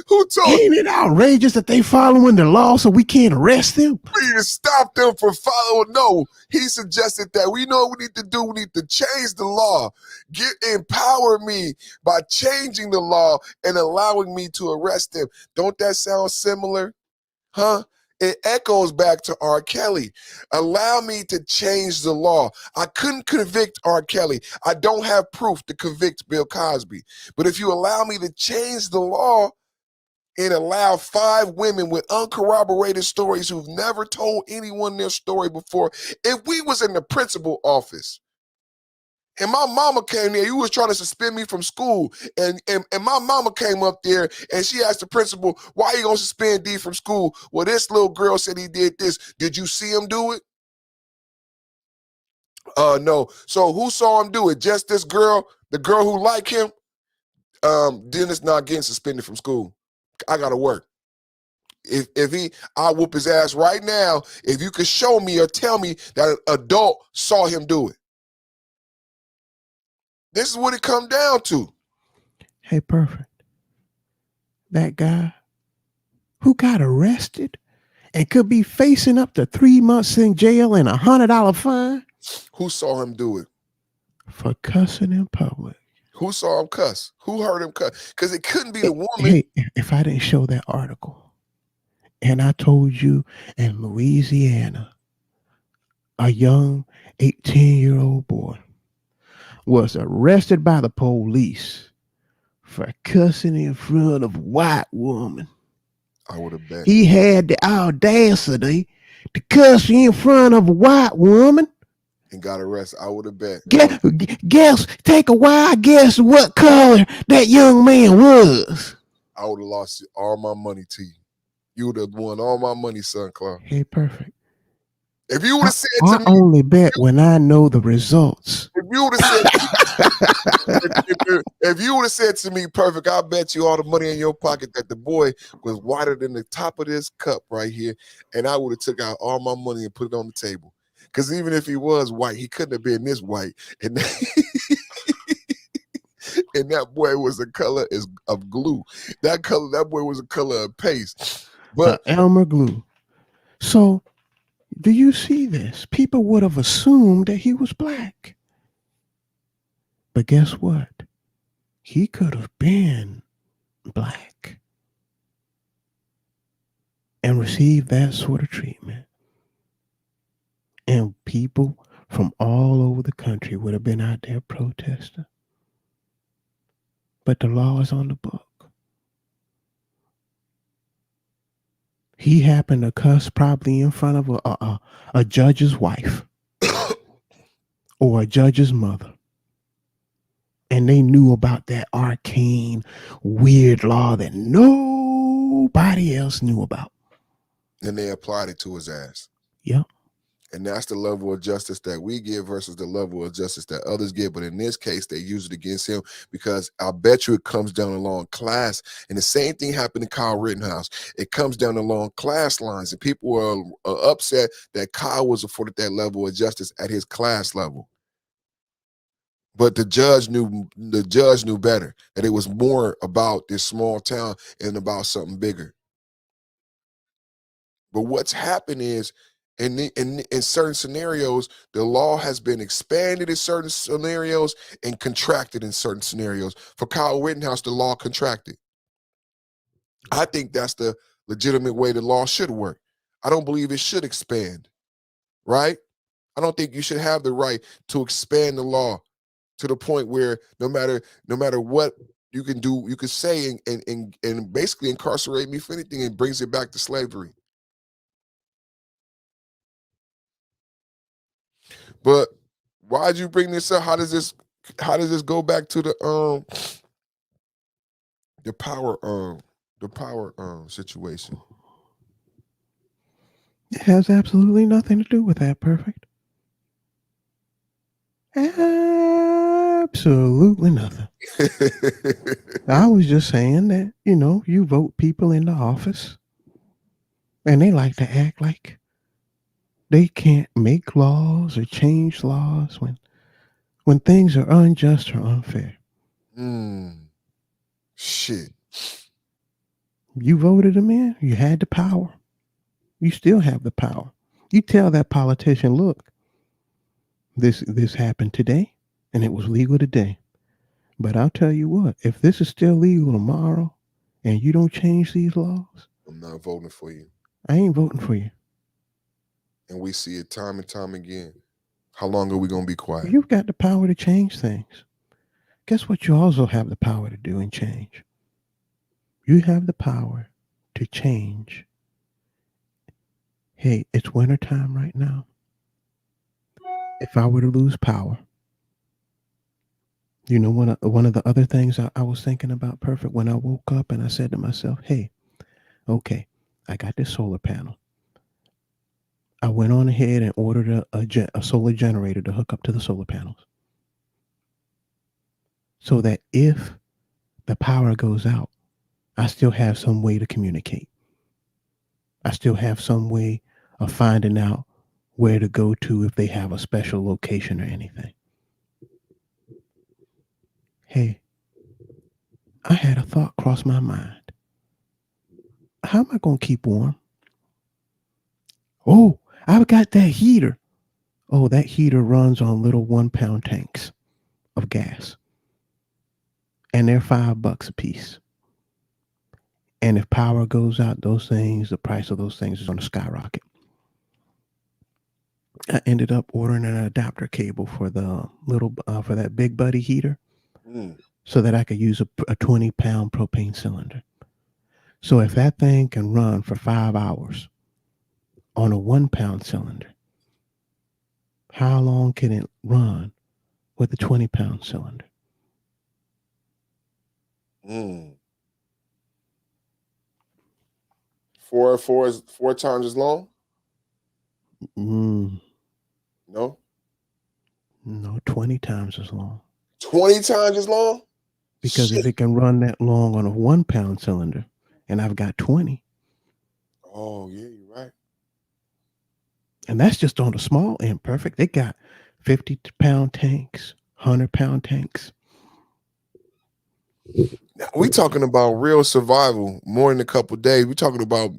Who told?
Ain't it outrageous that they following the law so we can't arrest them?
We need to stop them from following. No, he suggested that we know what we need to do. We need to change the law. Empower me by changing the law and allowing me to arrest them. Don't that sound similar? Huh? It echoes back to R. Kelly. Allow me to change the law. I couldn't convict R. Kelly. I don't have proof to convict Bill Cosby. But if you allow me to change the law and allow 5 women with uncorroborated stories who've never told anyone their story before, if we was in the principal office and my mama came there, you was trying to suspend me from school, and my mama came up there and she asked the principal, why you gonna suspend D from school? Well, this little girl said he did this. Did you see him do it? No. So who saw him do it? Just this girl, the girl who liked him? Dennis not getting suspended from school. I gotta work. I'll whoop his ass right now if you could show me or tell me that an adult saw him do it. This is what it come down to.
Hey, perfect. That guy who got arrested and could be facing up to 3 months in jail and $100 fine.
Who saw him do it?
For cussing in public.
Who saw him cuss? Who heard him cuss? Because it couldn't be the woman.
Hey, if I didn't show that article and I told you in Louisiana, a young 18-year-old boy was arrested by the police for cussing in front of a white woman.
I would have bet.
He had the audacity to cuss in front of a white woman.
And got arrested. I would have bet.
Take a wild guess what color that young man was.
I would have lost all my money to you. You would have won all my money, son, Clark.
Hey, perfect.
If you would have said
to
me,
I only bet when I know the results.
If you would have said, if you would have said to me, perfect, I bet you all the money in your pocket that the boy was whiter than the top of this cup right here, and I would have took out all my money and put it on the table. Because even if he was white, he couldn't have been this white, and and that boy was the color of glue. That boy was the color of paste. But
Elmer glue. So. Do you see this? People would have assumed that he was black. But guess what? He could have been black and received that sort of treatment. And people from all over the country would have been out there protesting. But the law is on the book. He happened to cuss probably in front of a judge's wife or a judge's mother. And they knew about that arcane, weird law that nobody else knew about.
And they applied it to his ass.
Yep.
And that's the level of justice that we give versus the level of justice that others give. But in this case, they use it against him because I bet you it comes down along class. And the same thing happened to Kyle Rittenhouse. It comes down along class lines. And people are upset that Kyle was afforded that level of justice at his class level. But the judge knew better, that it was more about this small town and about something bigger. But what's happened is, in certain scenarios, the law has been expanded in certain scenarios and contracted in certain scenarios. For Kyle Rittenhouse, the law contracted. I think that's the legitimate way the law should work. I don't believe it should expand, right? I don't think you should have the right to expand the law to the point where no matter what you can do, you can say and basically incarcerate me for anything. It brings it back to slavery. But why'd you bring this up? How does this go back to the power situation?
It has absolutely nothing to do with that, perfect. Absolutely nothing. I was just saying that, you vote people into office and they like to act like they can't make laws or change laws when things are unjust or unfair.
Shit.
You voted him in. You had the power. You still have the power. You tell that politician, look, this happened today, and it was legal today. But I'll tell you what, if this is still legal tomorrow, and you don't change these laws,
I'm not voting for you.
I ain't voting for you.
And we see it time and time again. How long are we gonna be quiet?
You've got the power to change things. Guess what you also have the power to do and change? You have the power to change. Hey, it's wintertime right now. If I were to lose power, you know, one of the other things I was thinking about, Perfect, when I woke up and I said to myself, hey, okay, I got this solar panel. I went on ahead and ordered a solar generator to hook up to the solar panels, so that if the power goes out, I still have some way to communicate. I still have some way of finding out where to go to if they have a special location or anything. Hey, I had a thought cross my mind. How am I going to keep warm? Oh, I've got that heater. Oh, that heater runs on little 1 pound tanks of gas. And they're $5 a piece. And if power goes out, the price of those things is going to skyrocket. I ended up ordering an adapter cable for the for that big buddy heater, so that I could use a 20 pound propane cylinder. So if that thing can run for 5 hours on a 1 pound cylinder, how long can it run with a 20 pound cylinder?
Four times as long? No?
No, 20 times as long.
20 times as long?
Because if it can run that long on a 1 pound cylinder, and I've got 20.
Oh, yeah, you're right.
And that's just on the small end, Perfect. They got 50 pound tanks, 100 pound tanks.
Now, we talking about real survival more than a couple of days. We talking about,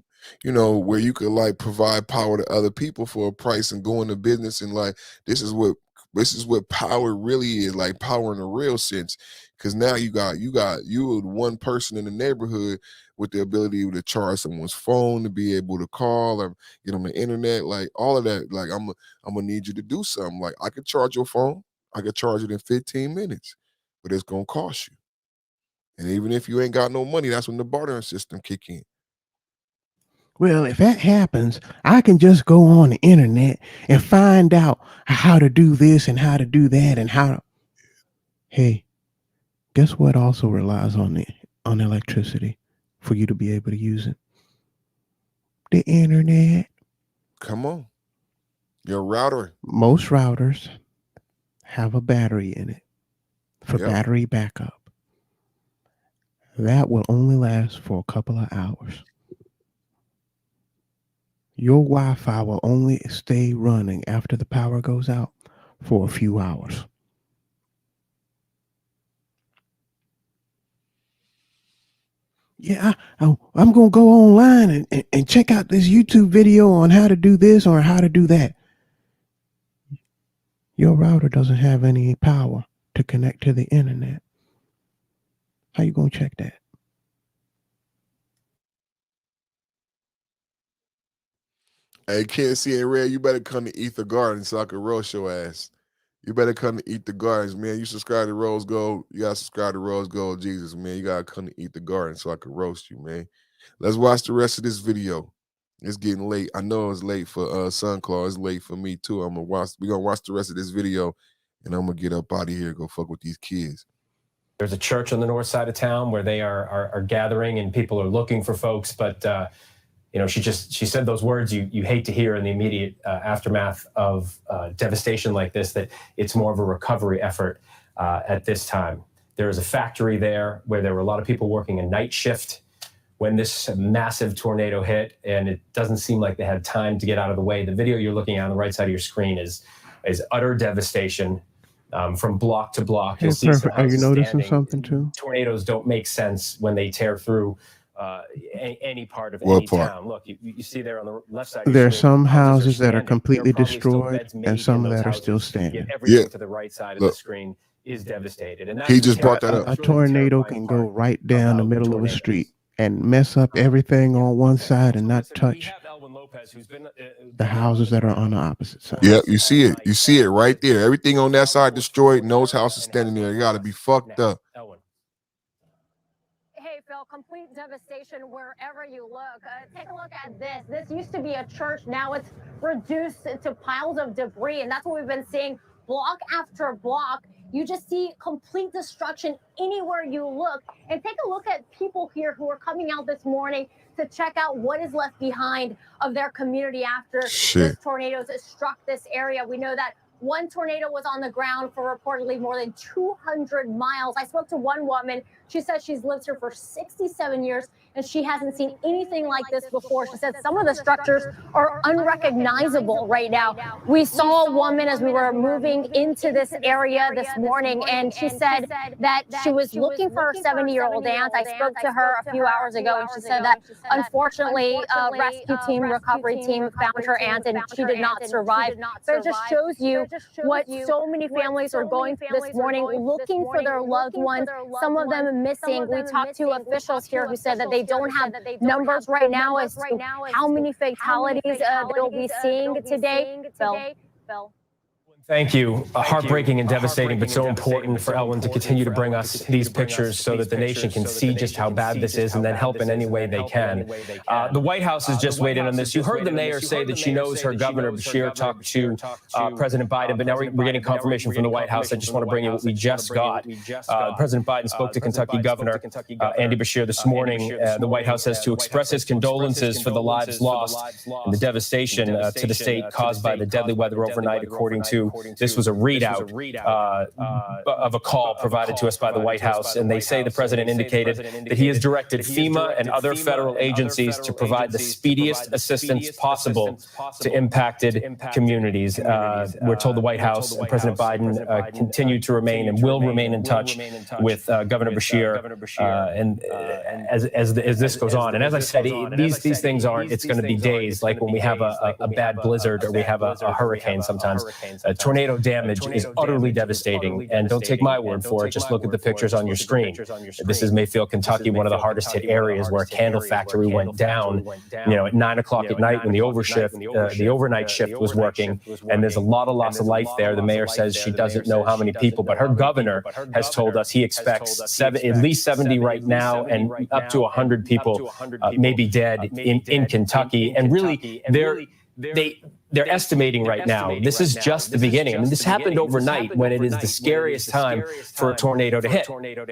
you know, where you could like provide power to other people for a price and go into business, and like this is what power really is, like power in a real sense. Because now you one person in the neighborhood with the ability to charge someone's phone, to be able to call or get on the internet, like all of that. Like I'm gonna need you to do something. Like I could charge your phone, I could charge it in 15 minutes, but it's gonna cost you. And even if you ain't got no money, that's when the bartering system kick in.
Well, if that happens, I can just go on the internet and find out how to do this and how to do that and how to... Hey, guess what also relies on electricity for you to be able to use it? The internet.
Come on. Your router.
Most routers have a battery in it for battery backup. That will only last for a couple of hours. Your Wi-Fi will only stay running after the power goes out for a few hours. Yeah, I'm going to go online and check out this YouTube video on how to do this or how to do that. Your router doesn't have any power to connect to the internet. How you going to check that?
Hey, Ken C and Red, you better come to Ether Gardens so I can roast your ass. You better come to Eat the Gardens, man. You subscribe to Rose Gold. You gotta subscribe to Rose Gold Jesus, man. You gotta come to Eat the Garden so I can roast you, man. Let's watch the rest of this video. It's getting late. I know it's late for Sunclaw. It's late for me too. We're gonna watch the rest of this video, and I'm gonna get up out of here and go fuck with these kids.
There's a church on the north side of town where they are gathering and people are looking for folks, but you know, she said those words you hate to hear in the immediate aftermath of devastation like this, that it's more of a recovery effort at this time. There is a factory there where there were a lot of people working a night shift when this massive tornado hit, and it doesn't seem like they had time to get out of the way. The video you're looking at on the right side of your screen is utter devastation. from block to block.
Hey,
You'll see some
perfect. Are you
houses
noticing
standing.
something too?
Tornadoes don't make sense when they tear through any part of
What
any
part?
town. Look, you see there on the left side.
There are
You're seeing
some houses that are
standing. There
completely
probably still
destroyed
beds made
and
in
some
those
that are still
houses,
standing.
Yet everything
Yeah.
to the right side of
Look.
the screen is devastated. And
He
that's
just brought that up.
A tornado can go right down the middle of a street and mess up everything on one side and not touch the houses that are on the opposite side.
Yep, you see it. You see it right there. Everything on that side destroyed, and those houses standing there. You got to be fucked up.
Hey, Phil, complete devastation wherever you look. Take a look at this. This used to be a church. Now it's reduced to piles of debris, and that's what we've been seeing block after block. You just see complete destruction anywhere you look. And take a look at people here who are coming out this morning to check out what is left behind of their community after this tornado struck this area. We know that one tornado was on the ground for reportedly more than 200 miles. I spoke to one woman. She said she's lived here for 67 years and she hasn't seen anything like this before. She said some of the structures are unrecognizable right now. We saw a woman as we were moving into this area this morning, and she said that she was looking for her 70-year-old aunt. I spoke to her a few hours ago, and she said that unfortunately a rescue team, recovery team found her aunt, and she did not survive. So it just shows you what so many families are going through this morning, looking for their loved ones, some of them missing. We talked to officials here who said that they don't have numbers right now as to how many fatalities they'll be seeing today. Phil.
Thank you. Heartbreaking and devastating, but so important for Elwyn to continue to bring us these pictures so that the nation can see just how bad this is and then help in any way they can. The White House has just weighed in on this. You heard the mayor say that she knows her governor, Bashir, talked to President Biden, but now we're getting confirmation from the White House. I just want to bring you what we just got. President Biden spoke to Kentucky Governor Andy Bashir this morning. The White House says to express his condolences for the lives lost and the devastation to the state caused by the deadly weather overnight, according to this was a readout of a call provided to us by the White House, and they say the president indicated that he has directed FEMA and other federal agencies to provide the speediest assistance possible to impacted communities. We're told the White House and President Biden continue to remain and will remain in touch with Governor Bashir and as this goes on. And as I said, these things aren't, it's going to be days like when we have a bad blizzard or we have a hurricane sometimes. Tornado damage is utterly devastating, and don't take my word for it. Just look at the pictures on your screen. This is Mayfield, Kentucky, one of the hardest hit areas where a candle factory went down, at 9 o'clock at night when the overnight shift was working, and there's a lot of loss of life there. The mayor says she doesn't know how many people, but her governor has told us he expects at least 70 right now, and up to 100 people may be dead in Kentucky. And really, they're estimating right now, this is just the beginning. I mean, this happened overnight when it is the scariest time for a tornado to hit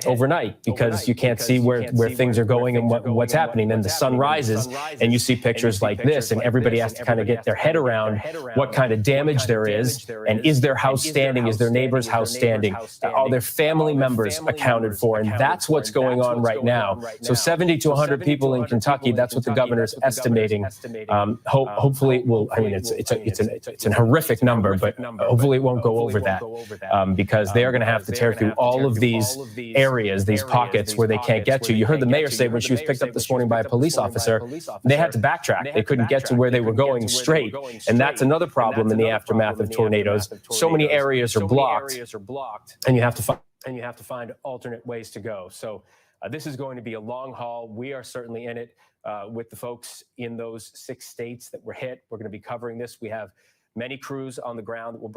overnight, because you can't see where things are going and what's happening. Then the sun rises and you see pictures like this, and everybody has to kind of get their head around what kind of damage there is, and is their house standing? Is their neighbor's house standing? Are their family members accounted for? And that's what's going on right now. So 70 to 100 people in Kentucky, that's what the governor's estimating. Hopefully it will, I mean, it's an horrific number, but hopefully it won't go over that, because they are going to have to tear through all of these areas, these pockets where they can't get to. You heard the mayor say when she was picked up this morning by a police officer, they had to backtrack. They couldn't get to where they were going straight. And that's another problem in the aftermath of tornadoes. So many areas are blocked, and you have to find alternate ways to go. So this is going to be a long haul. We are certainly in it. With the folks in those 6 states that were hit. We're going to be covering this. We have many crews on the ground that will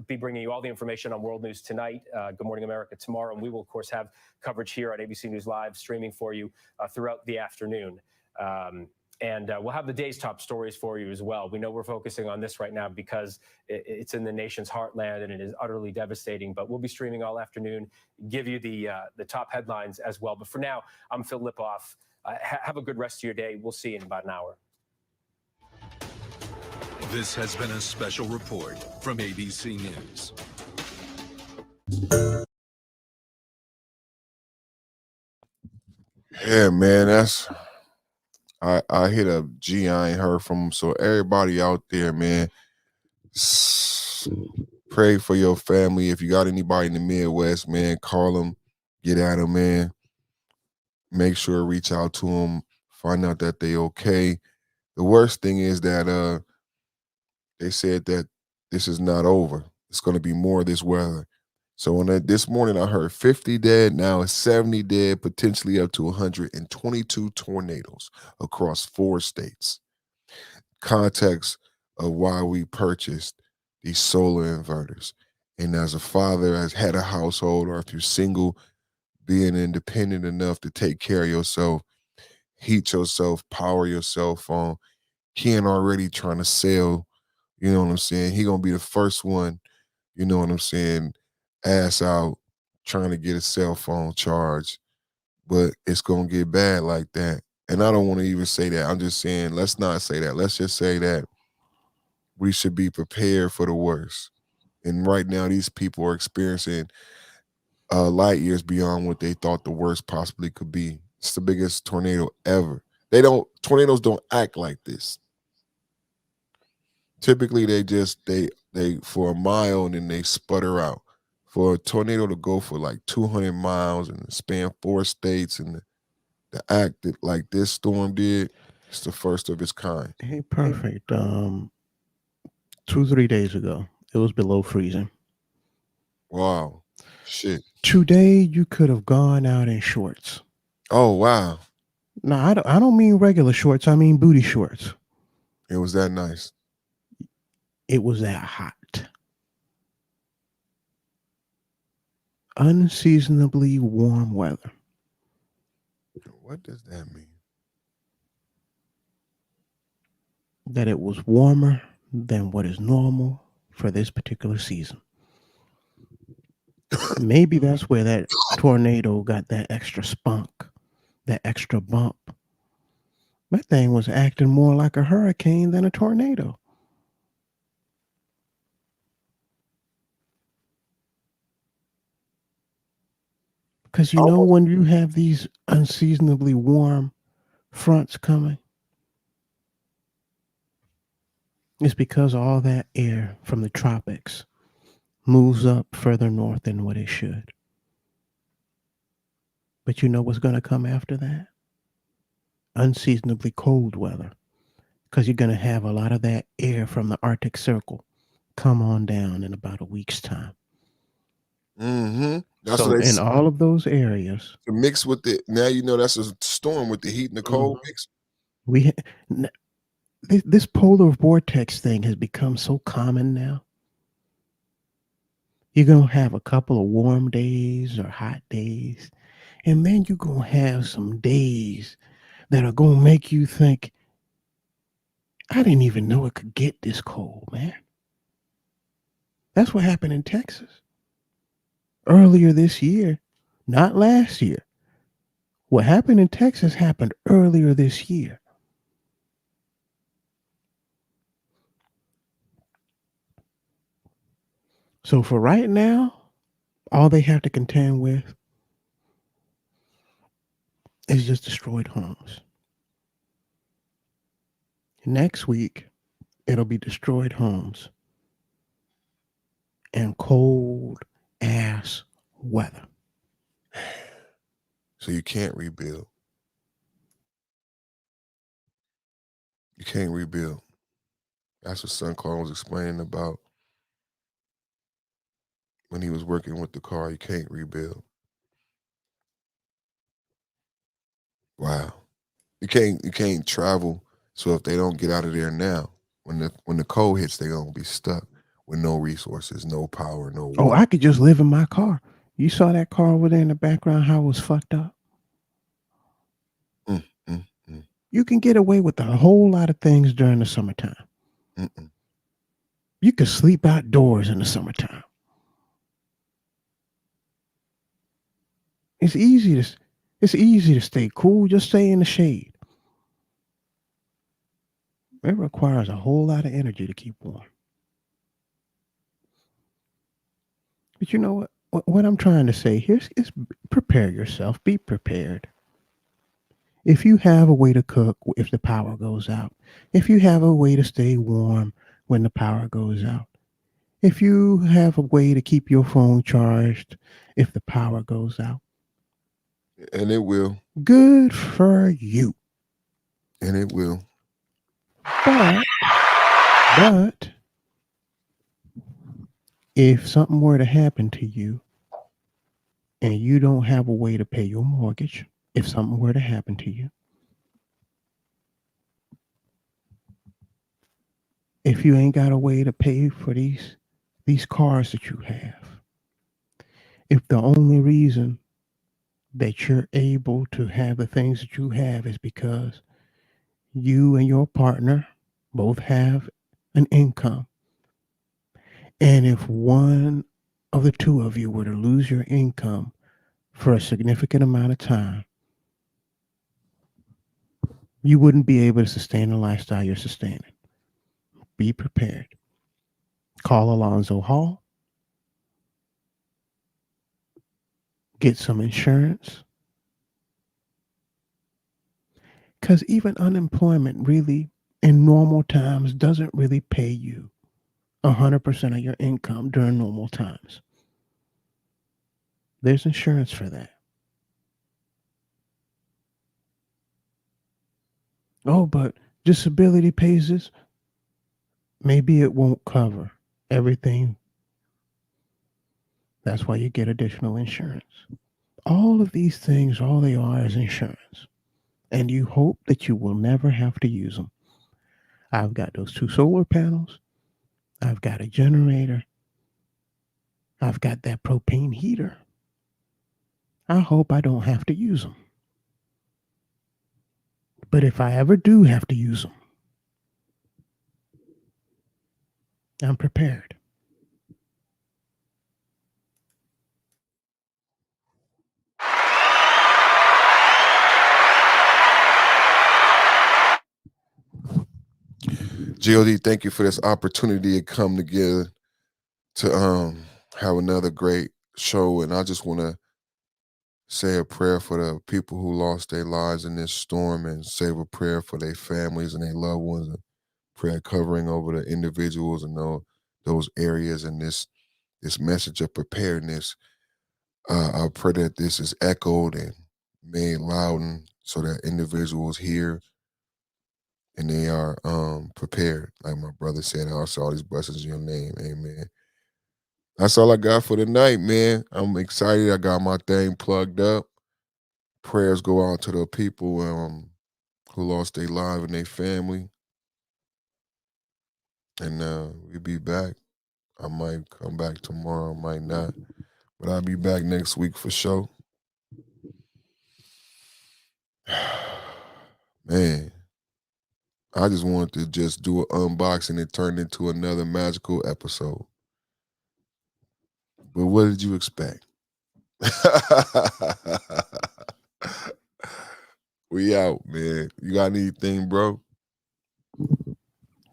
be bringing you all the information on World News tonight, Good Morning America tomorrow, and we will, of course, have coverage here on ABC News Live, streaming for you throughout the afternoon. And we'll have the day's top stories for you as well. We know we're focusing on this right now because it's in the nation's heartland and it is utterly devastating. But we'll be streaming all afternoon, give you the top headlines as well. But for now, I'm Phil Lipoff. Have a good rest of your day. We'll see you in about an hour.
This has been a special report from ABC News.
Yeah, man, I hit a G I ain't heard from him. So everybody out there, man, Pray for your family. If you got anybody in the Midwest, man, call them, get at them, man. Make sure to reach out to them, find out that they okay. The worst thing is that they said that this is not over. It's going to be more of this weather. So this morning I heard 50 dead, now it's 70 dead, potentially up to 122 tornadoes across 4 states. Context of why we purchased these solar inverters. And as a father, has had a household, or if you're single, being independent enough to take care of yourself, heat yourself, power your cell phone. Ken already trying to sell, you know what I'm saying? He gonna be the first one, you know what I'm saying, ass out trying to get a cell phone charged. But it's gonna get bad like that. And I don't want to even say that. I'm just saying, let's not say that. Let's just say that we should be prepared for the worst. And right now, these people are experiencing light years beyond what they thought the worst possibly could be. It's the biggest tornado ever. Tornadoes don't act like this. Typically, they for a mile and then they sputter out. For a tornado to go for like 200 miles and span 4 states and the act that like this storm did, it's the first of its kind.
Hey, perfect. 2-3 days ago, it was below freezing.
Wow. Shit.
Today, you could have gone out in shorts.
Oh, wow.
No, I don't mean regular shorts. I mean booty shorts.
It was that nice.
It was that hot. Unseasonably warm weather.
What does that mean?
That it was warmer than what is normal for this particular season. Maybe that's where that tornado got that extra spunk, that extra bump. That thing was acting more like a hurricane than a tornado. Because you know when you have these unseasonably warm fronts coming, it's because all that air from the tropics moves up further north than what it should. But you know what's going to come after that? Unseasonably cold weather. Because you're going to have a lot of that air from the Arctic Circle come on down in about a week's time.
Mm-hmm. That's
so
what they
in all of those areas,
to mix with it. Now you know that's a storm with the heat and the cold mix.
This polar vortex thing has become so common now. You're going to have a couple of warm days or hot days, and then you're going to have some days that are going to make you think, I didn't even know it could get this cold, man. That's what happened in Texas earlier this year, not last year. What happened in Texas happened earlier this year. So for right now, all they have to contend with is just destroyed homes. Next week, it'll be destroyed homes and cold ass weather.
So you can't rebuild. You can't rebuild. That's what Son Carl was explaining about when he was working with the car. You can't rebuild. Wow. You can't travel. So if they don't get out of there now, when the cold hits, they're gonna be stuck with no resources, no power, no water.
Oh, I could just live in my car. You saw that car over there in the background, how it was fucked up? You can get away with a whole lot of things during the summertime. You can sleep outdoors in the summertime. It's easy to stay cool. Just stay in the shade. It requires a whole lot of energy to keep warm. But you know what I'm trying to say here is prepare yourself. Be prepared. If you have a way to cook if the power goes out, if you have a way to stay warm when the power goes out, If you have a way to keep your phone charged if the power goes out,
And it will.
good for you.
And it will.
But if something were to happen to you and you don't have a way to pay your mortgage, if something were to happen to you, if you ain't got a way to pay for these cars that you have, if the only reason that you're able to have the things that you have is because you and your partner both have an income, and if one of the two of you were to lose your income for a significant amount of time, you wouldn't be able to sustain the lifestyle you're sustaining. Be prepared. Call Alonzo Hall. Get some insurance. Because even unemployment really, in normal times, doesn't really pay you 100% of your income during normal times. There's insurance for that. Oh, but disability pays this. Maybe it won't cover everything. That's why you get additional insurance. All of these things, all they are is insurance. And you hope that you will never have to use them. I've got those 2 solar panels. I've got a generator. I've got that propane heater. I hope I don't have to use them. But if I ever do have to use them, I'm prepared.
GOD, thank you for this opportunity to come together to have another great show. And I just want to say a prayer for the people who lost their lives in this storm, and say a prayer for their families and their loved ones, and prayer covering over the individuals and those areas, and this message of preparedness. I pray that this is echoed and made loud, and so that individuals hear and they are prepared. Like my brother said, I also all these blessings in your name. Amen. That's all I got for tonight, man. I'm excited. I got my thing plugged up. Prayers go out to the people who lost their life and their family. And we'll be back. I might come back tomorrow, I might not. But I'll be back next week for sure. Man, I just wanted to just do an unboxing and turn it into another magical episode. But what did you expect? We out, man. You got anything, bro?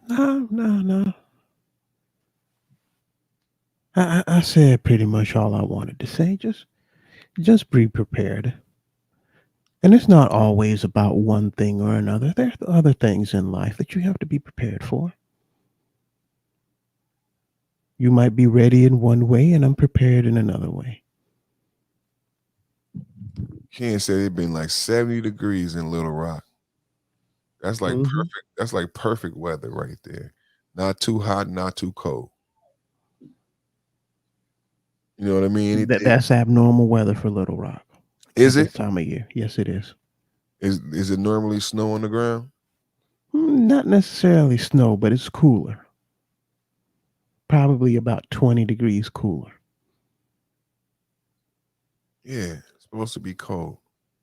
No. I said pretty much all I wanted to say. Just be prepared. And it's not always about one thing or another. There are other things in life that you have to be prepared for. You might be ready in one way and I'm prepared in another way.
Ken said it been like 70 degrees in Little Rock. That's like perfect. That's like perfect weather right there. Not too hot, not too cold. You know what I mean?
That's abnormal weather for Little Rock.
Is
at
it?
This time of year. Yes, it is.
Is it normally snow on the ground?
Not necessarily snow, but it's cooler. Probably about 20 degrees cooler.
Yeah, it's supposed to be cold.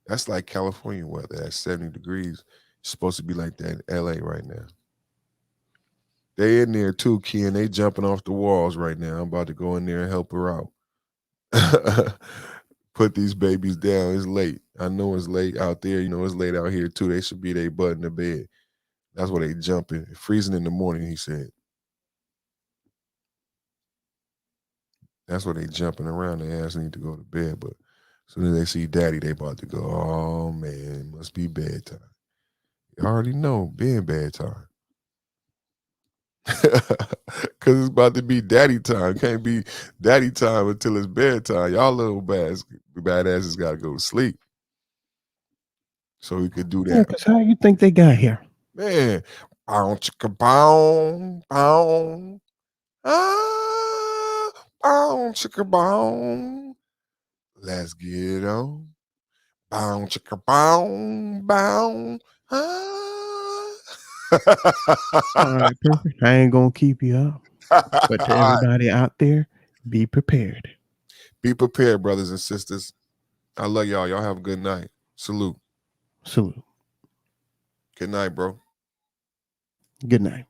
That's like California weather at 70 degrees. It's supposed to be like that in LA right now. They in there too, Ken. They jumping off the walls right now. I'm about to go in there and help her out. Put these babies down. It's late. I know it's late out there. You know, it's late out here too. They should be their butt in the bed. That's why they jumping. Freezing in the morning, he said. That's why they jumping around. Their ass need to go to bed. But as soon as they see daddy, they about to go, oh man, it must be bedtime. You already know, being bedtime. Cause it's about to be daddy time. Can't be daddy time until it's bedtime. Y'all little badasses gotta go to sleep. So we could do
Yeah,
that.
because how you think they got here?
Man, bow chicka bow, bow. Ah, bow chicka bow. Let's get on. Bow chicka bow, bow. Ah.
All right, perfect. I ain't gonna keep you up. But to
All right.
everybody out there, be prepared.
Be prepared, brothers and sisters. I love y'all. Y'all have a good night. Salute.
Salute.
Good night, bro.
Good night.